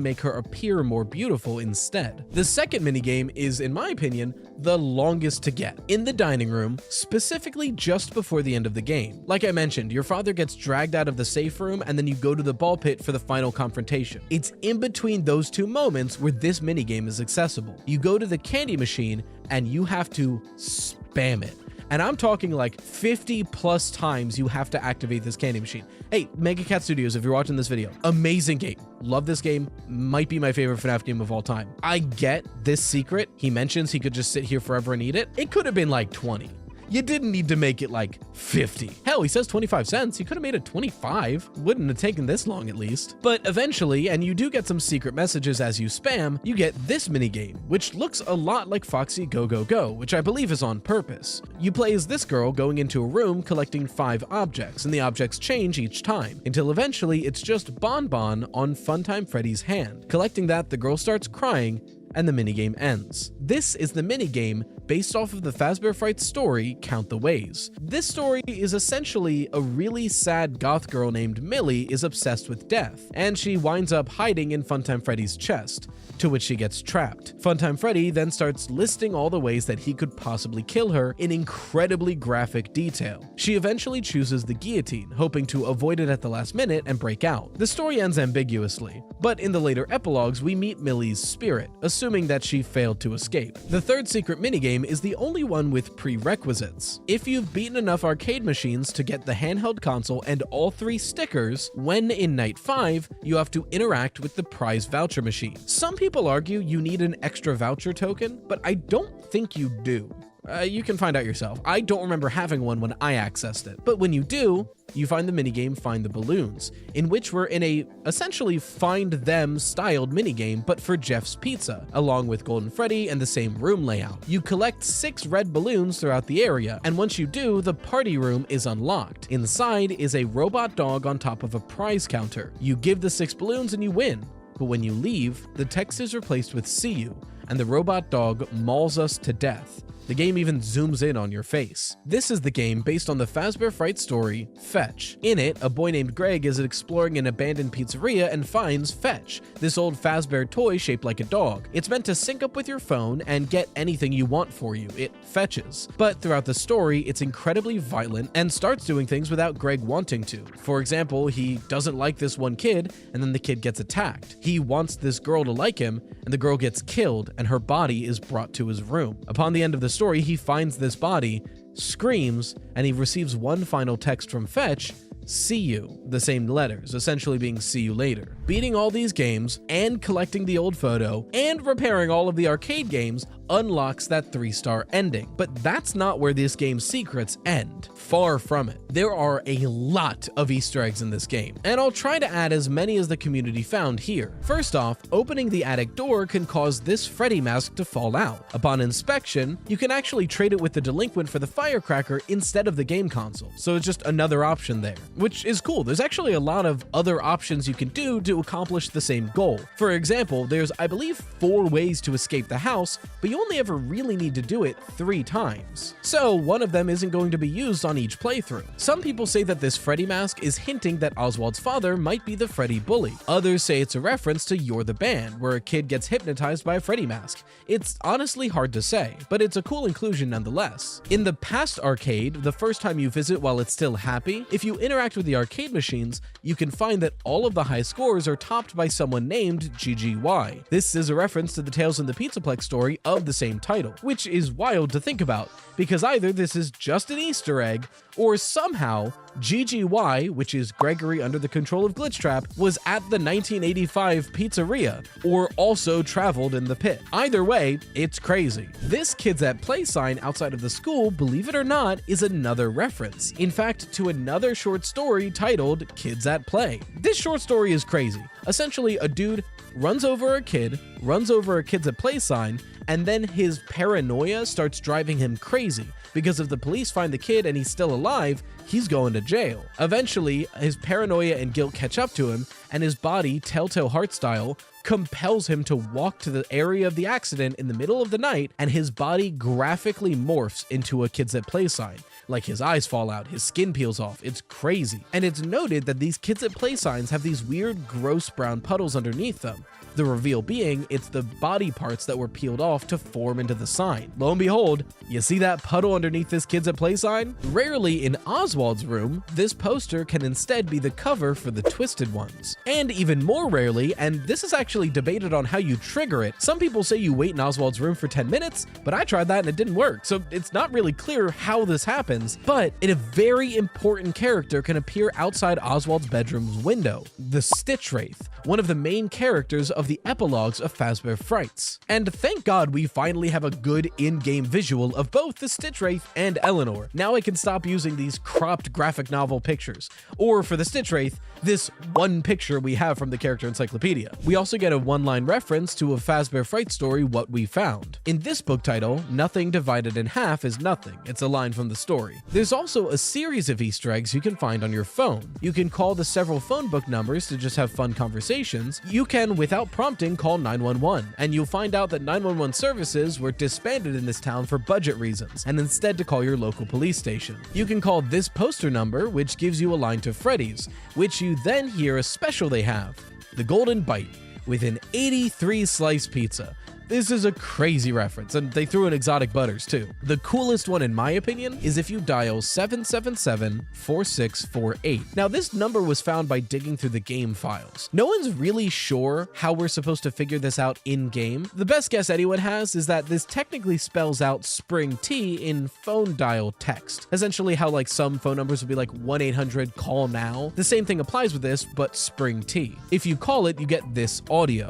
A: make her appear more beautiful instead. The second minigame is, in my opinion, the longest to get. In the dining room, specifically just before the end of the game. Like I mentioned, your father gets dragged out of the safe room and then you go to the ball pit for the final confrontation. It's in between those 2 moments where this minigame is accessible. You go to the candy machine and you have to spam it. And I'm talking like 50 plus times you have to activate this candy machine. Hey, Mega Cat Studios, if you're watching this video, amazing game. Love this game. Might be my favorite FNAF game of all time. I get this secret. He mentions he could just sit here forever and eat it. It could have been like 20. You didn't need to make it like 50. Hell, he says 25 cents. You could have made it 25. Wouldn't have taken this long at least. But eventually, and you do get some secret messages as you spam, you get this minigame, which looks a lot like Foxy Go Go Go, which I believe is on purpose. You play as this girl going into a room collecting 5 objects, and the objects change each time, until eventually it's just Bon Bon on Funtime Freddy's hand. Collecting that, the girl starts crying, and the minigame ends. This is the minigame based off of the Fazbear Frights story, Count the Ways. This story is essentially a really sad goth girl named Millie is obsessed with death, and she winds up hiding in Funtime Freddy's chest, to which she gets trapped. Funtime Freddy then starts listing all the ways that he could possibly kill her in incredibly graphic detail. She eventually chooses the guillotine, hoping to avoid it at the last minute and break out. The story ends ambiguously, but in the later epilogues we meet Millie's spirit, assuming that she failed to escape. The third secret minigame is the only one with prerequisites. If you've beaten enough arcade machines to get the handheld console and all 3 stickers, when in Night 5, you have to interact with the prize voucher machine. Some people argue you need an extra voucher token, but I don't think you do. You can find out yourself. I don't remember having one when I accessed it, but when you do, you find the minigame Find the Balloons, in which we're in a essentially Find Them styled minigame, but for Jeff's Pizza, along with Golden Freddy and the same room layout. You collect 6 red balloons throughout the area, and once you do, the party room is unlocked. Inside is a robot dog on top of a prize counter. You give the 6 balloons and you win, but when you leave, the text is replaced with "See you," and the robot dog mauls us to death. The game even zooms in on your face. This is the game based on the Fazbear Fright story, Fetch. In it, a boy named Greg is exploring an abandoned pizzeria and finds Fetch, this old Fazbear toy shaped like a dog. It's meant to sync up with your phone and get anything you want for you. It fetches. But throughout the story, it's incredibly violent and starts doing things without Greg wanting to. For example, he doesn't like this one kid, and then the kid gets attacked. He wants this girl to like him, and the girl gets killed, and her body is brought to his room. Upon the end of the story, he finds this body, screams, and he receives one final text from Fetch, "See you," the same letters, essentially being "see you later." beating all these games and collecting the old photo and repairing all of the arcade games unlocks that 3-star ending. But that's not where this game's secrets end. Far from it. There are a lot of Easter eggs in this game, and I'll try to add as many as the community found here. First off, opening the attic door can cause this Freddy mask to fall out. Upon inspection, you can actually trade it with the delinquent for the firecracker instead of the game console, so it's just another option there, which is cool. There's actually a lot of other options you can do to accomplish the same goal. For example, there's, I believe, 4 ways to escape the house, but you only ever really need to do it 3 times. So one of them isn't going to be used on each playthrough. Some people say that this Freddy mask is hinting that Oswald's father might be the Freddy bully. Others say it's a reference to You're the Band, where a kid gets hypnotized by a Freddy mask. It's honestly hard to say, but it's a cool inclusion nonetheless. In the past arcade, the first time you visit while it's still happy, if you interact with the arcade machines, you can find that all of the high scores are topped by someone named GGY. This is a reference to the Tales in the Pizzaplex story of the same title, which is wild to think about, because either this is just an Easter egg, or somehow GGY, which is Gregory under the control of Glitchtrap, was at the 1985 pizzeria, or also traveled in the pit. Either way, it's crazy. This Kids at Play sign outside of the school, believe it or not, is another reference. In fact, to another short story titled Kids at Play. This short story is crazy. Essentially, a dude runs over a kid, runs over a Kids at Play sign, and then his paranoia starts driving him crazy, because if the police find the kid and he's still alive, he's going to jail. Eventually, his paranoia and guilt catch up to him, and his body, Telltale Heart style, compels him to walk to the area of the accident in the middle of the night, and his body graphically morphs into a Kids at Play sign. Like, his eyes fall out, his skin peels off, it's crazy. And it's noted that these Kids at Play signs have these weird, gross brown puddles underneath them. The reveal being, it's the body parts that were peeled off to form into the sign. Lo and behold, you see that puddle underneath this Kids at Play sign? Rarely in Oswald's room, this poster can instead be the cover for the Twisted Ones. And even more rarely, and this is actually debated on how you trigger it, some people say you wait in Oswald's room for 10 minutes, but I tried that and it didn't work, so it's not really clear how this happens, but a very important character can appear outside Oswald's bedroom's window, the Stitch Wraith, one of the main characters of the epilogues of Fazbear Frights. And thank God we finally have a good in-game visual of both the Stitch Wraith and Eleanor. Now I can stop using these cropped graphic novel pictures. Or for the Stitch Wraith, this one picture we have from the character encyclopedia. We also get a one-line reference to a Fazbear Fright story, What We Found. In this book title, nothing divided in half is nothing. It's a line from the story. There's also a series of Easter eggs you can find on your phone. You can call the several phone book numbers to just have fun conversations. You can, without prompting, call 911, and you'll find out that 911 services were disbanded in this town for budget reasons, and instead to call your local police station. You can call this poster number, which gives you a line to Freddy's, which you then hear a special they have, the Golden Bite, with an 83-slice pizza. This is a crazy reference, and they threw in exotic butters too. The coolest one in my opinion is if you dial 777-4648. Now this number was found by digging through the game files. No one's really sure how we're supposed to figure this out in-game. The best guess anyone has is that this technically spells out Spring T in phone dial text. Essentially how like some phone numbers would be like 1-800-CALL-NOW. The same thing applies with this, but Spring T. If you call it, you get this audio.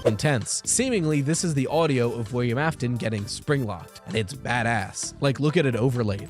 A: Intense. Seemingly, this is the audio of William Afton getting spring-locked, and it's badass. Like, look at it overlaid.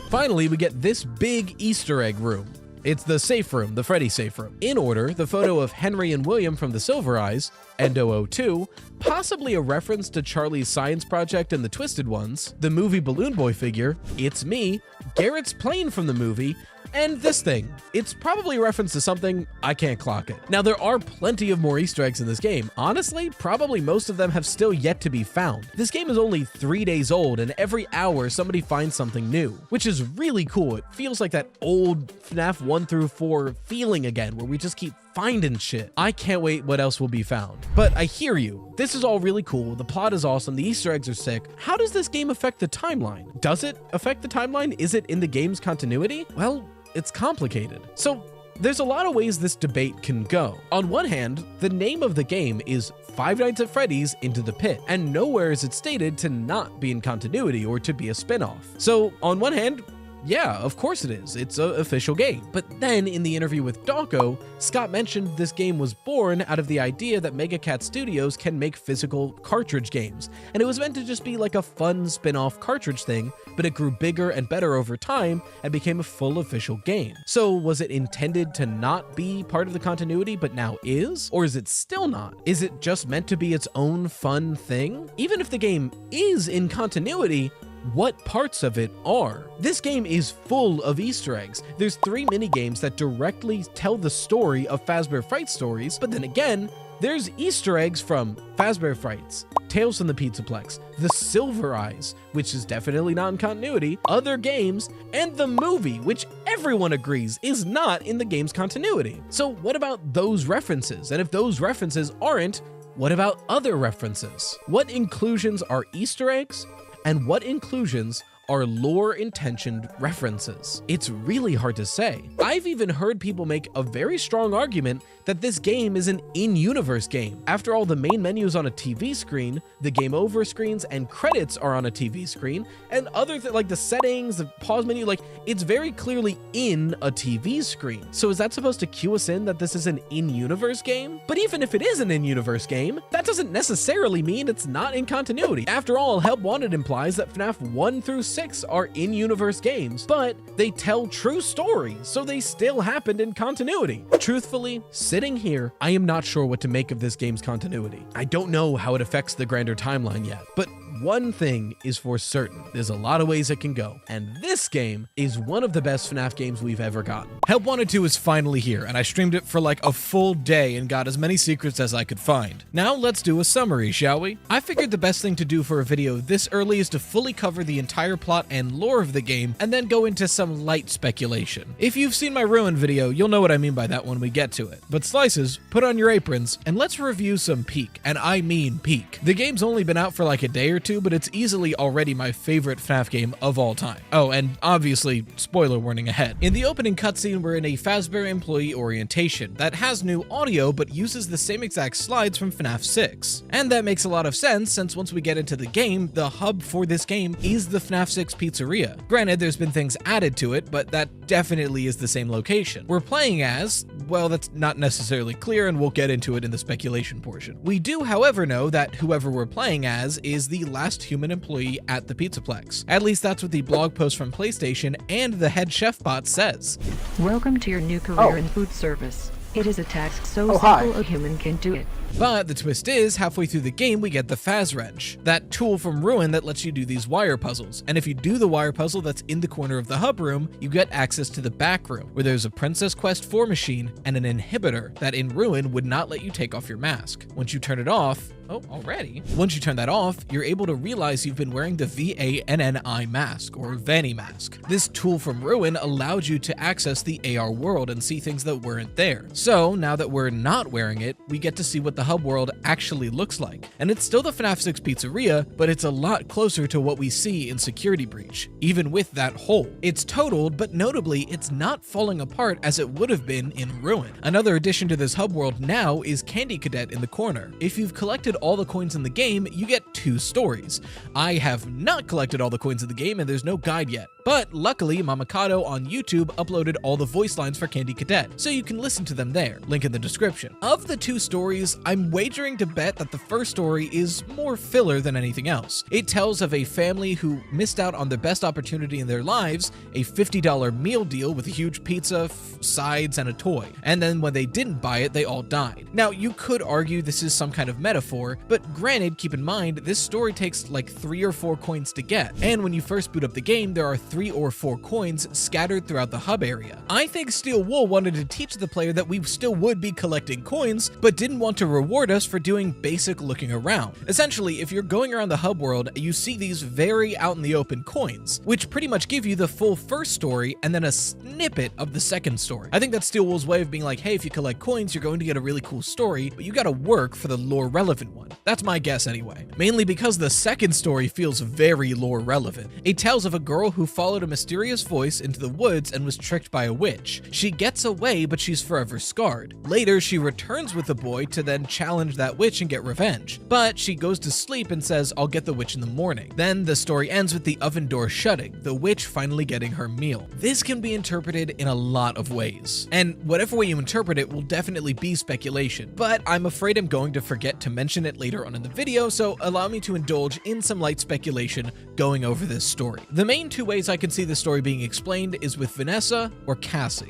A: Finally, we get this big Easter egg room. It's the safe room, the Freddy safe room. In order, the photo of Henry and William from the Silver Eyes, Endo 02, possibly a reference to Charlie's Science Project and the Twisted Ones, the movie Balloon Boy figure, It's Me, Garrett's plane from the movie, And this thing, it's probably a reference to something, I can't clock it. Now, there are plenty of more Easter eggs in this game. Honestly, probably most of them have still yet to be found. This game is only 3 days old, and every hour somebody finds something new, which is really cool. It feels like that old FNAF 1 through 4 feeling again, where we just keep finding shit. I can't wait what else will be found. But I hear you. This is all really cool. The plot is awesome. The Easter eggs are sick. How does this game affect the timeline? Does it affect the timeline? Is it in the game's continuity? Well, it's complicated. So there's a lot of ways this debate can go. On one hand, the name of the game is Five Nights at Freddy's Into the Pit, and nowhere is it stated to not be in continuity or to be a spin-off. So on one hand, yeah, of course it is. It's an official game. But then in the interview with Dawko, Scott mentioned this game was born out of the idea that Mega Cat Studios can make physical cartridge games, and it was meant to just be like a fun spin-off cartridge thing, but it grew bigger and better over time and became a full official game. So was it intended to not be part of the continuity but now is? Or is it still not? Is it just meant to be its own fun thing? Even if the game is in continuity, what parts of it are? This game is full of Easter eggs. There's 3 mini games that directly tell the story of Fazbear Fright Stories, but then again, there's Easter eggs from Fazbear Frights, Tales from the Pizzaplex, The Silver Eyes, which is definitely not in continuity, other games, and the movie, which everyone agrees is not in the game's continuity. So what about those references? And if those references aren't, what about other references? What inclusions are Easter eggs? And what inclusions are lore-intentioned references? It's really hard to say. I've even heard people make a very strong argument that this game is an in-universe game. After all, the main menu is on a TV screen, the game over screens and credits are on a TV screen, and other like the settings, the pause menu, like it's very clearly in a TV screen. So is that supposed to cue us in that this is an in-universe game? But even if it is an in-universe game, that doesn't necessarily mean it's not in continuity. After all, Help Wanted implies that FNAF 1 through 6 are in-universe games, but they tell true stories, so they still happened in continuity. Truthfully, sitting here, I am not sure what to make of this game's continuity. I don't know how it affects the grander timeline yet, but one thing is for certain, there's a lot of ways it can go, and this game is one of the best FNAF games we've ever gotten. Help Wanted 2 is finally here, and I streamed it for like a full day and got as many secrets as I could find. Now let's do a summary, shall we? I figured the best thing to do for a video this early is to fully cover the entire plot and lore of the game, and then go into some light speculation. If you've seen my Ruin video, you'll know what I mean by that when we get to it. But Slices, put on your aprons, and let's review some Peak, and I mean Peak. The game's only been out for like a day or two, but it's easily already my favorite FNAF game of all time. Oh, and obviously, spoiler warning ahead. In the opening cutscene, we're in a Fazbear employee orientation that has new audio but uses the same exact slides from FNAF 6. And that makes a lot of sense since once we get into the game, the hub for this game is the FNAF 6 pizzeria. Granted, there's been things added to it, but that definitely is the same location. We're playing as, well, that's not necessarily clear and we'll get into it in the speculation portion. We do, however, know that whoever we're playing as is the last human employee at the Pizzaplex. At least that's what the blog post from PlayStation and the head chef bot says.
P: Welcome to your new career in food service. It is a task so simple a human can do it.
A: But the twist is, halfway through the game, we get the Faz Wrench, that tool from Ruin that lets you do these wire puzzles. And if you do the wire puzzle that's in the corner of the hub room, you get access to the back room, where there's a Princess Quest 4 machine and an inhibitor that in Ruin would not let you take off your mask. Once you turn it off, Once you turn that off, you're able to realize you've been wearing the VANNI mask, or Vanny mask. This tool from Ruin allowed you to access the AR world and see things that weren't there. So, now that we're not wearing it, we get to see what the hub world actually looks like. And it's still the FNAF 6 pizzeria, but it's a lot closer to what we see in Security Breach, even with that hole. It's totaled, but notably, it's not falling apart as it would have been in Ruin. Another addition to this hub world now is Candy Cadet in the corner. If you've collected all the coins in the game, you get 2 stories. I have not collected all the coins in the game and there's no guide yet. But luckily, Mamakato on YouTube uploaded all the voice lines for Candy Cadet, so you can listen to them there, link in the description. Of the 2 stories, I I'm wagering to bet that the first story is more filler than anything else. It tells of a family who missed out on the best opportunity in their lives, a $50 meal deal with a huge pizza, sides, and a toy. And then when they didn't buy it, they all died. Now, you could argue this is some kind of metaphor, but granted, keep in mind, this story takes like 3 or 4 coins to get. And when you first boot up the game, there are 3 or 4 coins scattered throughout the hub area. I think Steel Wool wanted to teach the player that we still would be collecting coins, but didn't want to reward us for doing basic looking around. Essentially, if you're going around the hub world, you see these very out in the open coins, which pretty much give you the full first story and then a snippet of the second story. I think that's Steel Wool's way of being like, hey, if you collect coins, you're going to get a really cool story, but you gotta work for the lore relevant one. That's my guess anyway. Mainly because the second story feels very lore relevant. It tells of a girl who followed a mysterious voice into the woods and was tricked by a witch. She gets away, but she's forever scarred. Later, she returns with the boy to then challenge that witch and get revenge. But she goes to sleep and says, I'll get the witch in the morning. Then the story ends with the oven door shutting, the witch finally getting her meal. This can be interpreted in a lot of ways. And whatever way you interpret it will definitely be speculation, but I'm afraid I'm going to forget to mention it later on in the video, so allow me to indulge in some light speculation going over this story. The main 2 ways I can see the story being explained is with Vanessa or Cassie.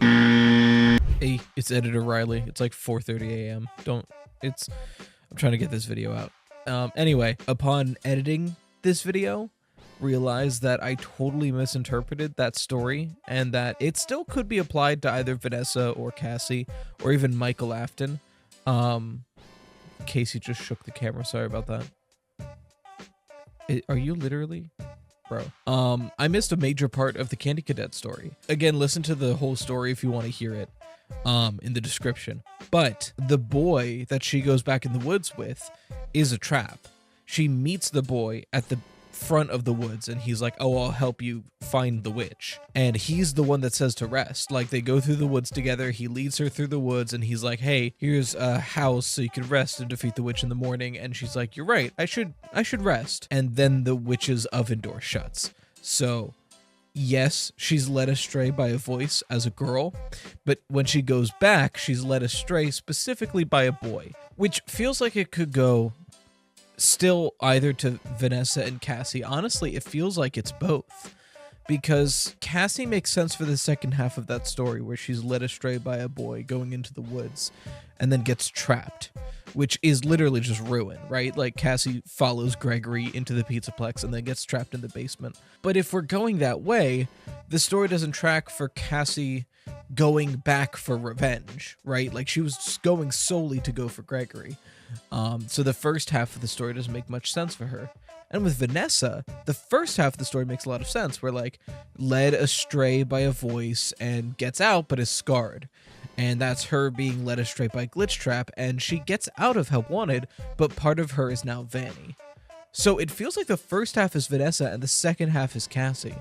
A: Hey, it's Editor Riley. It's like 4:30 a.m. I'm trying to get this video out. Anyway, upon editing this video, realized that I totally misinterpreted that story and that it still could be applied to either Vanessa or Cassie or even Michael Afton. Casey just shook the camera. Sorry about that. Are you literally? Bro. I missed a major part of the Candy Cadet story. Again, listen to the whole story if you want to hear it in the description. But the boy that she goes back in the woods with is a trap. She meets the boy at the front of the woods and he's like, oh, I'll help you find the witch. And he's the one that says to rest. Like, they go through the woods together, he leads her through the woods and he's like, hey, here's a house so you can rest and defeat the witch in the morning. And she's like, you're right, I should rest. And then the witch's oven door shuts. So yes, she's led astray by a voice as a girl, but when she goes back, she's led astray specifically by a boy, which feels like it could go still either to Vanessa and Cassie. Honestly, it feels like it's both, because Cassie makes sense for the second half of that story where she's led astray by a boy going into the woods and then gets trapped, which is literally just ruin, right? Like, Cassie follows Gregory into the Pizzaplex and then gets trapped in the basement. But if we're going that way, the story doesn't track for Cassie going back for revenge, right? Like, she was just going solely to go for Gregory. So the first half of the story doesn't make much sense for her. And with Vanessa, the first half of the story makes a lot of sense. We're like, led astray by a voice and gets out but is scarred. And that's her being led astray by Glitchtrap, and she gets out of Help Wanted, but part of her is now Vanny. So it feels like the first half is Vanessa and the second half is Cassie.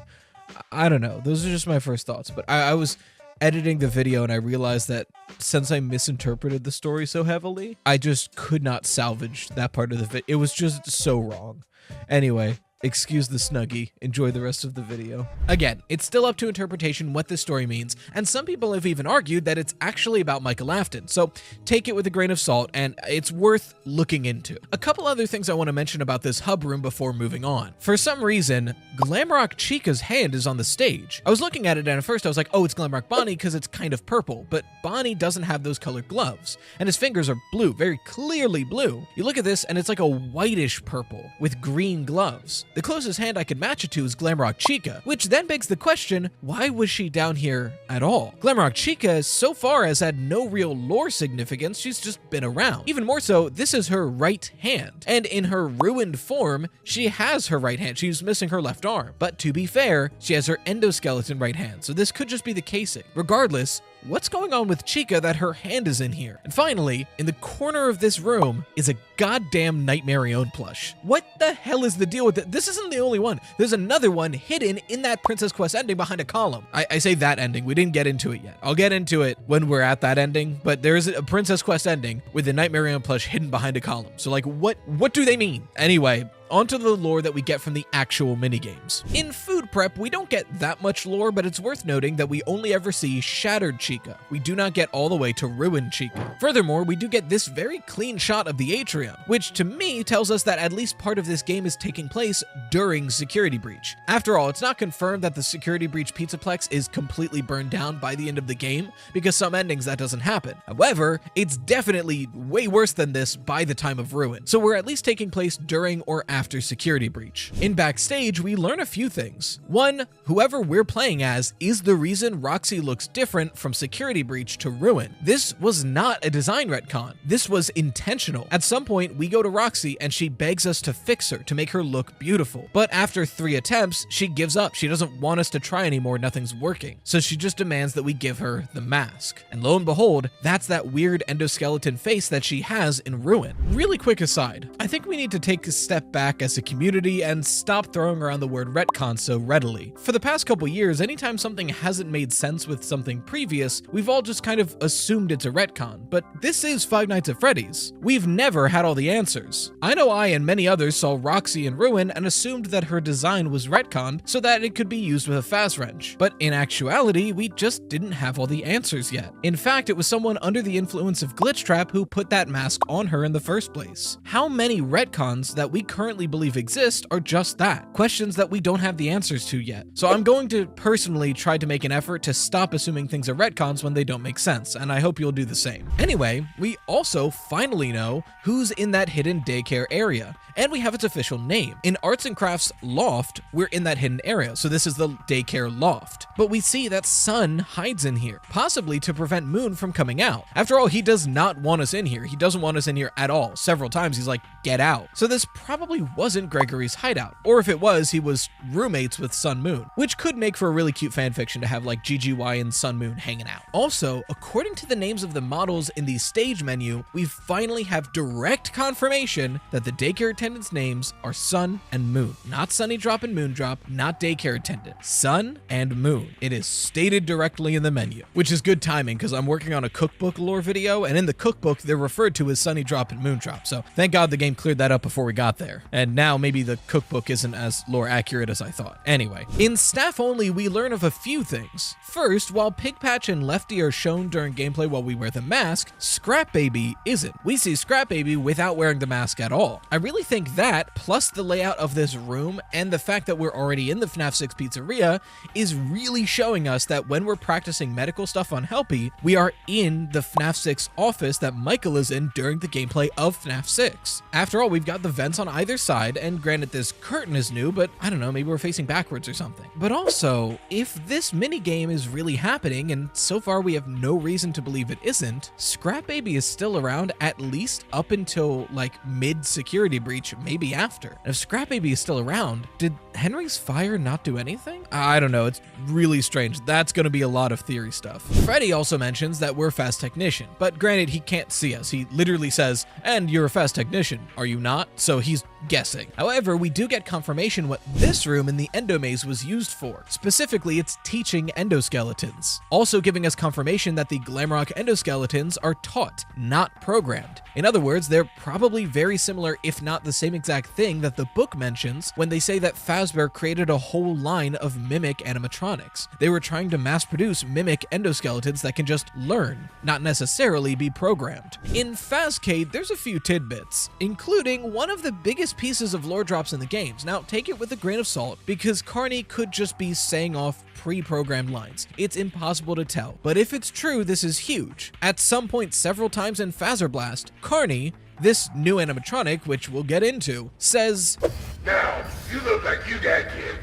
A: I don't know. Those are just my first thoughts, but I was editing the video and I realized that since I misinterpreted the story so heavily, I just could not salvage that part of the video. It was just so wrong. Anyway, excuse the Snuggie. Enjoy the rest of the video. Again, it's still up to interpretation what this story means, and some people have even argued that it's actually about Michael Afton, so take it with a grain of salt, and it's worth looking into. A couple other things I want to mention about this hub room before moving on. For some reason, Glamrock Chica's hand is on the stage. I was looking at it and at first I was like, oh, it's Glamrock Bonnie because it's kind of purple, but Bonnie doesn't have those colored gloves, and his fingers are blue, very clearly blue. You look at this and it's like a whitish purple with green gloves. The closest hand I could match it to is Glamrock Chica, which then begs the question, why was she down here at all? Glamrock Chica so far has had no real lore significance, she's just been around. Even more so, this is her right hand, and in her ruined form, she has her right hand, she's missing her left arm. But to be fair, she has her endoskeleton right hand, so this could just be the casing. Regardless, what's going on with Chica that her hand is in here? And finally, in the corner of this room is a goddamn Nightmarion plush. What the hell is the deal with it? This isn't the only one. There's another one hidden in that Princess Quest ending behind a column. I say that ending, we didn't get into it yet. I'll get into it when we're at that ending, but there is a Princess Quest ending with the Nightmarion plush hidden behind a column. So like, what do they mean? Anyway, onto the lore that we get from the actual minigames. In Food Prep, we don't get that much lore, but it's worth noting that we only ever see Shattered Chica. We do not get all the way to Ruined Chica. Furthermore, we do get this very clean shot of the atrium, which to me tells us that at least part of this game is taking place during Security Breach. After all, it's not confirmed that the Security Breach Pizzaplex is completely burned down by the end of the game, because some endings that doesn't happen. However, it's definitely way worse than this by the time of Ruin, so we're at least taking place during or after Security Breach. In Backstage, we learn a few things. One, whoever we're playing as is the reason Roxy looks different from Security Breach to Ruin. This was not a design retcon. This was intentional. At some point, we go to Roxy and she begs us to fix her to make her look beautiful. But after 3 attempts, she gives up. She doesn't want us to try anymore, nothing's working. So she just demands that we give her the mask. And lo and behold, that's that weird endoskeleton face that she has in Ruin. Really quick aside, I think we need to take a step back as a community and stop throwing around the word retcon so readily. For the past couple years, anytime something hasn't made sense with something previous, we've all just kind of assumed it's a retcon. But this is Five Nights at Freddy's. We've never had all the answers. I know I and many others saw Roxy in Ruin and assumed that her design was retconned so that it could be used with a fast wrench. But in actuality, we just didn't have all the answers yet. In fact, it was someone under the influence of Glitchtrap who put that mask on her in the first place. How many retcons that we currently believe exist are just that? Questions that we don't have the answers to yet. So I'm going to personally try to make an effort to stop assuming things are retcons when they don't make sense, and I hope you'll do the same. Anyway, we also finally know who's in that hidden daycare area, and we have its official name. In Arts and Crafts Loft, we're in that hidden area, so this is the daycare loft. But we see that Sun hides in here, possibly to prevent Moon from coming out. After all, he does not want us in here. He doesn't want us in here at all. Several times he's like, get out. So this probably wasn't Gregory's hideout, or if it was, he was roommates with Sun Moon, which could make for a really cute fanfiction to have like GGY and Sun Moon hanging out. Also, according to the names of the models in the stage menu, we finally have direct confirmation that the daycare attendants' names are Sun and Moon. Not Sunny Drop and Moon Drop, not daycare attendant. Sun and Moon. It is stated directly in the menu, which is good timing because I'm working on a cookbook lore video, and in the cookbook, they're referred to as Sunny Drop and Moon Drop. So thank God the game cleared that up before we got there. And now maybe the cookbook isn't as lore accurate as I thought. Anyway, in staff only, we learn of a few things. First, while Pigpatch and Lefty are shown during gameplay while we wear the mask, Scrap Baby isn't. We see Scrap Baby without wearing the mask at all. I really think that, plus the layout of this room and the fact that we're already in the FNAF 6 pizzeria, is really showing us that when we're practicing medical stuff on Helpy, we are in the FNAF 6 office that Michael is in during the gameplay of FNAF 6. After all, we've got the vents on either side, and granted this curtain is new, but I don't know, maybe we're facing backwards or something. But also, if this minigame is really happening, and so far we have no reason to believe it isn't, Scrap Baby is still around at least up until like mid-security breach, maybe after. And if Scrap Baby is still around, did Henry's fire not do anything? I don't know, it's really strange. That's gonna be a lot of theory stuff. Freddy also mentions that we're Fast Technician, but granted he can't see us. He literally says, and you're a Fast Technician, are you not? So he's guessing. However, we do get confirmation what this room in the Endomaze was used for. Specifically, it's teaching endoskeletons. Also giving us confirmation that the Glamrock endoskeletons are taught, not programmed. In other words, they're probably very similar, if not the same exact thing that the book mentions when they say that Fazbear created a whole line of mimic animatronics. They were trying to mass produce mimic endoskeletons that can just learn, not necessarily be programmed. In Fazcade, there's a few tidbits, including one of the biggest pieces of lore drops in the games. Now, take it with a grain of salt, because Carney could just be saying off pre-programmed lines. It's impossible to tell, but if it's true, this is huge. At some point several times in Phaser Blast, Carney, this new animatronic, which we'll get into, says,
G: Now, you look like you got kids.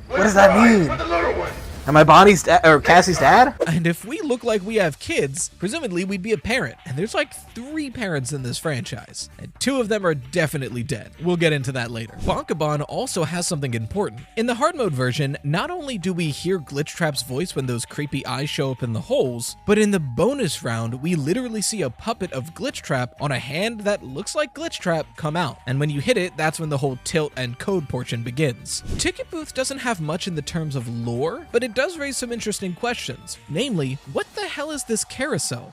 A: What does that mean?
G: For the little one.
A: Am I Bonnie's dad or Cassie's dad? And if we look like we have kids, presumably we'd be a parent. And there's like 3 parents in this franchise, and 2 of them are definitely dead. We'll get into that later. Bonkabon also has something important. In the hard mode version, not only do we hear Glitchtrap's voice when those creepy eyes show up in the holes, but in the bonus round, we literally see a puppet of Glitchtrap on a hand that looks like Glitchtrap come out. And when you hit it, that's when the whole tilt and code portion begins. Ticket Booth doesn't have much in the terms of lore, but it does raise some interesting questions. Namely, what the hell is this carousel?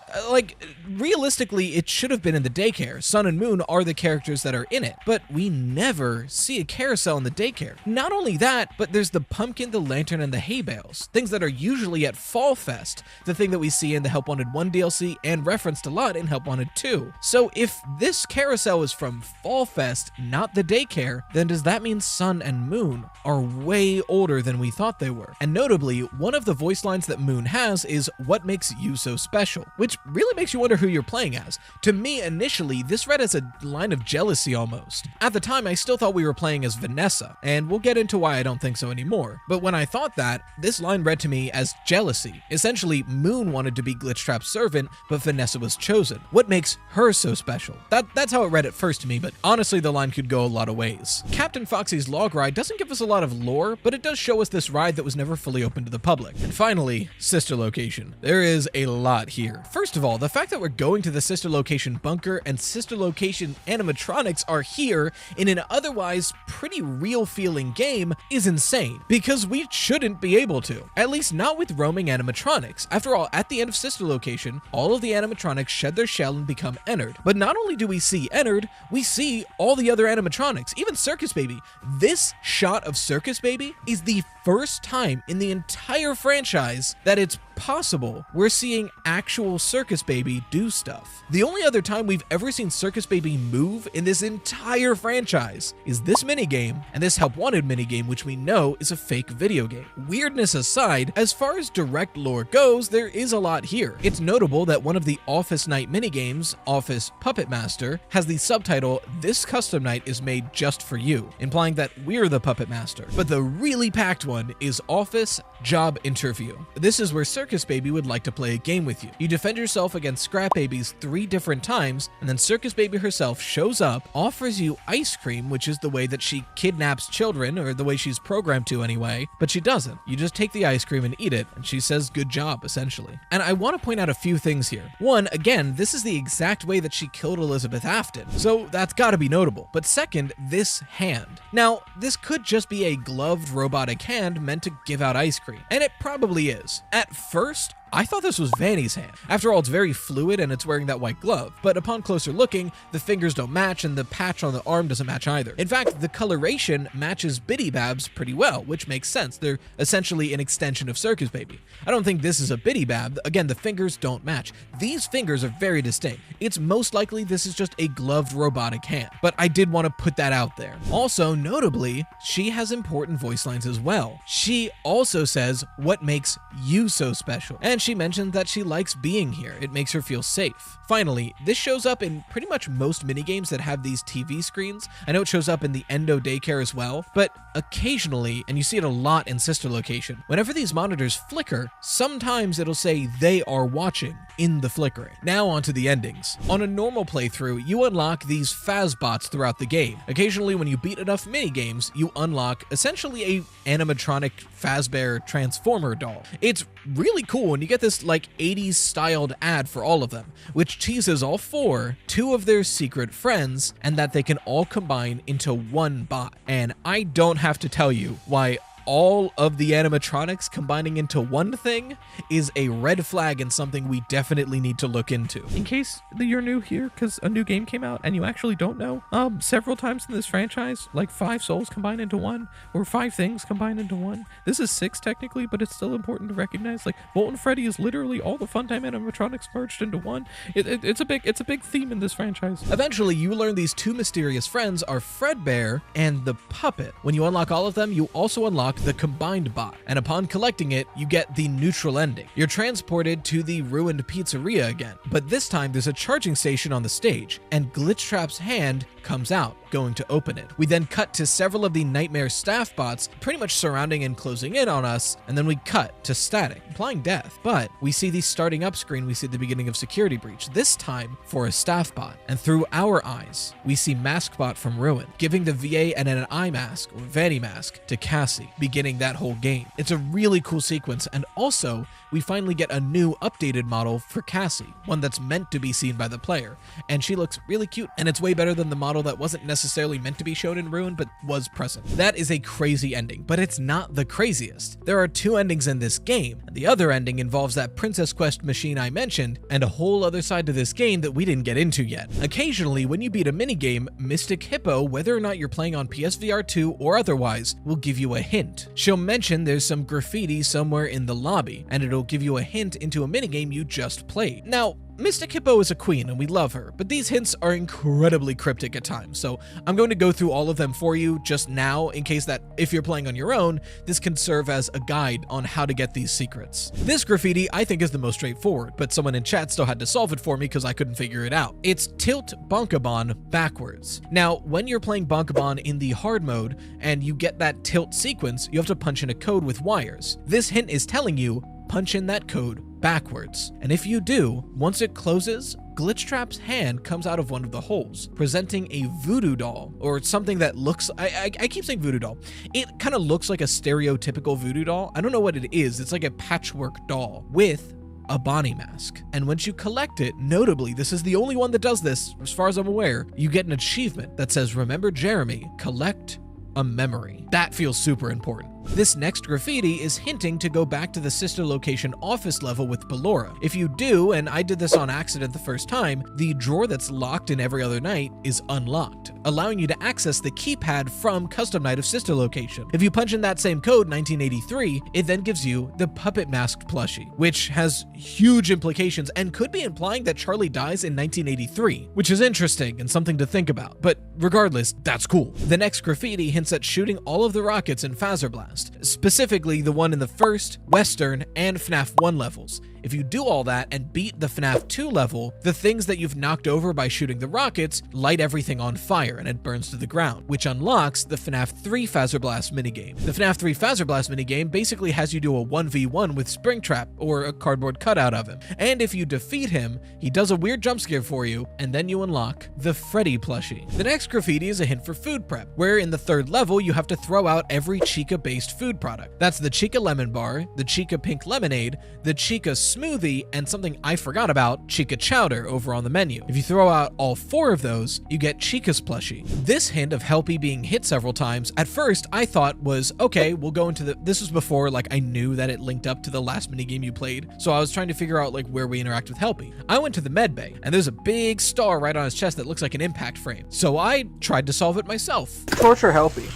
A: Realistically, it should have been in the daycare. Sun and Moon are the characters that are in it, but we never see a carousel in the daycare. Not only that, but there's the pumpkin, the lantern, and the hay bales, things that are usually at Fall Fest, the thing that we see in the Help Wanted 1 DLC and referenced a lot in Help Wanted 2. So if this carousel is from Fall Fest, not the daycare, then does that mean Sun and Moon are way older than we thought they were? And notably, one of the voice lines that Moon has is, "What makes you so special?" Which really makes you wonder who you're playing as. To me, initially, this read as a line of jealousy almost. At the time, I still thought we were playing as Vanessa, and we'll get into why I don't think so anymore. But when I thought that, this line read to me as jealousy. Essentially, Moon wanted to be Glitchtrap's servant, but Vanessa was chosen. What makes her so special? That's how it read at first to me, but honestly, the line could go a lot of ways. Captain Foxy's log ride doesn't give us a lot of lore, but it does show us this ride that was never fully open to the public. And finally, sister location. There is a lot here. First of all, the fact that we're going to the sister location bunker and sister location animatronics are here in an otherwise pretty real feeling game is insane, because we shouldn't be able to. At least not with roaming animatronics. After all, at the end of sister location, all of the animatronics shed their shell and become Ennard. But not only do we see Ennard, we see all the other animatronics, even Circus Baby. This shot of Circus Baby is the first time in the entire franchise that it's possible we're seeing actual Circus Baby do stuff. The only other time we've ever seen Circus Baby move in this entire franchise is this minigame and this Help Wanted minigame, which we know is a fake video game. Weirdness aside, as far as direct lore goes, there is a lot here. It's notable that one of the Office Night minigames, Office Puppet Master, has the subtitle, "This custom night is made just for you," implying that we're the Puppet Master. But the really packed one is Office Job Interview. This is where Circus Baby would like to play a game with you. You defend yourself against Scrap Babies 3 different times, and then Circus Baby herself shows up, offers you ice cream, which is the way that she kidnaps children, or the way she's programmed to anyway, but she doesn't. You just take the ice cream and eat it, and she says good job, essentially. And I want to point out a few things here. One, again, this is the exact way that she killed Elizabeth Afton, so that's gotta be notable. But second, this hand. Now, this could just be a gloved robotic hand meant to give out ice cream, and it probably is. At first, I thought this was Vanny's hand. After all, it's very fluid and it's wearing that white glove, but upon closer looking, the fingers don't match and the patch on the arm doesn't match either. In fact, the coloration matches Biddy Bab's pretty well, which makes sense. They're essentially an extension of Circus Baby. I don't think this is a Biddy Bab. Again, the fingers don't match. These fingers are very distinct. It's most likely this is just a gloved robotic hand, but I did want to put that out there. Also, notably, she has important voice lines as well. She also says, "What makes you so special?" And she mentioned that she likes being here. It makes her feel safe. Finally, this shows up in pretty much most minigames that have these TV screens. I know it shows up in the Endo Daycare as well, but occasionally, and you see it a lot in Sister Location, whenever these monitors flicker, sometimes it'll say they are watching in the flickering. Now onto the endings. On a normal playthrough, you unlock these Fazbots throughout the game. Occasionally, when you beat enough minigames, you unlock essentially a animatronic Fazbear Transformer doll. It's really cool when you get this like 80s styled ad for all of them, which teases all 4, 2 of their secret friends, and that they can all combine into one bot. And I don't have to tell you why all of the animatronics combining into one thing is a red flag and something we definitely need to look into.
Q: In case you're new here, because a new game came out and you actually don't know, several times in this franchise, like 5 souls combine into one, or 5 things combine into one. This is 6 technically, but it's still important to recognize, like, Molten Freddy is literally all the Funtime animatronics merged into one. It's a big theme in this franchise.
A: Eventually, you learn these 2 mysterious friends are Fredbear and the Puppet. When you unlock all of them, you also unlock the combined bot, and upon collecting it, you get the neutral ending. You're transported to the ruined pizzeria again, but this time there's a charging station on the stage, and Glitchtrap's hand comes out, going to open it. We then cut to several of the Nightmare staff bots pretty much surrounding and closing in on us, and then we cut to static, implying death. But we see the starting up screen, we see the beginning of Security Breach, this time for a staff bot. And through our eyes, we see Maskbot from Ruin, giving the VA and an eye mask, or Vanny mask, to Cassie, beginning that whole game. It's a really cool sequence, and also we finally get a new updated model for Cassie, one that's meant to be seen by the player, and she looks really cute, and it's way better than the model that wasn't necessarily meant to be shown in Ruin but was present. That is a crazy ending, but it's not the craziest. There are 2 endings in this game, and the other ending involves that Princess Quest machine I mentioned, and a whole other side to this game that we didn't get into yet. Occasionally, when you beat a minigame, Mystic Hippo, whether or not you're playing on PSVR 2 or otherwise, will give you a hint. She'll mention there's some graffiti somewhere in the lobby, and it'll give you a hint into a minigame you just played. Now, Mystic Hippo is a queen and we love her, but these hints are incredibly cryptic at times, so I'm going to go through all of them for you just now in case that if you're playing on your own, this can serve as a guide on how to get these secrets. This graffiti I think is the most straightforward, but someone in chat still had to solve it for me because I couldn't figure it out. It's tilt Bonkabon backwards. Now, when you're playing Bonkabon in the hard mode and you get that tilt sequence, you have to punch in a code with wires. This hint is telling you, punch in that code backwards. And if you do, once it closes, Glitchtrap's hand comes out of one of the holes, presenting a voodoo doll, or something that looks, I keep saying voodoo doll. It kind of looks like a stereotypical voodoo doll. I don't know what it is. It's like a patchwork doll with a Bonnie mask. And once you collect it, notably, this is the only one that does this, as far as I'm aware, you get an achievement that says, remember Jeremy, collect a memory. That feels super important. This next graffiti is hinting to go back to the sister location office level with Ballora. If you do, and I did this on accident the first time, the drawer that's locked in Every Other Night is unlocked, allowing you to access the keypad from Custom Night of Sister location. If you punch in that same code, 1983, it then gives you the puppet masked plushie, which has huge implications and could be implying that Charlie dies in 1983, which is interesting and something to think about, but regardless, that's cool. The next graffiti hints at shooting all of the rockets in Phaser Blast, specifically the one in the first, Western, and FNAF 1 levels. If you do all that and beat the FNAF 2 level, the things that you've knocked over by shooting the rockets light everything on fire and it burns to the ground, which unlocks the FNAF 3 Phaser Blast minigame. The FNAF 3 Phaser Blast minigame basically has you do a 1v1 with Springtrap or a cardboard cutout of him. And if you defeat him, he does a weird jump scare for you, and then you unlock the Freddy plushie. The next graffiti is a hint for food prep, where in the 3rd level, you have to throw out every Chica-based food product. That's the Chica Lemon Bar, the Chica Pink Lemonade, the Chica Smoothie, and something I forgot about, Chica Chowder, over on the menu. If you throw out all 4 of those, you get Chica's plushie. This hint of Helpy being hit several times, at first I thought was, okay, we'll go into this was before like I knew that it linked up to the last minigame you played, so I was trying to figure out like where we interact with Helpy. I went to the med bay, and there's a big star right on his chest that looks like an impact frame, so I tried to solve it myself.
R: Torture Helpy.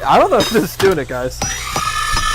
R: I don't know if this is doing it, guys.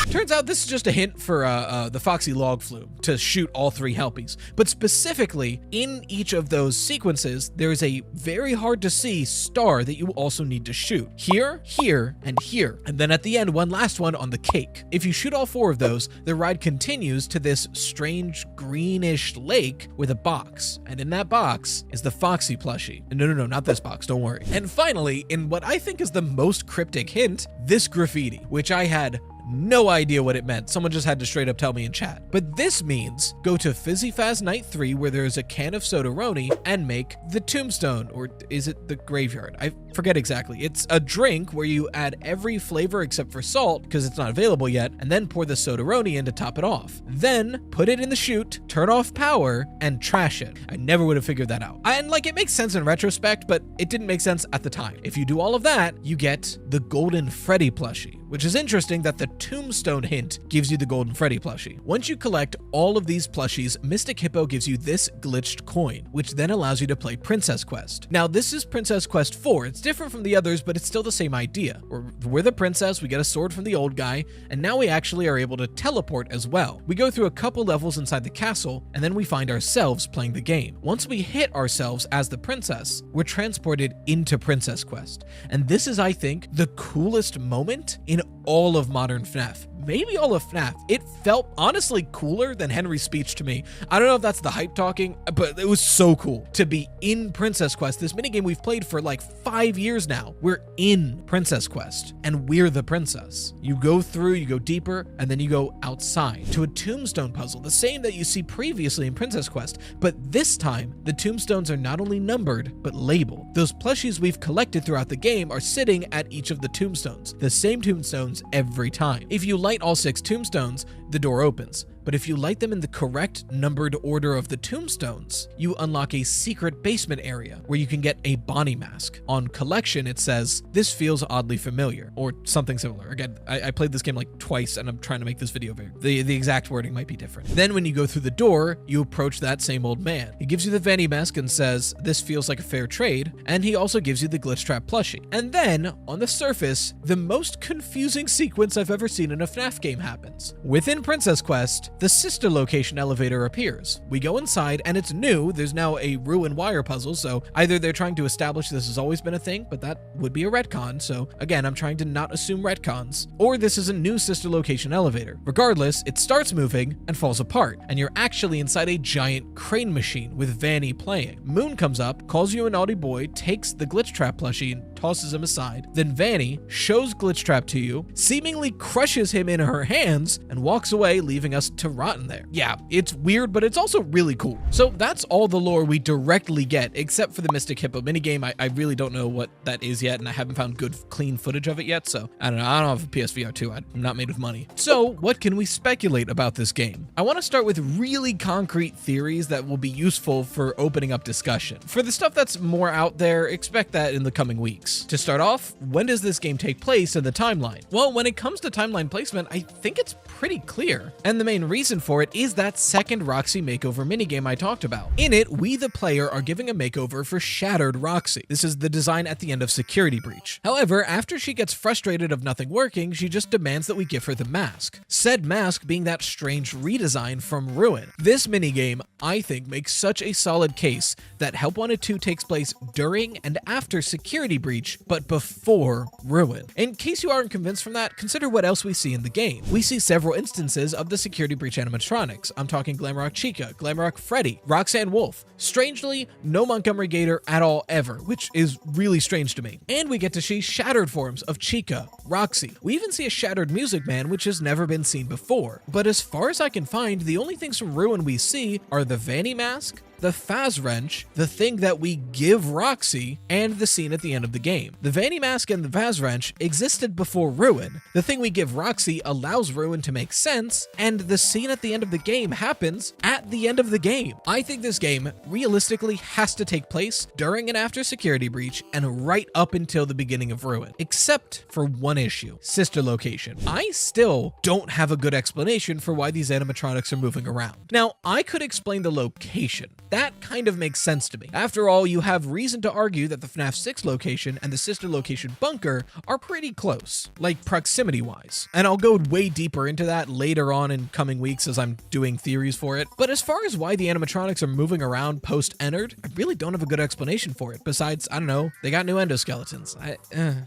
A: Turns out this is just a hint for the Foxy Log Flume to shoot all 3 Helpies. But specifically, in each of those sequences, there is a very hard to see star that you also need to shoot. Here, here, and here. And then at the end, one last one on the cake. If you shoot all 4 of those, the ride continues to this strange greenish lake with a box. And in that box is the Foxy plushie. No, not this box, don't worry. And finally, in what I think is the most cryptic hint, this graffiti, which I had no idea what it meant. Someone just had to straight up tell me in chat. But this means go to Fizzy Faz Night 3 where there's a can of Soda-Roni and make the tombstone, or is it the graveyard? I forget exactly. It's a drink where you add every flavor except for salt because it's not available yet, and then pour the Soda-Roni in to top it off. Then put it in the chute, turn off power, and trash it. I never would have figured that out. And like, it makes sense in retrospect, but it didn't make sense at the time. If you do all of that, you get the Golden Freddy plushie, which is interesting that the tombstone hint gives you the Golden Freddy plushie. Once you collect all of these plushies, Mystic Hippo gives you this glitched coin, which then allows you to play Princess Quest. Now, this is Princess Quest 4. It's different from the others, but it's still the same idea. We're the princess, we get a sword from the old guy, and now we actually are able to teleport as well. We go through a couple levels inside the castle, and then we find ourselves playing the game. Once we hit ourselves as the princess, we're transported into Princess Quest. And this is, I think, the coolest moment in all of modern FNAF. maybe all of FNAF. It felt honestly cooler than Henry's speech to me. I don't know if that's the hype talking, but it was so cool to be in Princess Quest. This minigame we've played for like 5 years now. We're in Princess Quest and we're the princess. You go through, you go deeper, and then you go outside to a tombstone puzzle, the same that you see previously in Princess Quest, but this time the tombstones are not only numbered, but labeled. Those plushies we've collected throughout the game are sitting at each of the tombstones, the same tombstones every time. If you light all 6 tombstones, the door opens. But if you light them in the correct numbered order of the tombstones, you unlock a secret basement area where you can get a Bonnie mask. On collection, it says, "This feels oddly familiar," or something similar. Again, I played this game like twice and I'm trying to make this video very, the exact wording might be different. Then when you go through the door, you approach that same old man. He gives you the Vanny mask and says, "This feels like a fair trade," and he also gives you the glitch trap plushie. And then, on the surface, the most confusing sequence I've ever seen in a FNAF game happens. Within Princess Quest, the sister location elevator appears. We go inside and it's new. There's now a ruin wire puzzle, so either they're trying to establish this has always been a thing, but that would be a retcon, so again, I'm trying to not assume retcons, or this is a new sister location elevator. Regardless, it starts moving and falls apart, and you're actually inside a giant crane machine with Vanny playing. Moon comes up, calls you a naughty boy, takes the glitch trap plushie and tosses him aside. Then Vanny shows glitch trap to you, seemingly crushes him in her hands, and walks away, leaving us to rot in there. Yeah, it's weird, but it's also really cool. So that's all the lore we directly get, except for the Mystic Hippo minigame. I really don't know what that is yet, and I haven't found good, clean footage of it yet, so I don't know. I don't have a PSVR 2. I'm not made of money. So what can we speculate about this game? I want to start with really concrete theories that will be useful for opening up discussion. For the stuff that's more out there, expect that in the coming weeks. To start off, when does this game take place in the timeline? Well, when it comes to timeline placement, I think it's pretty clear. And the main reason for it is that second Roxy makeover minigame I talked about. In it, we the player are giving a makeover for Shattered Roxy. This is the design at the end of Security Breach. However, after she gets frustrated of nothing working, she just demands that we give her the mask. Said mask being that strange redesign from Ruin. This minigame, I think, makes such a solid case that Help Wanted 2 takes place during and after Security Breach, but before Ruin. In case you aren't convinced from that, consider what else we see in the game. We see several instances of the Security Breach animatronics. I'm talking Glamrock Chica, Glamrock Freddy, Roxanne Wolf. Strangely, no Montgomery Gator at all ever, which is really strange to me. And we get to see shattered forms of Chica, Roxy. We even see a shattered Music Man, which has never been seen before. But as far as I can find, the only things from Ruin we see are the Vanny mask, the Faz Wrench, the thing that we give Roxy, and the scene at the end of the game. The Vanny mask and the Faz Wrench existed before Ruin. The thing we give Roxy allows Ruin to make sense, and the scene at the end of the game happens at the end of the game. I think this game realistically has to take place during and after Security Breach and right up until the beginning of Ruin, except for one issue: sister location. I still don't have a good explanation for why these animatronics are moving around. Now, I could explain the location. That kind of makes sense to me. After all, you have reason to argue that the FNAF 6 location and the sister location bunker are pretty close, like proximity-wise. And I'll go way deeper into that later on in coming weeks as I'm doing theories for it. But as far as why the animatronics are moving around post-Ennard, I really don't have a good explanation for it. Besides, I don't know, they got new endoskeletons.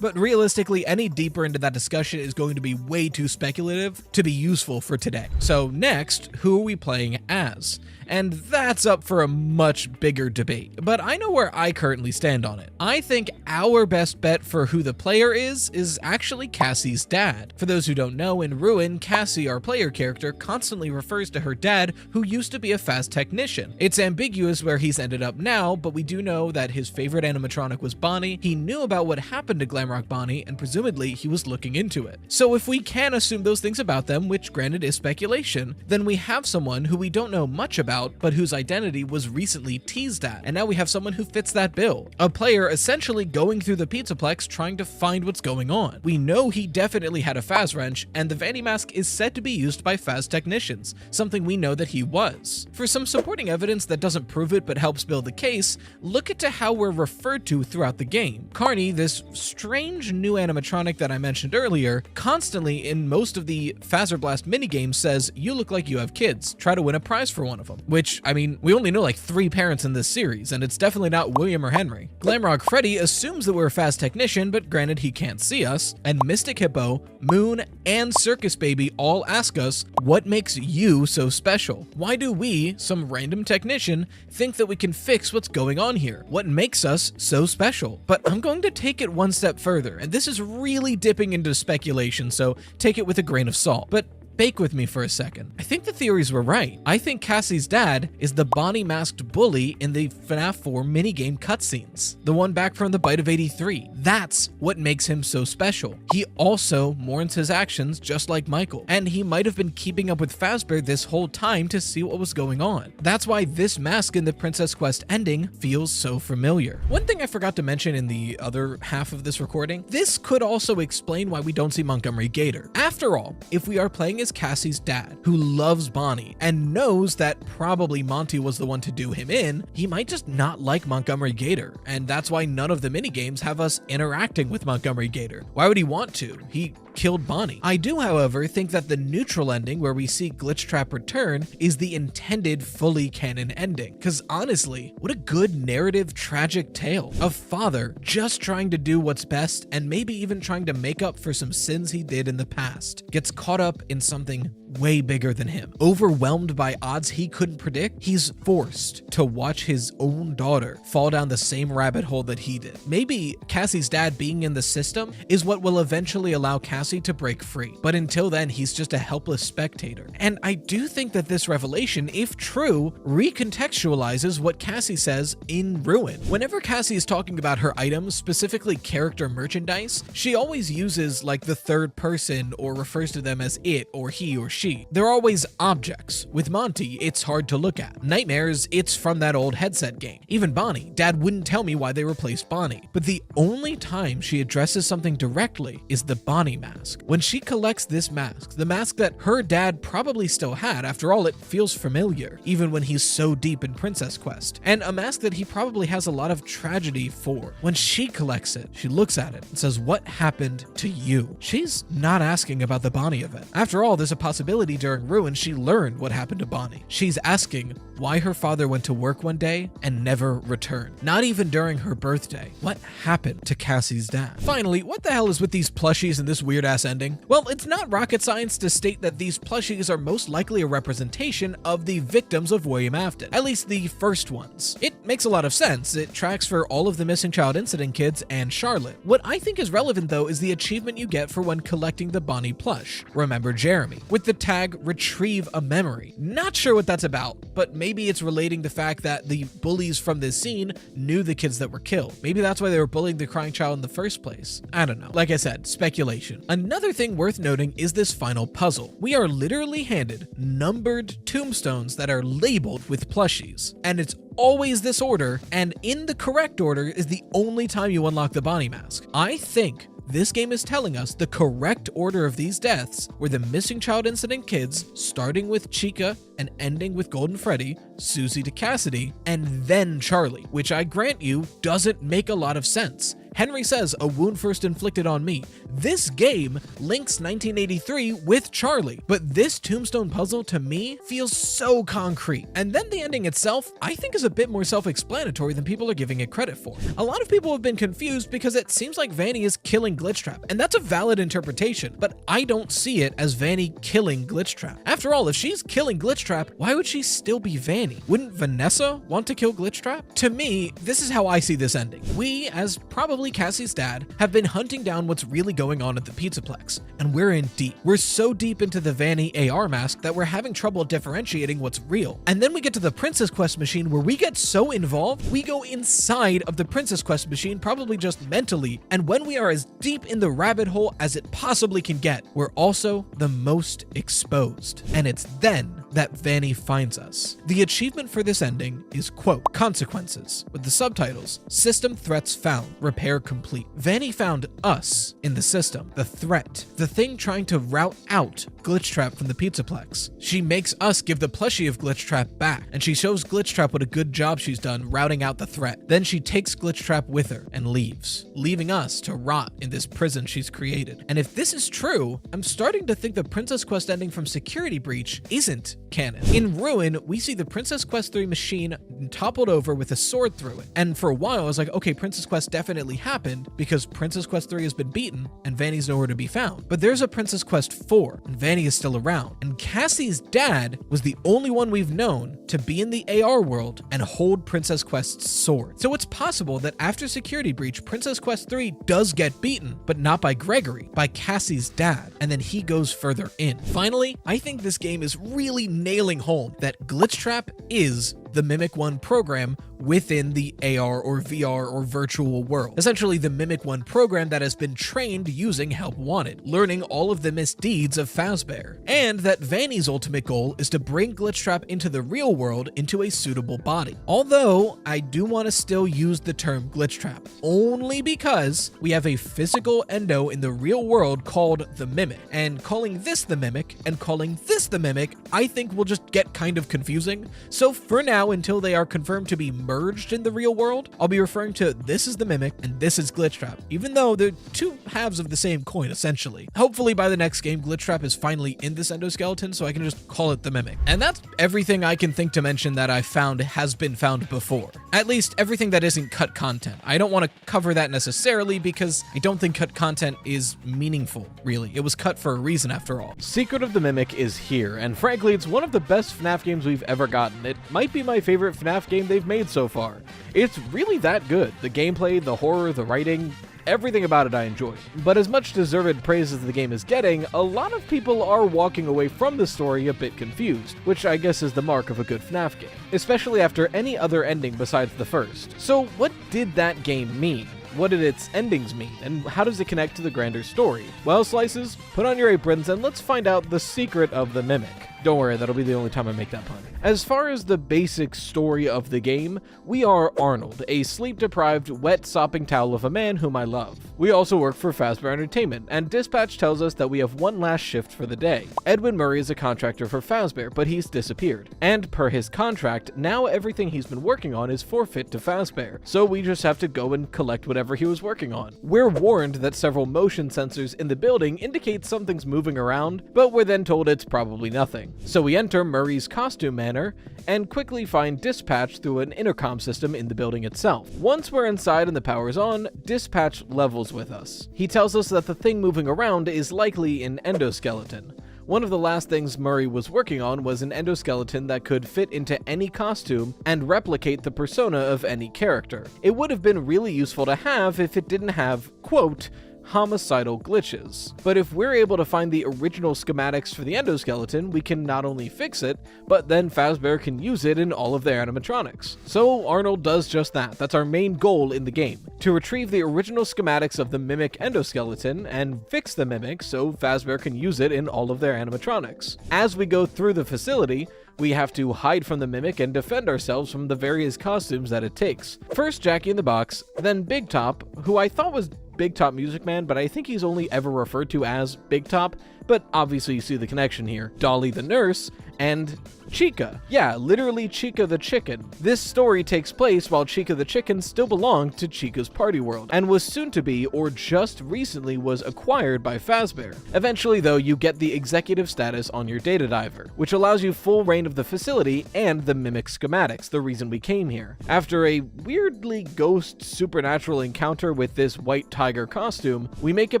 A: But realistically, any deeper into that discussion is going to be way too speculative to be useful for today. So next, who are we playing as? And that's up for a much bigger debate, but I know where I currently stand on it. I think our best bet for who the player is actually Cassie's dad. For those who don't know, in Ruin, Cassie, our player character, constantly refers to her dad, who used to be a fast technician. It's ambiguous where he's ended up now, but we do know that his favorite animatronic was Bonnie. He knew about what happened to Glamrock Bonnie, and presumably he was looking into it. So if we can assume those things about them, which granted is speculation, then we have someone who we don't know much about, but whose identity was recently teased at. And now we have someone who fits that bill. A player essentially going through the Pizzaplex trying to find what's going on. We know he definitely had a Faz Wrench, and the Vanny mask is said to be used by Faz technicians, something we know that he was. For some supporting evidence that doesn't prove it but helps build the case, look at how we're referred to throughout the game. Carney, this strange new animatronic that I mentioned earlier, constantly in most of the Fazer Blast minigames says, "You look like you have kids. Try to win a prize for one of them." Which, I mean, we only know like 3 parents in this series, and it's definitely not William or Henry. Glamrock Freddy assumes that we're a fast technician, but granted he can't see us, and Mystic Hippo, Moon, and Circus Baby all ask us, what makes you so special? Why do we, some random technician, think that we can fix what's going on here? What makes us so special? But I'm going to take it one step further, and this is really dipping into speculation, so take it with a grain of salt. But bake with me for a second. I think the theories were right. I think Cassie's dad is the Bonnie masked bully in the FNAF 4 minigame cutscenes. The one back from the Bite of 83. That's what makes him so special. He also mourns his actions just like Michael, and he might have been keeping up with Fazbear this whole time to see what was going on. That's why this mask in the Princess Quest ending feels so familiar. One thing I forgot to mention in the other half of this recording, this could also explain why we don't see Montgomery Gator. After all, if we are playing as Cassie's dad, who loves Bonnie and knows that probably Monty was the one to do him in, he might just not like Montgomery Gator, and that's why none of the minigames have us interacting with Montgomery Gator. Why would he want to? He killed Bonnie. I do, however, think that the neutral ending where we see Glitchtrap return is the intended fully canon ending. Because honestly, what a good narrative tragic tale. A father just trying to do what's best and maybe even trying to make up for some sins he did in the past. Gets caught up in something way bigger than him. Overwhelmed by odds he couldn't predict, he's forced to watch his own daughter fall down the same rabbit hole that he did. Maybe Cassie's dad being in the system is what will eventually allow Cassie to break free, but until then he's just a helpless spectator. And I do think that this revelation, if true, recontextualizes what Cassie says in Ruin. Whenever Cassie is talking about her items, specifically character merchandise, she always uses like the third person or refers to them as it or he or she. They're always objects. With Monty, it's hard to look at. Nightmares, it's from that old headset game. Even Bonnie, Dad wouldn't tell me why they replaced Bonnie. But the only time she addresses something directly is the Bonnie mask. When she collects this mask, the mask that her dad probably still had, after all, it feels familiar, even when he's so deep in Princess Quest, and a mask that he probably has a lot of tragedy for. When she collects it, she looks at it and says, what happened to you? She's not asking about the Bonnie event. After all, there's a possibility during Ruin she learned what happened to Bonnie. She's asking why her father went to work one day and never returned. Not even during her birthday. What happened to Cassie's dad? Finally, what the hell is with these plushies and this weird-ass ending? Well, it's not rocket science to state that these plushies are most likely a representation of the victims of William Afton, at least the first ones. It makes a lot of sense. It tracks for all of the missing child incident kids and Charlotte. What I think is relevant, though, is the achievement you get for when collecting the Bonnie plush, Remember Jeremy, with the tag Retrieve a Memory. Not sure what that's about, but maybe it's relating the fact that the bullies from this scene knew the kids that were killed. Maybe that's why they were bullying the crying child in the first place. I don't know. Like I said, speculation. Another thing worth noting is this final puzzle. We are literally handed numbered tombstones that are labeled with plushies, and it's always this order, and in the correct order is the only time you unlock the Bonnie mask. I think this game is telling us the correct order of these deaths were the missing child incident kids, starting with Chica and ending with Golden Freddy, Susie to Cassidy, and then Charlie, which I grant you doesn't make a lot of sense. Henry says, a wound first inflicted on me. This game links 1983 with Charlie, but this tombstone puzzle to me feels so concrete. And then the ending itself, I think, is a bit more self-explanatory than people are giving it credit for. A lot of people have been confused because it seems like Vanny is killing Glitchtrap, and that's a valid interpretation, but I don't see it as Vanny killing Glitchtrap. After all, if she's killing Glitchtrap, why would she still be Vanny? Wouldn't Vanessa want to kill Glitchtrap? To me, this is how I see this ending. We, as probably Cassie's dad, have been hunting down what's really going on at the Pizzaplex, and we're in deep. We're so deep into the Vanny AR mask that we're having trouble differentiating what's real. And then we get to the Princess Quest machine where we get so involved, we go inside of the Princess Quest machine, probably just mentally, and when we are as deep in the rabbit hole as it possibly can get, we're also the most exposed. And it's then that Vanny finds us. The achievement for this ending is, quote, consequences, with the subtitles, system threats found, repair complete. Vanny found us in the system, the threat, the thing trying to route out Glitchtrap from the Pizzaplex. She makes us give the plushie of Glitchtrap back, and she shows Glitchtrap what a good job she's done routing out the threat. Then she takes Glitchtrap with her and leaves, leaving us to rot in this prison she's created. And if this is true, I'm starting to think the Princess Quest ending from Security Breach isn't canon. In Ruin, we see the Princess Quest 3 machine toppled over with a sword through it. And for a while, I was like, okay, Princess Quest definitely happened because Princess Quest 3 has been beaten and Vanny's nowhere to be found. But there's a Princess Quest 4 and Vanny is still around. And Cassie's dad was the only one we've known to be in the AR world and hold Princess Quest's sword. So it's possible that after Security Breach, Princess Quest 3 does get beaten, but not by Gregory, by Cassie's dad, and then he goes further in. Finally, I think this game is really nailing home that Glitchtrap is the Mimic 1 program within the AR or VR or virtual world. Essentially the Mimic 1 program that has been trained using Help Wanted, learning all of the misdeeds of Fazbear. And that Vanny's ultimate goal is to bring Glitchtrap into the real world into a suitable body. Although, I do want to still use the term Glitchtrap, only because we have a physical endo in the real world called the Mimic. And calling this the Mimic and calling this the Mimic, I think will just get kind of confusing. So for now, until they are confirmed to be merged in the real world, I'll be referring to this is the Mimic and this is Glitchtrap, even though they're two halves of the same coin essentially. Hopefully by the next game, Glitchtrap is finally in this endoskeleton, so I can just call it the Mimic. And that's everything I can think to mention that I found has been found before. At least everything that isn't cut content. I don't want to cover that necessarily because I don't think cut content is meaningful, really. It was cut for a reason after all.
R: Secret of the Mimic is here, and frankly, it's one of the best FNAF games we've ever gotten. It might be my favorite FNAF game they've made so far. It's really that good. The gameplay, the horror, the writing, everything about it I enjoyed. But as much deserved praise as the game is getting, a lot of people are walking away from the story a bit confused, which I guess is the mark of a good FNAF game, especially after any other ending besides the first. So what did that game mean? What did its endings mean, and how does it connect to the grander story? Well, Slices, put on your aprons and let's find out the secret of the Mimic. Don't worry, that'll be the only time I make that pun. As far as the basic story of the game, we are Arnold, a sleep-deprived, wet, sopping towel of a man whom I love. We also work for Fazbear Entertainment, and dispatch tells us that we have one last shift for the day. Edwin Murray is a contractor for Fazbear, but he's disappeared. And per his contract, now everything he's been working on is forfeit to Fazbear, so we just have to go and collect whatever he was working on. We're warned that several motion sensors in the building indicate something's moving around, but we're then told it's probably nothing. So we enter Murray's costume manor and quickly find dispatch through an intercom system in the building itself. Once we're inside and the power's on, dispatch levels with us. He tells us that the thing moving around is likely an endoskeleton. One of the last things Murray was working on was an endoskeleton that could fit into any costume and replicate the persona of any character. It would have been really useful to have if it didn't have, quote, homicidal glitches. But if we're able to find the original schematics for the endoskeleton, we can not only fix it, but then Fazbear can use it in all of their animatronics. So Arnold does just that. That's our main goal in the game, to retrieve the original schematics of the Mimic endoskeleton and fix the Mimic so Fazbear can use it in all of their animatronics. As we go through the facility, we have to hide from the Mimic and defend ourselves from the various costumes that it takes. First Jackie in the Box, then Big Top, who I thought was Big Top Music Man, but I think he's only ever referred to as Big Top, but obviously you see the connection here. Dolly the Nurse, and Chica. Yeah, literally Chica the Chicken. This story takes place while Chica the Chicken still belonged to Chica's Party World, and was soon to be, or just recently was acquired by Fazbear. Eventually though, you get the executive status on your data diver, which allows you full reign of the facility and the Mimic schematics, the reason we came here. After a weirdly ghost supernatural encounter with this white tiger costume, we make it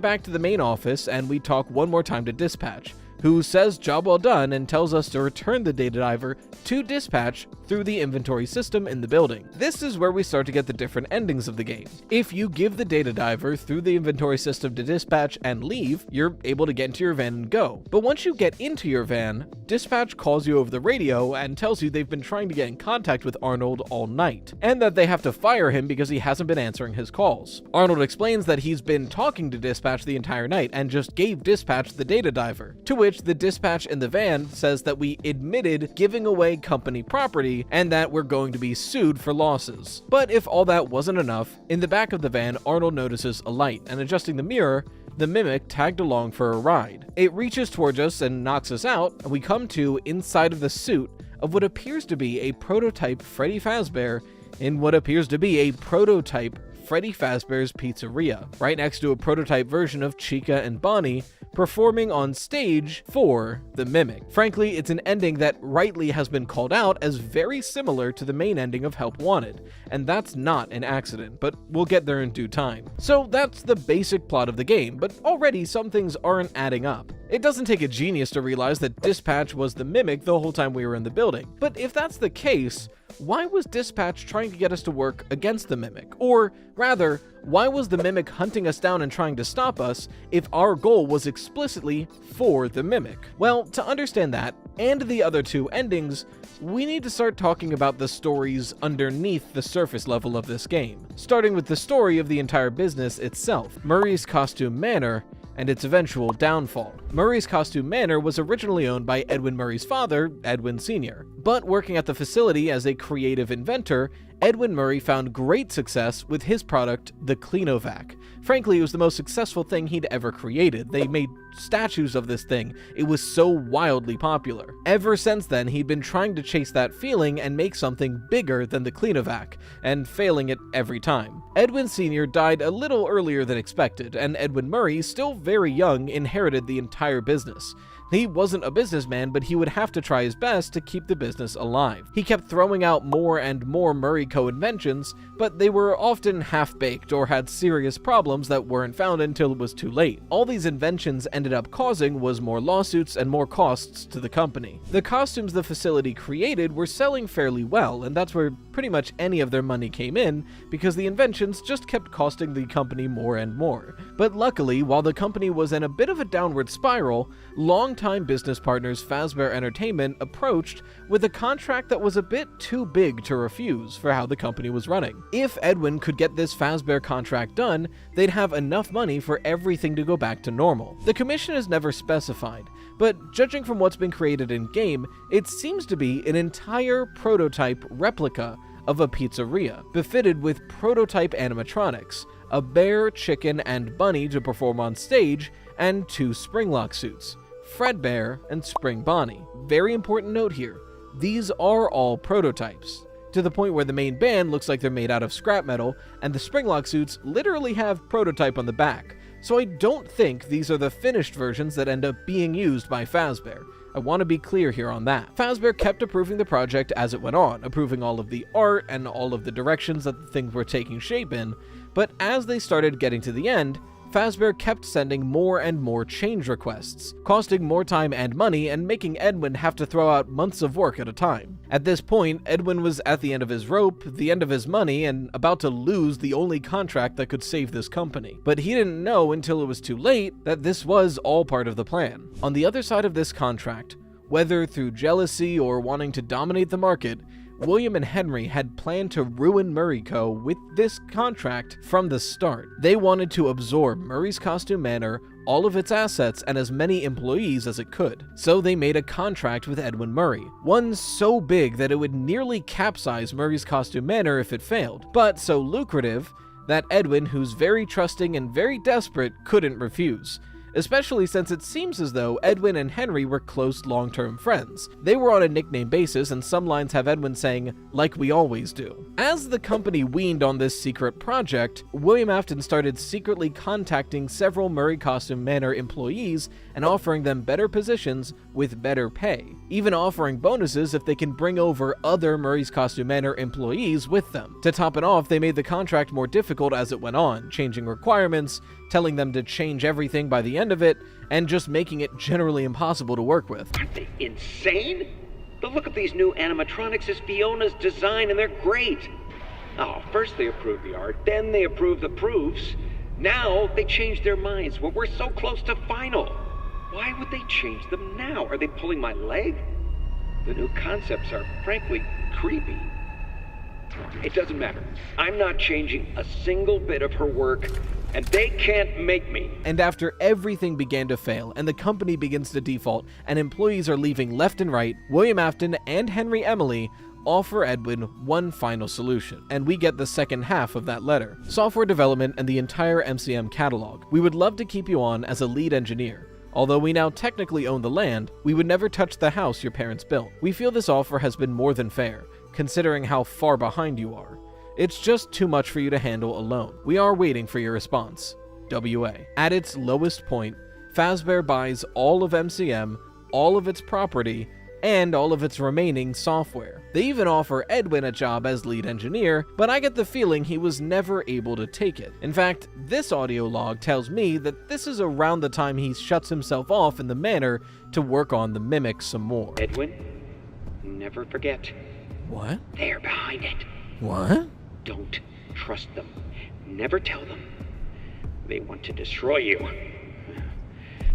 R: back to the main office and we talk one more time to Dispatch, who says job well done and tells us to return the data diver to Dispatch through the inventory system in the building. This is where we start to get the different endings of the game. If you give the data diver through the inventory system to Dispatch and leave, you're able to get into your van and go. But once you get into your van, Dispatch calls you over the radio and tells you they've been trying to get in contact with Arnold all night, and that they have to fire him because he hasn't been answering his calls. Arnold explains that he's been talking to Dispatch the entire night and just gave Dispatch the data diver, to which the Dispatch in the van says that we admitted giving away company property and that we're going to be sued for losses. But if all that wasn't enough, in the back of the van, Arnold notices a light, and adjusting the mirror, the Mimic tagged along for a ride. It reaches towards us and knocks us out, and we come to inside of the suit of what appears to be a prototype Freddy Fazbear in what appears to be a prototype Freddy Fazbear's Pizzeria, right next to a prototype version of Chica and Bonnie performing on stage for the Mimic. Frankly, it's an ending that rightly has been called out as very similar to the main ending of Help Wanted, and that's not an accident, but we'll get there in due time. So that's the basic plot of the game, but already some things aren't adding up. It doesn't take a genius to realize that Dispatch was the Mimic the whole time we were in the building. But if that's the case, why was Dispatch trying to get us to work against the Mimic? Or rather, why was the Mimic hunting us down and trying to stop us if our goal was explicitly for the Mimic? Well, to understand that, and the other two endings, we need to start talking about the stories underneath the surface level of this game, starting with the story of the entire business itself, Murray's Costume Manor, and its eventual downfall. Murray's Costume Manor was originally owned by Edwin Murray's father, Edwin Sr., but working at the facility as a creative inventor, Edwin Murray found great success with his product, the Cleanovac. Frankly, it was the most successful thing he'd ever created. They made statues of this thing. It was so wildly popular. Ever since then, he'd been trying to chase that feeling and make something bigger than the Cleanovac, and failing it every time. Edwin Sr. died a little earlier than expected, and Edwin Murray, still very young, inherited the entire business. He wasn't a businessman, but he would have to try his best to keep the business alive. He kept throwing out more and more Murray co-inventions, but they were often half-baked or had serious problems that weren't found until it was too late. All these inventions ended up causing was more lawsuits and more costs to the company. The costumes the facility created were selling fairly well, and that's where pretty much any of their money came in, because the inventions just kept costing the company more and more. But luckily, while the company was in a bit of a downward spiral, longtime business partners Fazbear Entertainment approached with a contract that was a bit too big to refuse for how the company was running. If Edwin could get this Fazbear contract done, they'd have enough money for everything to go back to normal. The commission is never specified, but judging from what's been created in-game, it seems to be an entire prototype replica of a pizzeria, befitted with prototype animatronics, a bear, chicken, and bunny to perform on stage, and 2 Springlock suits, Fredbear and Spring Bonnie. Very important note here, these are all prototypes, to the point where the main band looks like they're made out of scrap metal, and the Springlock suits literally have prototype on the back, so I don't think these are the finished versions that end up being used by Fazbear. I want to be clear here on that. Fazbear kept approving the project as it went on, approving all of the art and all of the directions that the things were taking shape in, but as they started getting to the end, Fazbear kept sending more and more change requests, costing more time and money and making Edwin have to throw out months of work at a time. At this point, Edwin was at the end of his rope, the end of his money, and about to lose the only contract that could save this company. But he didn't know until it was too late that this was all part of the plan. On the other side of this contract, whether through jealousy or wanting to dominate the market, William and Henry had planned to ruin Murray Co. with this contract from the start. They wanted to absorb Murray's Costume Manor, all of its assets, and as many employees as it could. So they made a contract with Edwin Murray, one so big that it would nearly capsize Murray's Costume Manor if it failed, but so lucrative that Edwin, who's very trusting and very desperate, couldn't refuse. Especially since it seems as though Edwin and Henry were close long-term friends. They were on a nickname basis, and some lines have Edwin saying, "like we always do." As the company weaned on this secret project, William Afton started secretly contacting several Murray Costume Manor employees and offering them better positions with better pay, even offering bonuses if they can bring over other Murray's Costume Manor employees with them. To top it off, they made the contract more difficult as it went on, changing requirements, telling them to change everything by the end of it, and just making it generally impossible to work with.
S: Aren't they insane? The look of these new animatronics is Fiona's design, and they're great. Oh, first they approve the art, then they approve the proofs. Now they change their minds when we're so close to final. Why would they change them now? Are they pulling my leg? The new concepts are frankly creepy. It doesn't matter. I'm not changing a single bit of her work, and they can't make me.
R: And after everything began to fail, and the company begins to default, and employees are leaving left and right, William Afton and Henry Emily offer Edwin one final solution, and we get the second half of that letter. Software development and the entire MCM catalog. We would love to keep you on as a lead engineer. Although we now technically own the land, we would never touch the house your parents built. We feel this offer has been more than fair, considering how far behind you are. It's just too much for you to handle alone. We are waiting for your response. WA. At its lowest point, Fazbear buys all of MCM, all of its property, and all of its remaining software. They even offer Edwin a job as lead engineer, but I get the feeling he was never able to take it. In fact, this audio log tells me that this is around the time he shuts himself off in the manor to work on the Mimic some more.
S: Edwin, never forget.
R: What?
S: They're behind it.
R: What?
S: Don't trust them. Never tell them. They want to destroy you.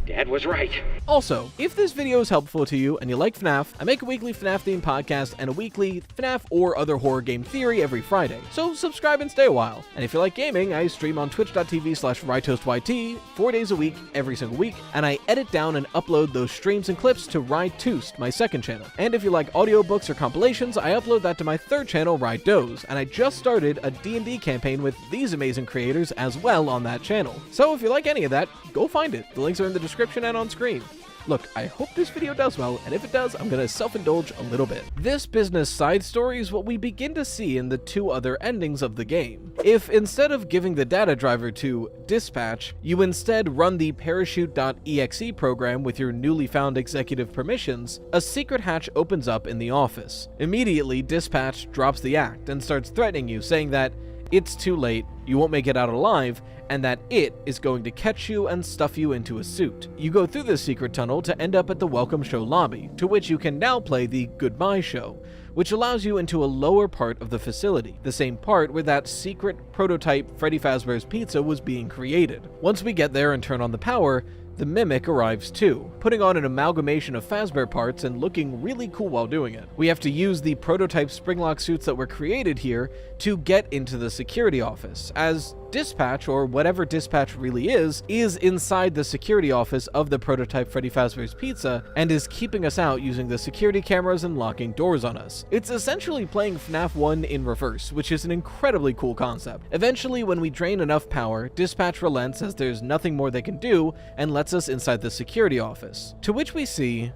S: Dad was right.
R: Also, if this video is helpful to you and you like FNAF, I make a weekly FNAF themed podcast and a weekly FNAF or other horror game theory every Friday, so subscribe and stay a while. And if you like gaming, I stream on twitch.tv/RyToastYT 4 days a week, every single week, and I edit down and upload those streams and clips to RyToost, my second channel. And if you like audiobooks or compilations, I upload that to my third channel, RyDoze, and I just started a D&D campaign with these amazing creators as well on that channel. So if you like any of that, go find it. The links are in the description and on screen. Look, I hope this video does well, and if it does, I'm gonna self-indulge a little bit. This business side story is what we begin to see in the two other endings of the game. If instead of giving the data driver to Dispatch, you instead run the parachute.exe program with your newly found executive permissions, a secret hatch opens up in the office. Immediately, Dispatch drops the act and starts threatening you, saying that it's too late, you won't make it out alive, and that it is going to catch you and stuff you into a suit. You go through this secret tunnel to end up at the Welcome Show lobby, to which you can now play the Goodbye Show, which allows you into a lower part of the facility, the same part where that secret prototype Freddy Fazbear's Pizza was being created. Once we get there and turn on the power, the Mimic arrives too, putting on an amalgamation of Fazbear parts and looking really cool while doing it. We have to use the prototype Springlock suits that were created here to get into the security office, as Dispatch, or whatever Dispatch really is inside the security office of the prototype Freddy Fazbear's Pizza and is keeping us out using the security cameras and locking doors on us. It's essentially playing FNAF 1 in reverse, which is an incredibly cool concept. Eventually, when we drain enough power, Dispatch relents as there's nothing more they can do and lets us inside the security office, to which we see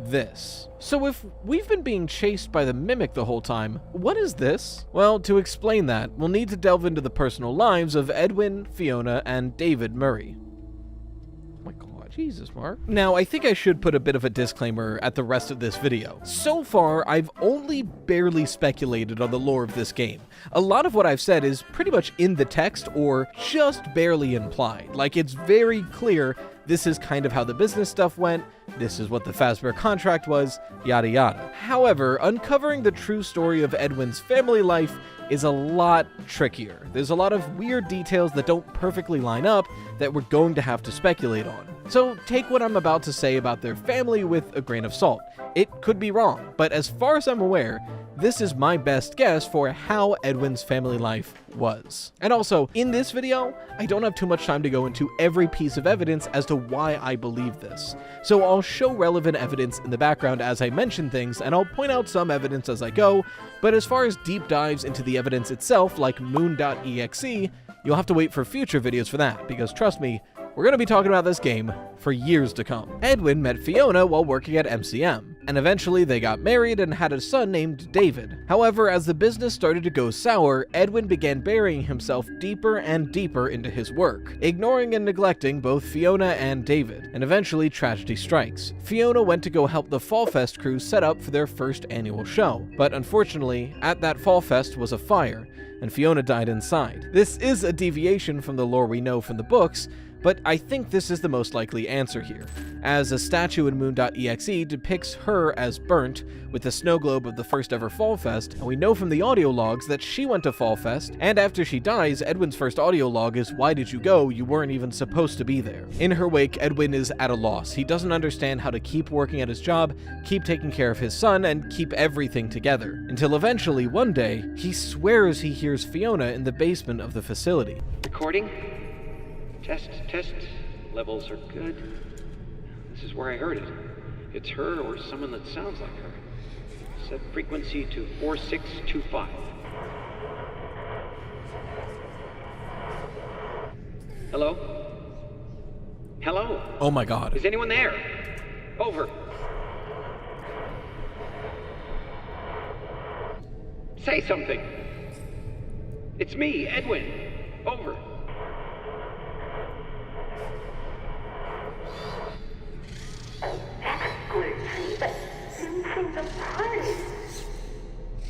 R: this. So if we've been being chased by the Mimic the whole time, what is this? Well, to explain that, we'll need to delve into the personal lives of Edwin, Fiona, and David Murray. Oh my god, Jesus, Mark. Now, I think I should put a bit of a disclaimer at the rest of this video. So far, I've only barely speculated on the lore of this game. A lot of what I've said is pretty much in the text or just barely implied. Like, it's very clear this is kind of how the business stuff went, this is what the Fazbear contract was, yada yada. However, uncovering the true story of Edwin's family life is a lot trickier. There's a lot of weird details that don't perfectly line up that we're going to have to speculate on. So take what I'm about to say about their family with a grain of salt. It could be wrong, but as far as I'm aware, this is my best guess for how Edwin's family life was. And also, in this video, I don't have too much time to go into every piece of evidence as to why I believe this. So I'll show relevant evidence in the background as I mention things, and I'll point out some evidence as I go, but as far as deep dives into the evidence itself, like moon.exe, you'll have to wait for future videos for that, because trust me, we're going to be talking about this game for years to come. Edwin met Fiona while working at MCM, and eventually they got married and had a son named David. However, as the business started to go sour, Edwin began burying himself deeper and deeper into his work, ignoring and neglecting both Fiona and David, and eventually tragedy strikes. Fiona went to go help the Fall Fest crew set up for their first annual show, but unfortunately, at that Fall Fest was a fire, and Fiona died inside. This is a deviation from the lore we know from the books, but I think this is the most likely answer here, as a statue in moon.exe depicts her as burnt with the snow globe of the first ever Fall Fest, and we know from the audio logs that she went to Fall Fest, and after she dies, Edwin's first audio log is, "Why did you go? You weren't even supposed to be there." In her wake, Edwin is at a loss. He doesn't understand how to keep working at his job, keep taking care of his son, and keep everything together, until eventually, one day, he swears he hears Fiona in the basement of the facility.
S: Recording? Test, test. Levels are good. This is where I heard it. It's her or someone that sounds like her. Set frequency to 4625. Hello? Hello?
R: Oh my god.
S: Is anyone there? Over. Say something. It's me, Edwin. Over.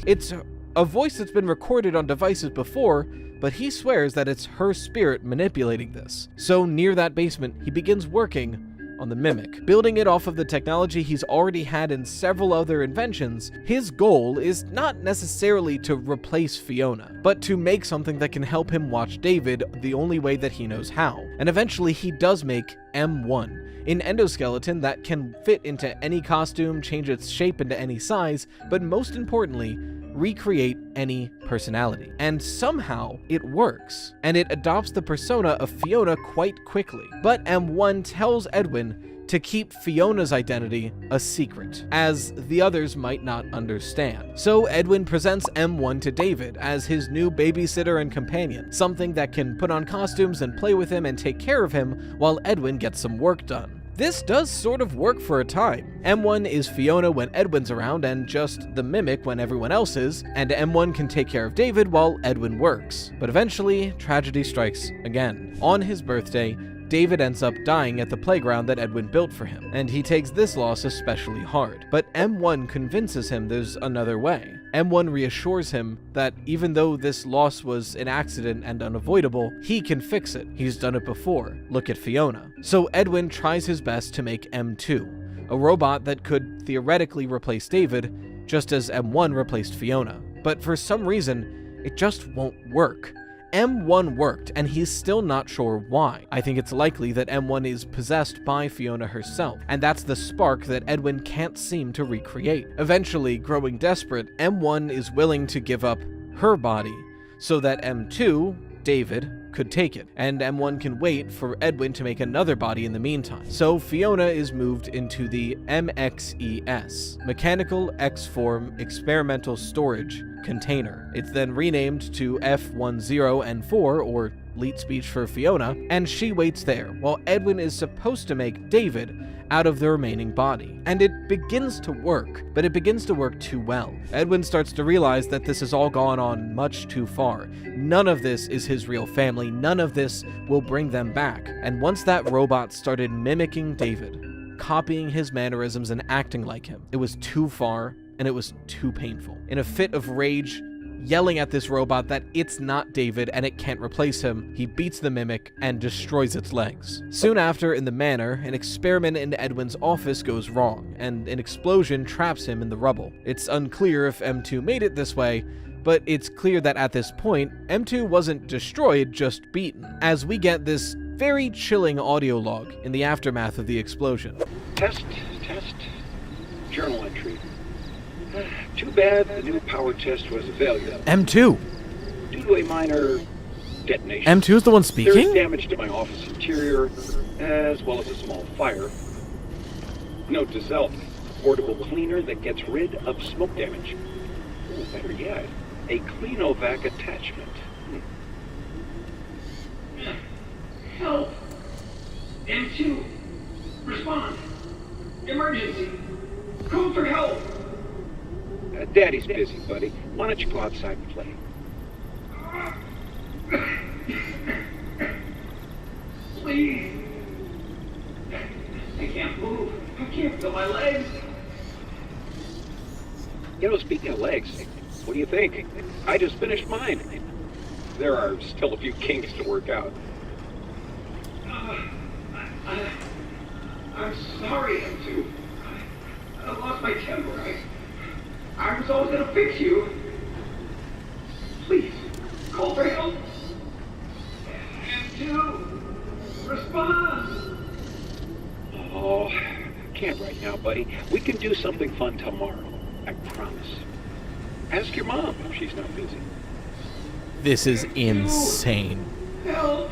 R: It's a voice that's been recorded on devices before, but he swears that it's her spirit manipulating this. So near that basement, he begins working on the Mimic. Building it off of the technology he's already had in several other inventions, his goal is not necessarily to replace Fiona, but to make something that can help him watch David the only way that he knows how. And eventually he does make M1, an endoskeleton that can fit into any costume, change its shape into any size, but most importantly, recreate any personality. And somehow it works, and it adopts the persona of Fiona quite quickly. But M1 tells Edwin to keep Fiona's identity a secret, as the others might not understand. So Edwin presents M1 to David as his new babysitter and companion, something that can put on costumes and play with him and take care of him while Edwin gets some work done. This does sort of work for a time. M1 is Fiona when Edwin's around and just the Mimic when everyone else is, and M1 can take care of David while Edwin works. But eventually, tragedy strikes again. On his birthday, David ends up dying at the playground that Edwin built for him, and he takes this loss especially hard. But M1 convinces him there's another way. M1 reassures him that even though this loss was an accident and unavoidable, he can fix it. He's done it before. Look at Fiona. So Edwin tries his best to make M2, a robot that could theoretically replace David, just as M1 replaced Fiona. But for some reason, it just won't work. M1 worked, and he's still not sure why. I think it's likely that M1 is possessed by Fiona herself, and that's the spark that Edwin can't seem to recreate. Eventually, growing desperate, M1 is willing to give up her body so that M2, David, could take it, and M1 can wait for Edwin to make another body in the meantime. So Fiona is moved into the MXES, Mechanical X-Form Experimental Storage Container. It's then renamed to F10N4, or Leet Speech for Fiona, and she waits there, while Edwin is supposed to make David out of the remaining body. And it begins to work, but it begins to work too well. Edwin starts to realize that this has all gone on much too far. None of this is his real family, none of this will bring them back. And once that robot started mimicking David, copying his mannerisms and acting like him, it was too far and it was too painful. In a fit of rage, yelling at this robot that it's not David and it can't replace him, he beats the Mimic and destroys its legs. Soon after, in the manor, an experiment in Edwin's office goes wrong, and an explosion traps him in the rubble. It's unclear if M2 made it this way, but it's clear that at this point, M2 wasn't destroyed, just beaten, as we get this very chilling audio log in the aftermath of the explosion.
S: Test. Journal entry. Too bad the new power test was a failure.
R: M2!
S: Due to a minor detonation.
R: M2 is the one speaking?
S: There is damage to my office interior, as well as a small fire. Note to self, portable cleaner that gets rid of smoke damage. Ooh, better yet, a Cleanovac attachment.
J: Help! M2! Respond! Emergency! Call for help!
S: Daddy's busy, buddy. Why don't you go outside and play?
J: Please! I can't move. I can't feel my legs.
S: You know, speaking of legs, what do you think? I just finished mine. There are still a few kinks to work out.
J: I'm sorry, M2. I lost my temper. I was always gonna fix you. Please, call for help. M2, respond.
S: Oh, can't right now, buddy. We can do something fun tomorrow. I promise. Ask your mom if she's not busy.
R: This is insane.
J: Help.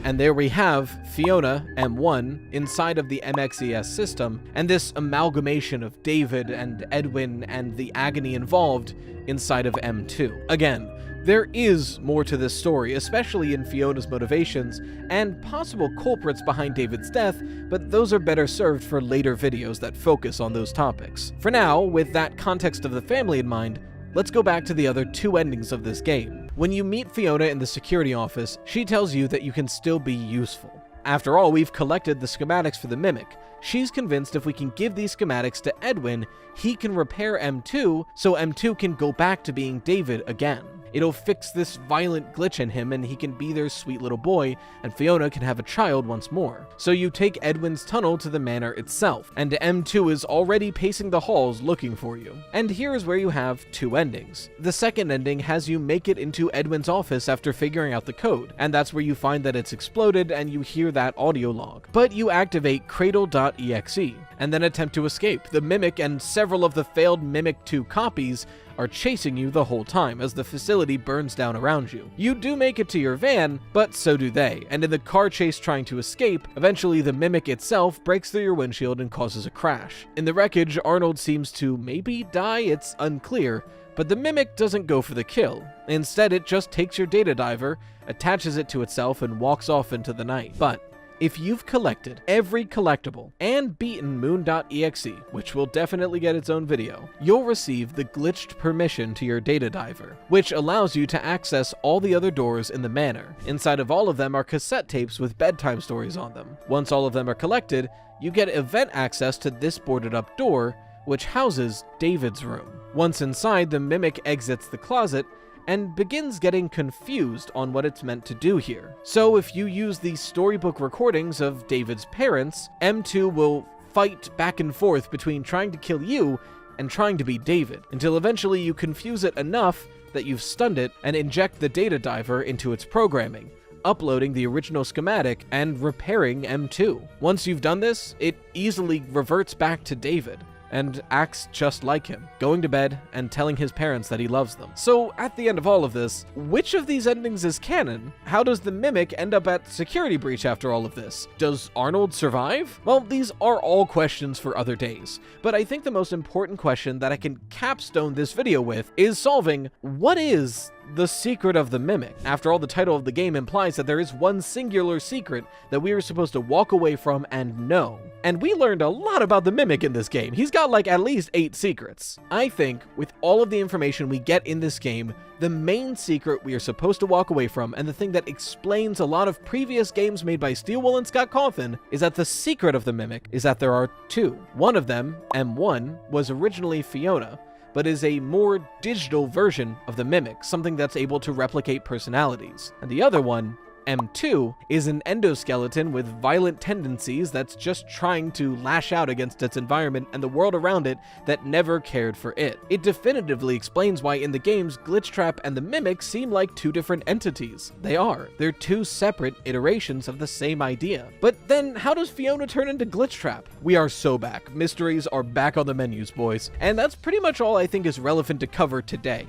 R: And there we have Fiona, M1, inside of the MXES system, and this amalgamation of David and Edwin and the agony involved inside of M2. Again, there is more to this story, especially in Fiona's motivations and possible culprits behind David's death, but those are better served for later videos that focus on those topics. For now, with that context of the family in mind, let's go back to the other two endings of this game. When you meet Fiona in the security office, she tells you that you can still be useful. After all, we've collected the schematics for the Mimic, She's convinced if we can give these schematics to Edwin, he can repair M2 so M2 can go back to being David again. It'll fix this violent glitch in him and he can be their sweet little boy, and Fiona can have a child once more. So you take Edwin's tunnel to the manor itself, and M2 is already pacing the halls looking for you. And here is where you have two endings. The second ending has you make it into Edwin's office after figuring out the code, and that's where you find that it's exploded and you hear that audio log. But you activate cradle.exe, and then attempt to escape. The Mimic and several of the failed Mimic 2 copies are chasing you the whole time as the facility burns down around you. You do make it to your van, but so do they, and in the car chase trying to escape, eventually the Mimic itself breaks through your windshield and causes a crash. In the wreckage, Arnold seems to maybe die, it's unclear, but the Mimic doesn't go for the kill. Instead, it just takes your data diver, attaches it to itself, and walks off into the night. But if you've collected every collectible and beaten Moon.exe, which will definitely get its own video, you'll receive the glitched permission to your data diver, which allows you to access all the other doors in the manor. Inside of all of them are cassette tapes with bedtime stories on them. Once all of them are collected, you get event access to this boarded up door, which houses David's room. Once inside, the Mimic exits the closet and begins getting confused on what it's meant to do here. So if you use the storybook recordings of David's parents, M2 will fight back and forth between trying to kill you and trying to be David, until eventually you confuse it enough that you've stunned it and inject the data diver into its programming, uploading the original schematic and repairing M2. Once you've done this, it easily reverts back to David and acts just like him, going to bed and telling his parents that he loves them. So at the end of all of this, which of these endings is canon? How does the Mimic end up at security breach after all of this? Does Arnold survive? Well, these are all questions for other days, but I think the most important question that I can capstone this video with is solving what is the secret of the Mimic. After all, the title of the game implies that there is one singular secret that we are supposed to walk away from and know. And we learned a lot about the Mimic in this game. He's got like at least 8 secrets. I think with all of the information we get in this game, the main secret we are supposed to walk away from, and the thing that explains a lot of previous games made by Steelwool and Scott Cawthon, is that the secret of the Mimic is that there are two. One of them, M1, was originally Fiona, but is a more digital version of the Mimic, something that's able to replicate personalities. And the other one, M2, is an endoskeleton with violent tendencies that's just trying to lash out against its environment and the world around it that never cared for it. It definitively explains why in the games, Glitchtrap and the Mimic seem like two different entities. They are. They're two separate iterations of the same idea. But then how does Fiona turn into Glitchtrap? We are so back. Mysteries are back on the menus, boys. And that's pretty much all I think is relevant to cover today.